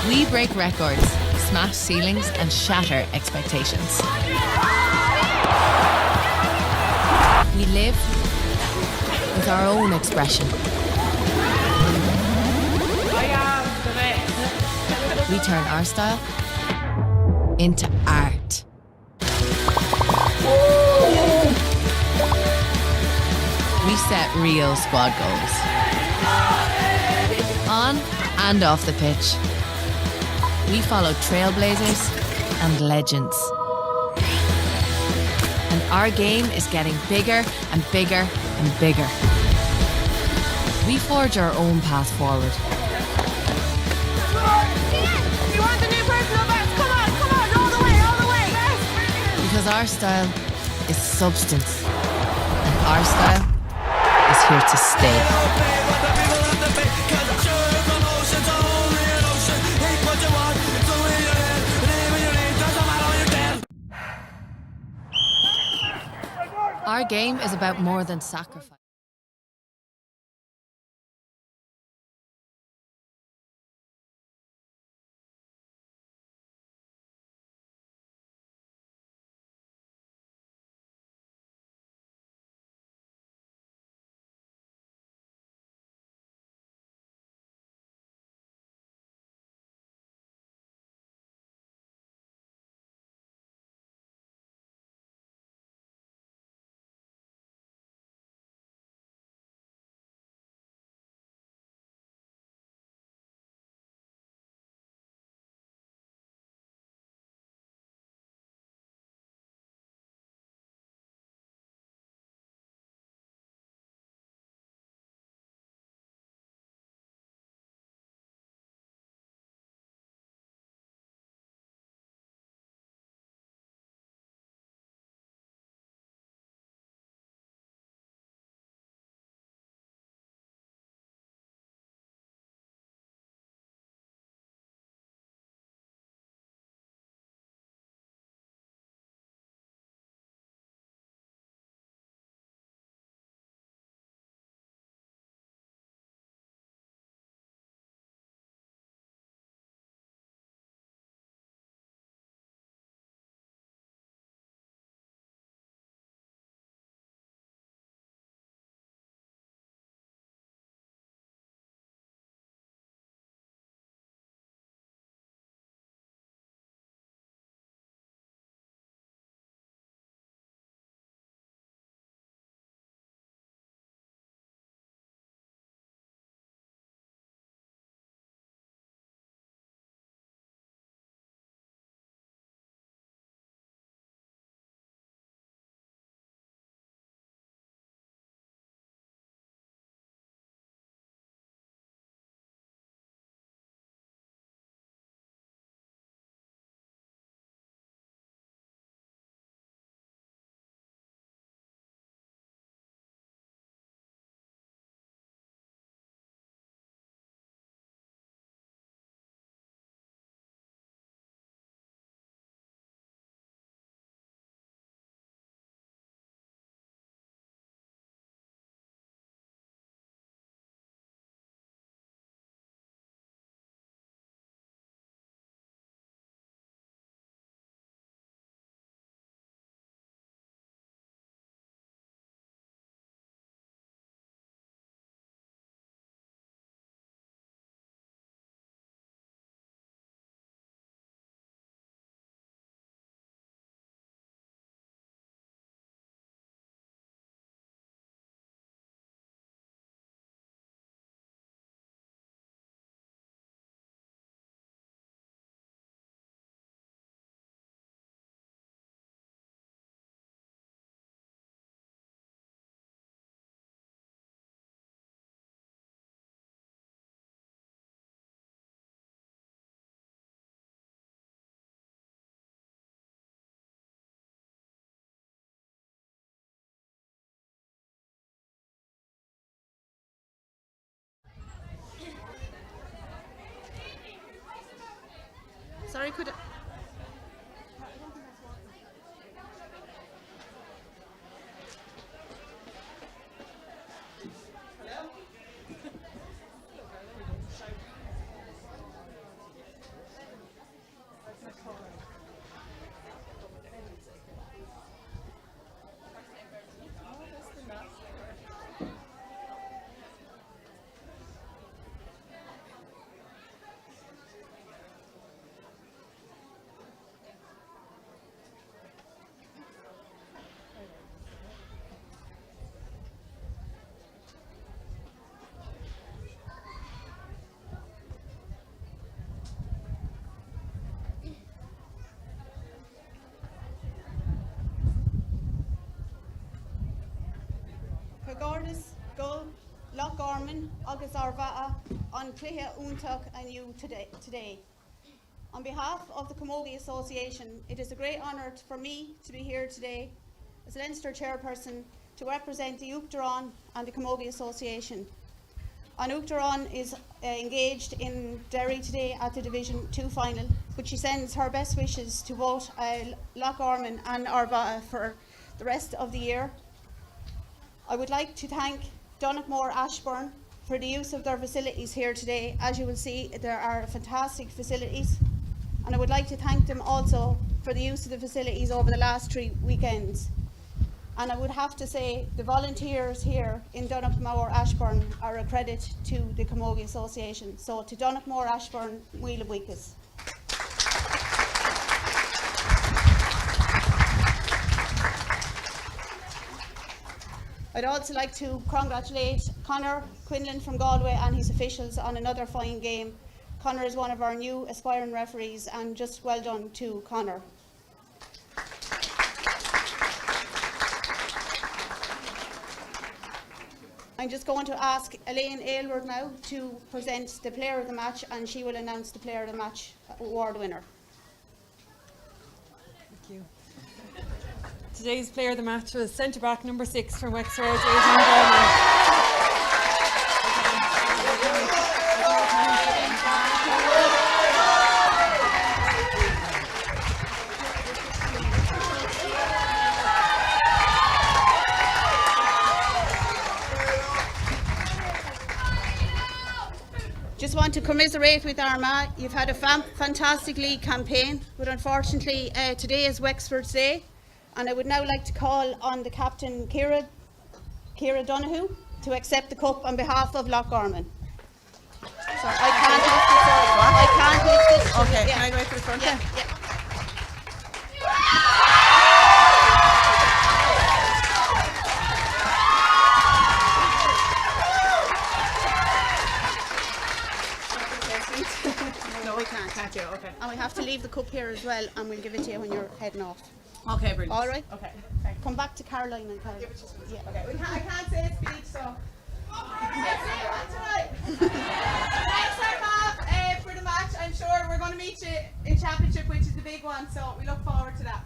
We break records, smash ceilings, and shatter expectations. We live with our own expression. We turn our style into art. We set real squad goals. On and off the pitch. We follow trailblazers and legends. And our game is getting bigger and bigger and bigger. We forge our own path forward. You want the new personal best? Come on, all the way. Because our style is substance. And our style is here to stay. Our game is about more than sacrifice. I could. Gordas, Go, Loch Orman, Agus Armagh, on Clihe Úntaach and you today. On behalf of the Camogie Association, it is a great honour for me to be here today as Leinster Chairperson to represent the Uachtaráin and the Camogie Association. And Uachtaráin is engaged in Derry today at the Division 2 final, but she sends her best wishes to both Loch Orman and Armagh for the rest of the year. I would like to thank Donegal Ashbourne for the use of their facilities here today. As you will see, there are fantastic facilities, and I would like to thank them also for the use of the facilities over the last 3 weekends. And I would have to say the volunteers here in Donegal Ashbourne are a credit to the Camogie Association. So to Donegal Ashbourne, Muile Buicas. I'd also like to congratulate Conor Quinlan from Galway and his officials on another fine game. Conor is one of our new aspiring referees, and just well done to Conor. I'm just going to ask Elaine Aylward now to present the player of the match, and she will announce the player of the match award winner. Thank you. Today's player of the match was centre-back number 6 from Wexford, Adrian Bowman. Just want to commiserate with Armagh. You've had a fantastic league campaign, but unfortunately today is Wexford's day. And I would now like to call on the captain, Ciara Donoghue, to accept the cup on behalf of Loch Orman. Sorry, I can't lift it. Sorry. I can't lift it. Okay, Yeah. can I go to the front then? Yeah. No, we can't. Can't you? Okay. And we have to leave the cup here as well, and we'll give it to you when you're heading off. Okay, brilliant. All right? Okay. Thank Come back to Caroline and Caroline. you. Okay. I can't say a speech, so. That's all right. Thanks, Armagh, for the match. I'm sure we're going to meet you in championship, which is the big one. So we look forward to that.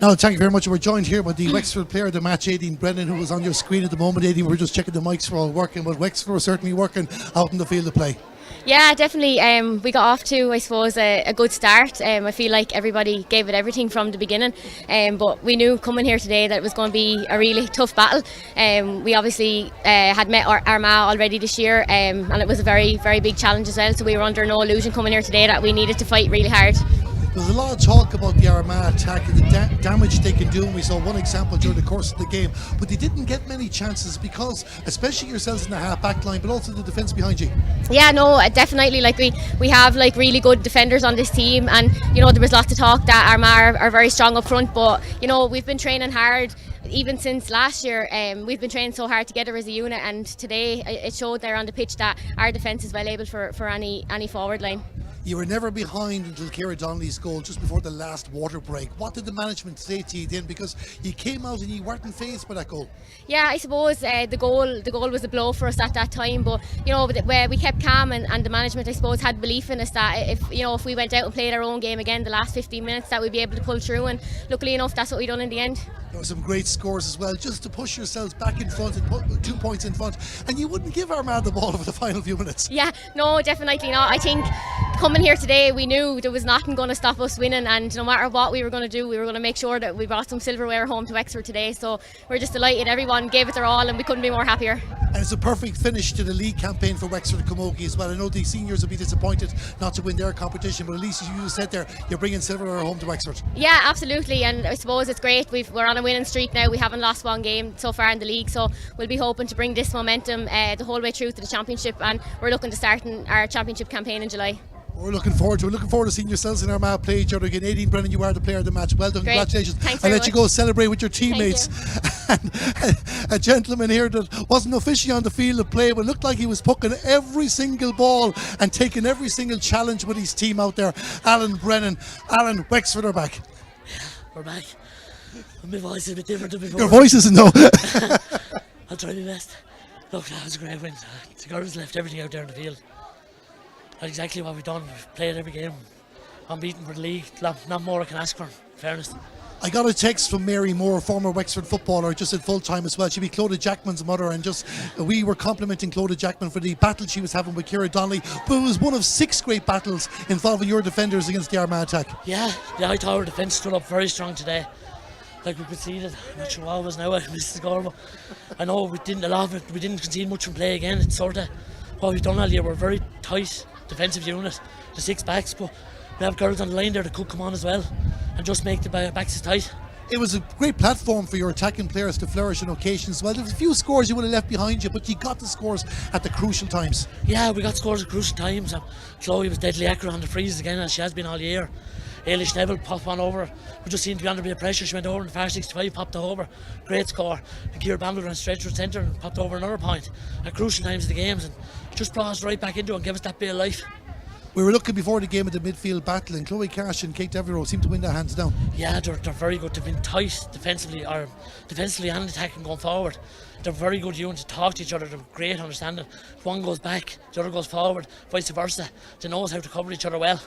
Now, thank you very much. We're joined here by the Wexford player of the match, Aideen Brennan, who is on your screen at the moment. Aideen, we're just checking the mics were all working, but Wexford were certainly working out in the field of play. Yeah, definitely. We got off to, I suppose, a good start. I feel like everybody gave it everything from the beginning, but we knew coming here today that it was going to be a really tough battle. We obviously had met Armagh already this year, and it was a very, very big challenge as well, so we were under no illusion coming here today that we needed to fight really hard. There's a lot of talk about the Armagh attack and the damage they can do, and we saw one example during the course of the game, but they didn't get many chances because, especially yourselves in the half-back line, but also the defence behind you. Yeah, no, definitely. Like we have like really good defenders on this team, and you know there was lots of talk that Armagh are very strong up front, but you know we've been training hard. Even since last year, we've been training so hard together as a unit, and today it showed there on the pitch that our defence is well able for any forward line. You were never behind until Ciara Donnelly's goal just before the last water break. What did the management say to you then? Because you came out and you weren't fazed by that goal. Yeah, I suppose the goal was a blow for us at that time, but you know we kept calm, and the management I suppose had belief in us that if we went out and played our own game again the last 15 minutes that we'd be able to pull through, and luckily enough that's what we done in the end. There were some great scores as well, just to push yourselves back in front and put 2 points in front, and you wouldn't give Armagh the ball over the final few minutes. Yeah, no, definitely not. I think coming here today we knew there was nothing going to stop us winning, and no matter what we were going to do, we were going to make sure that we brought some silverware home to Wexford today, so we're just delighted. Everyone gave it their all and we couldn't be more happier. And it's a perfect finish to the league campaign for Wexford and Camogie as well. I know the seniors will be disappointed not to win their competition, but at least as you said there, you're bringing silverware home to Wexford. Yeah, absolutely, and I suppose it's great. We're on a winning streak now. We haven't lost one game so far in the league, so we'll be hoping to bring this momentum the whole way through to the championship, and we're looking to start our championship campaign in July. We're looking forward to seeing yourselves in Armagh play each other again. Aideen Brennan, you are the player of the match. Well done, great. Congratulations. Thanks I'll very let you much. go celebrate with your teammates. And a gentleman here that wasn't officially on the field of play, but looked like he was pucking every single ball and taking every single challenge with his team out there. Alan Brennan. Alan, Wexford are back. We're back. My voice is a bit different than before. Your voice isn't, no. I'll try my best. Look, that was a great win. The girls left everything out there in the field. That's exactly what we've done. We've played every game. Unbeaten for the league. Not more I can ask for, in fairness. I got a text from Mary Moore, former Wexford footballer, just at full time as well. She'd be Clodagh Jackman's mother, and we were complimenting Clodagh Jackman for the battle she was having with Ciara Donnelly. But it was one of 6 great battles involving your defenders against the Armagh attack. Yeah, I thought our defence stood up very strong today. Like we conceded, I'm not sure what it was now, I missed the goal, but I know we didn't concede much from play again. It's sort of what we've done all year. We're a very tight defensive unit, the 6 backs, but we have girls on the line there that could come on as well and just make the backs tight. It was a great platform for your attacking players to flourish on occasions. Well, there was a few scores you would have left behind you, but you got the scores at the crucial times. Yeah, we got scores at crucial times, and Chloe was deadly accurate on the frees again, as she has been all year. Ailish Neville popped one over. We just seemed to be under a bit of pressure. She went over in the far 65, popped it over. Great score. And Ciara Bamble ran straight through the centre and popped over another point at crucial times of the games, and just brought us right back into it and gave us that bit of life. We were looking before the game at the midfield battle, and Chloe Cash and Kate Devereaux seemed to win that hands down. Yeah, they're very good. They've been tight defensively and attacking going forward. They're very good units to talk to each other. They're great understanding. If one goes back, the other goes forward, vice versa. They know how to cover each other well.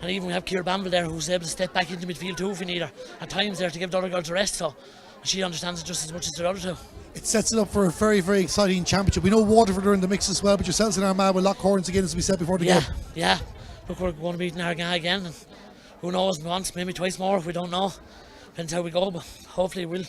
And even we have Ciara Bamble there, who's able to step back into midfield too if we need her. At times there to give the other girls a rest, so she understands it just as much as the other two. It sets it up for a very, very exciting championship. We know Waterford are in the mix as well, but yourselves in Armagh will lock horns again, as we said before the game. Yeah. Look, we're going to be in Armagh again, and who knows, once, maybe twice more, if we don't know. Depends how we go, but hopefully we'll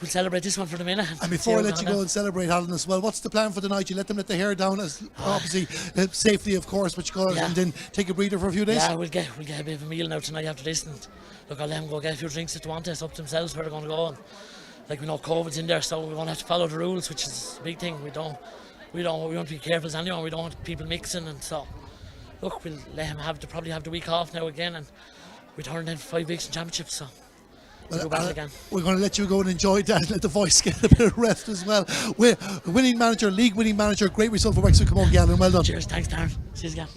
celebrate this one for the minute. And before I let you go and celebrate, Alan, as well, what's the plan for the night? You let them let the hair down, as obviously safely, of course, but you go and then take a breather for a few days? Yeah, we'll get a bit of a meal now tonight after this, and look, I'll let them go get a few drinks if they want to. It's up to themselves where they're going to go, and like we know COVID's in there, so we won't have to follow the rules, which is a big thing. We want to be careful as anyone. We don't want people mixing, and so look, we'll let them probably have the week off now again, and we turn then for 5 weeks in championships, so we'll go back again. We're going to let you go and enjoy that, let the voice get a bit of rest as well. We're league winning manager, great result for Wexford Camogie, Alan, well done. Cheers, thanks Darren, see you again.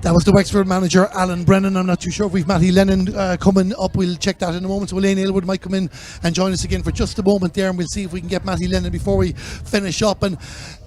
That was the Wexford manager, Alan Brennan. I'm not too sure if we've Matty Lennon coming up. We'll check that in a moment. So Elaine Aylwood might come in and join us again for just a moment there, and we'll see if we can get Matty Lennon before we finish up. And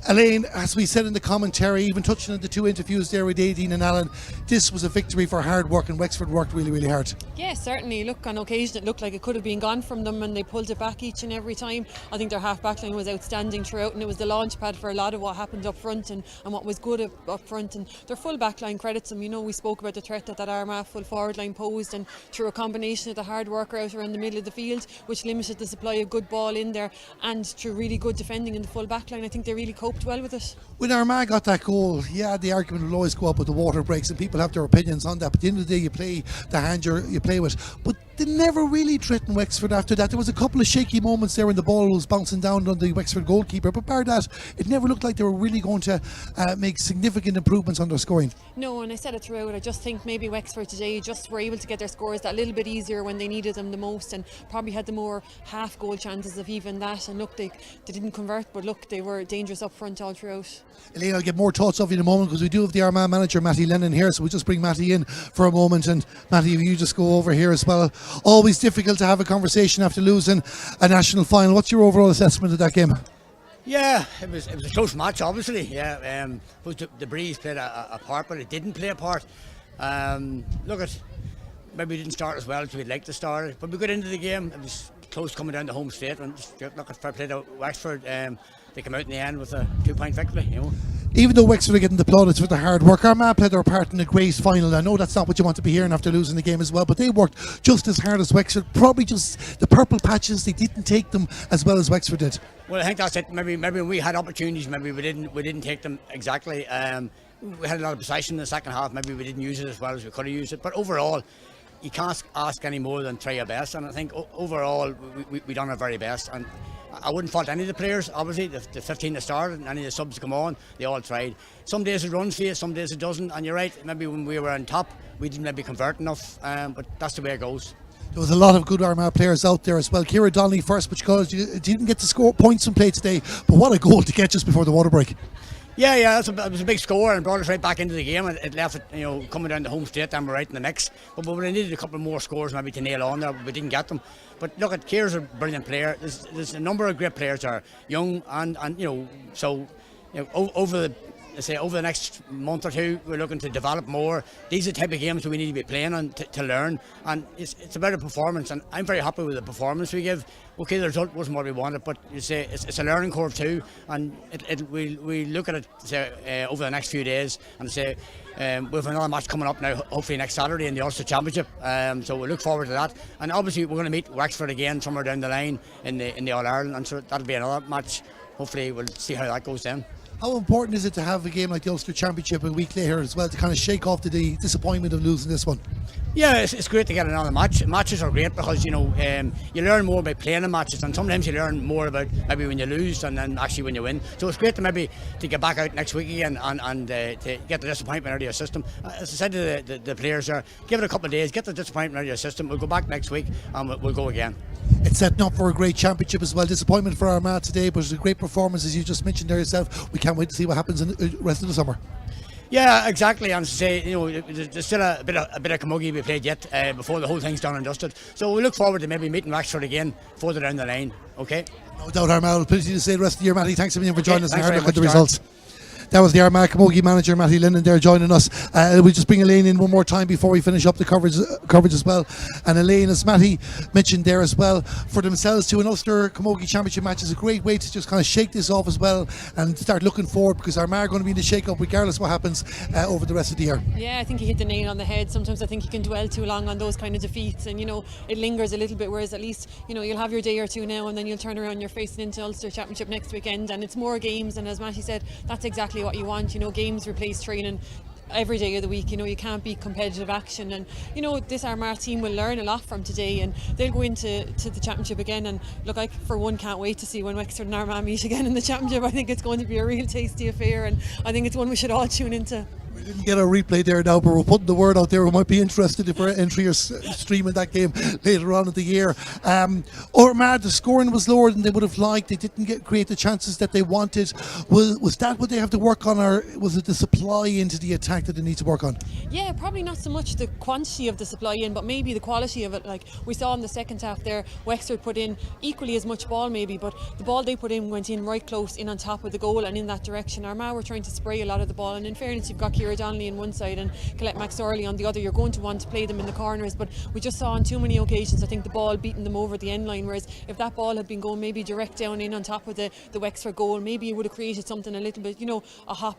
Elaine, as we said in the commentary, even touching on the two interviews there with Aideen and Alan, this was a victory for hard work, and Wexford worked really, really hard. Yeah, certainly. Look, on occasion it looked like it could have been gone from them, and they pulled it back each and every time. I think their half-back line was outstanding throughout, and it was the launch pad for a lot of what happened up front and what was good up front. And their full back line credits them. You know, we spoke about the threat that Armagh full forward line posed, and through a combination of the hard worker out around the middle of the field, which limited the supply of good ball in there, and through really good defending in the full back line, I think they really coped well with it. When Armagh got that goal, yeah, the argument will always go up with the water breaks, and people have their opinions on that, but at the end of the day, you play the hand you play with. But they never really threatened Wexford after that. There was a couple of shaky moments there when the ball was bouncing down on the Wexford goalkeeper, but bar that, it never looked like they were really going to make significant improvements on their scoring. No, and I said it throughout, I just think maybe Wexford today just were able to get their scores that little bit easier when they needed them the most, and probably had the more half goal chances of even that. And look, they didn't convert, but look, they were dangerous up front all throughout. Elaine, I'll get more thoughts of you in a moment, because we do have the Armagh manager, Matty Lennon, here, so we'll just bring Matty in for a moment. And Matty, if you just go over here as well. Always difficult to have a conversation after losing a national final. What's your overall assessment of that game? Yeah, it was a close match, obviously. Yeah, the breeze played a part, but it didn't play a part. Maybe we didn't start as well as we'd like to start, but we got into the game. It was close coming down the home straight, and look at fair play to Wexford. They came out in the end with a 2-point victory. You know. Even though Wexford are getting the plaudits for their hard work, Armagh played their part in the great final. I know that's not what you want to be hearing after losing the game as well, but they worked just as hard as Wexford. Probably just the purple patches, they didn't take them as well as Wexford did. Well, I think that's it. Maybe when we had opportunities, maybe we didn't take them exactly. We had a lot of possession in the second half. Maybe we didn't use it as well as we could have used it. But overall, you can't ask any more than try your best. And I think overall we done our very best. And I wouldn't fault any of the players. Obviously, the 15 that started and any of the subs that come on, they all tried. Some days it runs for you, some days it doesn't. And you're right, maybe when we were on top, we didn't maybe convert enough. But that's the way it goes. There was a lot of good Armagh players out there as well. Ciara Donnelly first, which caused you didn't get to score points from play today. But what a goal to get just before the water break. Yeah, it was a big score and brought us right back into the game, and it left it, coming down the home straight, then we're right in the mix. But we needed a couple more scores maybe to nail on there, but we didn't get them. But look, Ciara's a brilliant player. There's a number of great players there, young and over the next month or two, we're looking to develop more. These are the type of games that we need to be playing on to learn, and it's about a performance, and I'm very happy with the performance we give. Okay, the result wasn't what we wanted, but it's a learning curve too, and we look at it over the next few days, and we have another match coming up now, hopefully next Saturday in the Ulster Championship, so we look forward to that. And obviously we're going to meet Wexford again somewhere down the line in the All-Ireland, and so that'll be another match. Hopefully we'll see how that goes then. How important is it to have a game like the Ulster Championship a week later as well, to kind of shake off the disappointment of losing this one? Yeah, it's great to get another match. Matches are great because you learn more by playing the matches, and sometimes you learn more about maybe when you lose and then actually when you win. So it's great to get back out next week again and to get the disappointment out of your system. As I said to the players there, give it a couple of days, get the disappointment out of your system. We'll go back next week and we'll go again. It's setting up for a great championship as well. Disappointment for Armagh today, but it's a great performance, as you just mentioned there yourself. We can't wait to see what happens in the rest of the summer. Yeah, exactly. And to say, there's still a bit of camogie to be played yet before the whole thing's done and dusted. So we look forward to maybe meeting Wexford again further down the line. Okay. No doubt, Armagh. Plenty to say the rest of the year, Matty. Thanks a million for joining us and look at the results. That was the Armagh Camogie manager, Matty Lennon, there joining us. We'll just bring Elaine in one more time before we finish up the coverage as well. And Elaine, as Matty mentioned there as well, for themselves to an Ulster Camogie Championship match is a great way to just kind of shake this off as well and start looking forward, because Armagh are going to be in the shake-up regardless what happens over the rest of the year. Yeah, I think you hit the nail on the head. Sometimes I think you can dwell too long on those kind of defeats, and it lingers a little bit, whereas at least you'll have your day or two now, and then you'll turn around, you're facing into Ulster Championship next weekend, and it's more games, and as Matty said, that's exactly what you want. Games replace training every day of the week. You can't beat competitive action, and this Armagh team will learn a lot from today, and they'll go into the championship again. And look, I for one can't wait to see when Wexford and Armagh meet again in the championship. I think it's going to be a real tasty affair, and I think it's one we should all tune into. We didn't get a replay there now, but we're putting the word out there. We might be interested if we're entering or streaming that game later on in the year. Armagh, the scoring was lower than they would have liked. They didn't create the chances that they wanted. Was that what they have to work on, or was it the supply into the attack that they need to work on? Yeah, probably not so much the quantity of the supply in, but maybe the quality of it. Like we saw in the second half there, Wexford put in equally as much ball maybe, but the ball they put in went in right close in on top of the goal and in that direction. Armagh were trying to spray a lot of the ball, and in fairness, you've got Ciara Donnelly on one side and Colette McSorley on the other. You're going to want to play them in the corners, but we just saw on too many occasions, I think, the ball beating them over the end line, whereas if that ball had been going maybe direct down in on top of the Wexford goal, maybe it would have created something a little bit, a hop,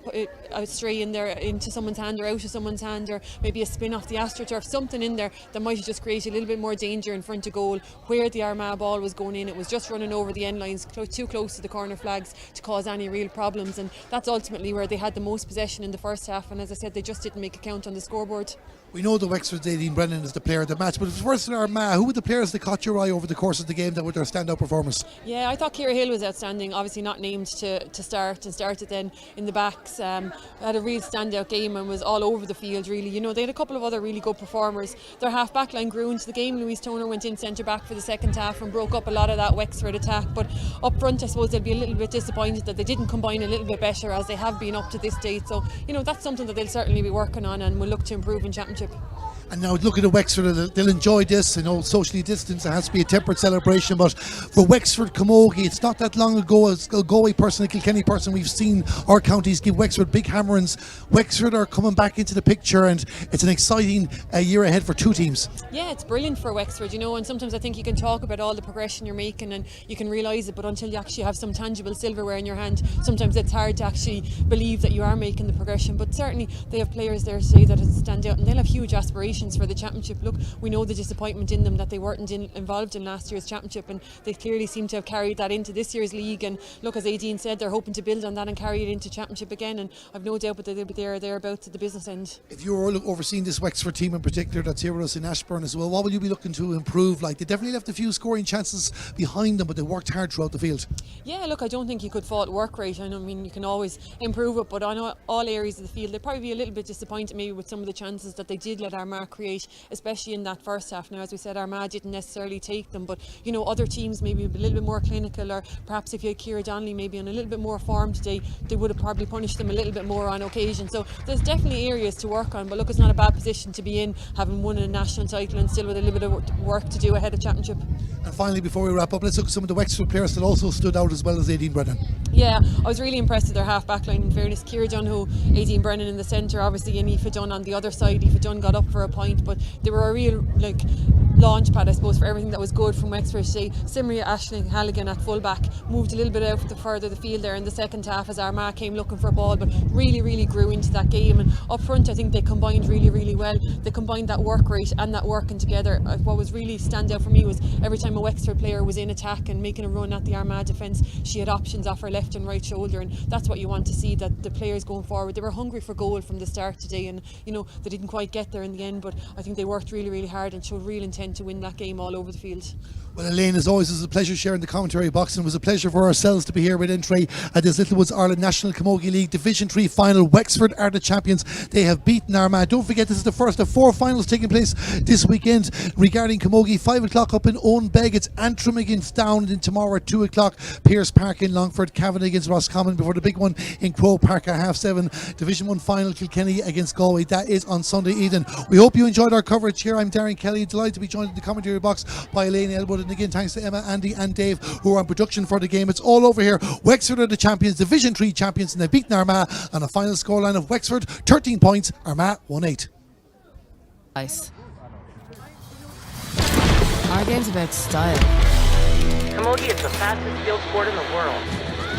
a stray in there into someone's hand or out of someone's hand, or maybe a spin off the AstroTurf, something in there that might have just created a little bit more danger in front of goal. Where the Armagh ball was going in, it was just running over the end lines, too close to the corner flags to cause any real problems, and that's ultimately where they had the most possession in the first half, and as I said, they just didn't make a count on the scoreboard. We know that Wexford's Aileen Brennan is the player of the match, but if it's worse than Armagh, who were the players that caught your eye over the course of the game that were their standout performers? Yeah, I thought Ciara Hill was outstanding, obviously not named to start, and started then in the backs. Had a real standout game and was all over the field really. They had a couple of other really good performers. Their half back line grew into the game. Louise Toner went in centre back for the second half and broke up a lot of that Wexford attack, but up front I suppose they'll be a little bit disappointed that they didn't combine a little bit better as they have been up to this date. So that's something that they'll certainly be working on and will look to improve in Championship. And now looking at Wexford, they'll enjoy this. Socially distanced, it has to be a tempered celebration, but for Wexford Camogie, it's not that long ago as a Galway person, a Kilkenny person, we've seen our counties give Wexford big hammerings. Wexford are coming back into the picture, and it's an exciting year ahead for two teams. Yeah, it's brilliant for Wexford, and sometimes I think you can talk about all the progression you're making and you can realise it, but until you actually have some tangible silverware in your hand, sometimes it's hard to actually believe that you are making the progression. But certainly they have players there today that stand out, and they'll have huge aspirations for the Championship. Look, we know the disappointment in them that they weren't involved in last year's Championship, and they clearly seem to have carried that into this year's league. And look, as Aideen said, they're hoping to build on that and carry it into Championship again, and I've no doubt that they'll be thereabouts at the business end. If you're overseeing this Wexford team in particular that's here with us in Ashbourne as well, what will you be looking to improve? Like, they definitely left a few scoring chances behind them, but they worked hard throughout the field. Yeah, look, I don't think you could fault work rate. I mean, you can always improve it, but on all areas of the field, they'd probably be a little bit disappointed maybe with some of the chances that they did let Armagh create, especially in that first half. Now, as we said, Armagh didn't necessarily take them, but other teams maybe a little bit more clinical, or perhaps if you had Ciara Donnelly maybe on a little bit more form today, they would have probably punished them a little bit more on occasion. So there's definitely areas to work on, but look, it's not a bad position to be in, having won a national title and still with a little bit of work to do ahead of Championship. And finally, before we wrap up, let's look at some of the Wexford players that also stood out as well as Aideen Brennan. Yeah, I was really impressed with their half back line, in fairness. Ciara Dunn, Aideen Brennan in the centre, obviously, and Aoife Dunn on the other side. Aoife Dunn got up for a point, but they were a real launch pad, I suppose, for everything that was good from Wexford today. Simria Aisling Halligan at full back moved a little bit out further the field there in the second half as Armagh came looking for a ball, but really grew into that game. And up front, I think they combined really well. They combined that work rate and that working together. What was really stand out for me was every time a Wexford player was in attack and making a run at the Armagh defence, she had options off her left and right shoulder, and that's what you want to see, that the players going forward, they were hungry for goal from the start today, and they didn't quite get there in the end, but I think they worked really hard and showed real intent to win that game all over the field. Well, Elaine, as always, it was a pleasure sharing the commentary box, and it was a pleasure for ourselves to be here with Entry at this Littlewoods Ireland National Camogie League Division 3 final. Wexford are the champions. They have beaten Armagh. Don't forget, this is the first of 4 finals taking place this weekend regarding Camogie. 5 o'clock up in Owenbeg, it's Antrim against Down, and then tomorrow at 2 o'clock, Pearse Park in Longford, Cavan against Roscommon, before the big one in Crow Park at 7:30. Division 1 final, Kilkenny against Galway. That is on Sunday evening. We hope you enjoyed our coverage here. I'm Darren Kelly, delighted to be joined in the commentary box by Elaine Elwood, and again thanks to Emma, Andy and Dave who are on production for the game. It's all over here. Wexford are the champions, Division 3 champions, and they've beaten Armagh on a final scoreline of Wexford 13 points, Armagh 1-8. Nice. Our game's about style. Camogie is the fastest field sport in the world.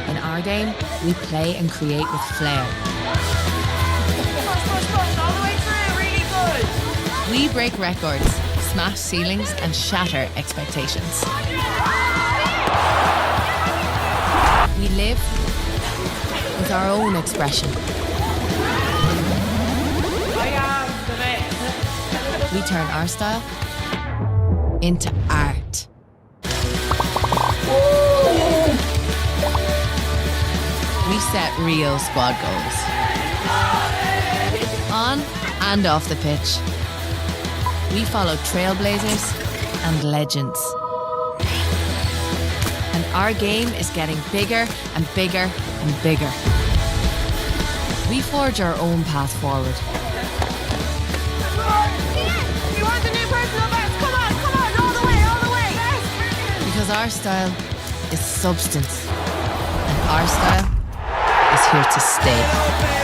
In our game, we play and create with flair. Push, all the way through, really good. We break records, smash ceilings, and shatter expectations. We live with our own expression. I am the best. We turn our style into art. We set real squad goals. and off the pitch. We follow trailblazers and legends. And our game is getting bigger and bigger and bigger. We forge our own path forward. You want the new personal best? Come on, all the way. Because our style is substance. And our style is here to stay.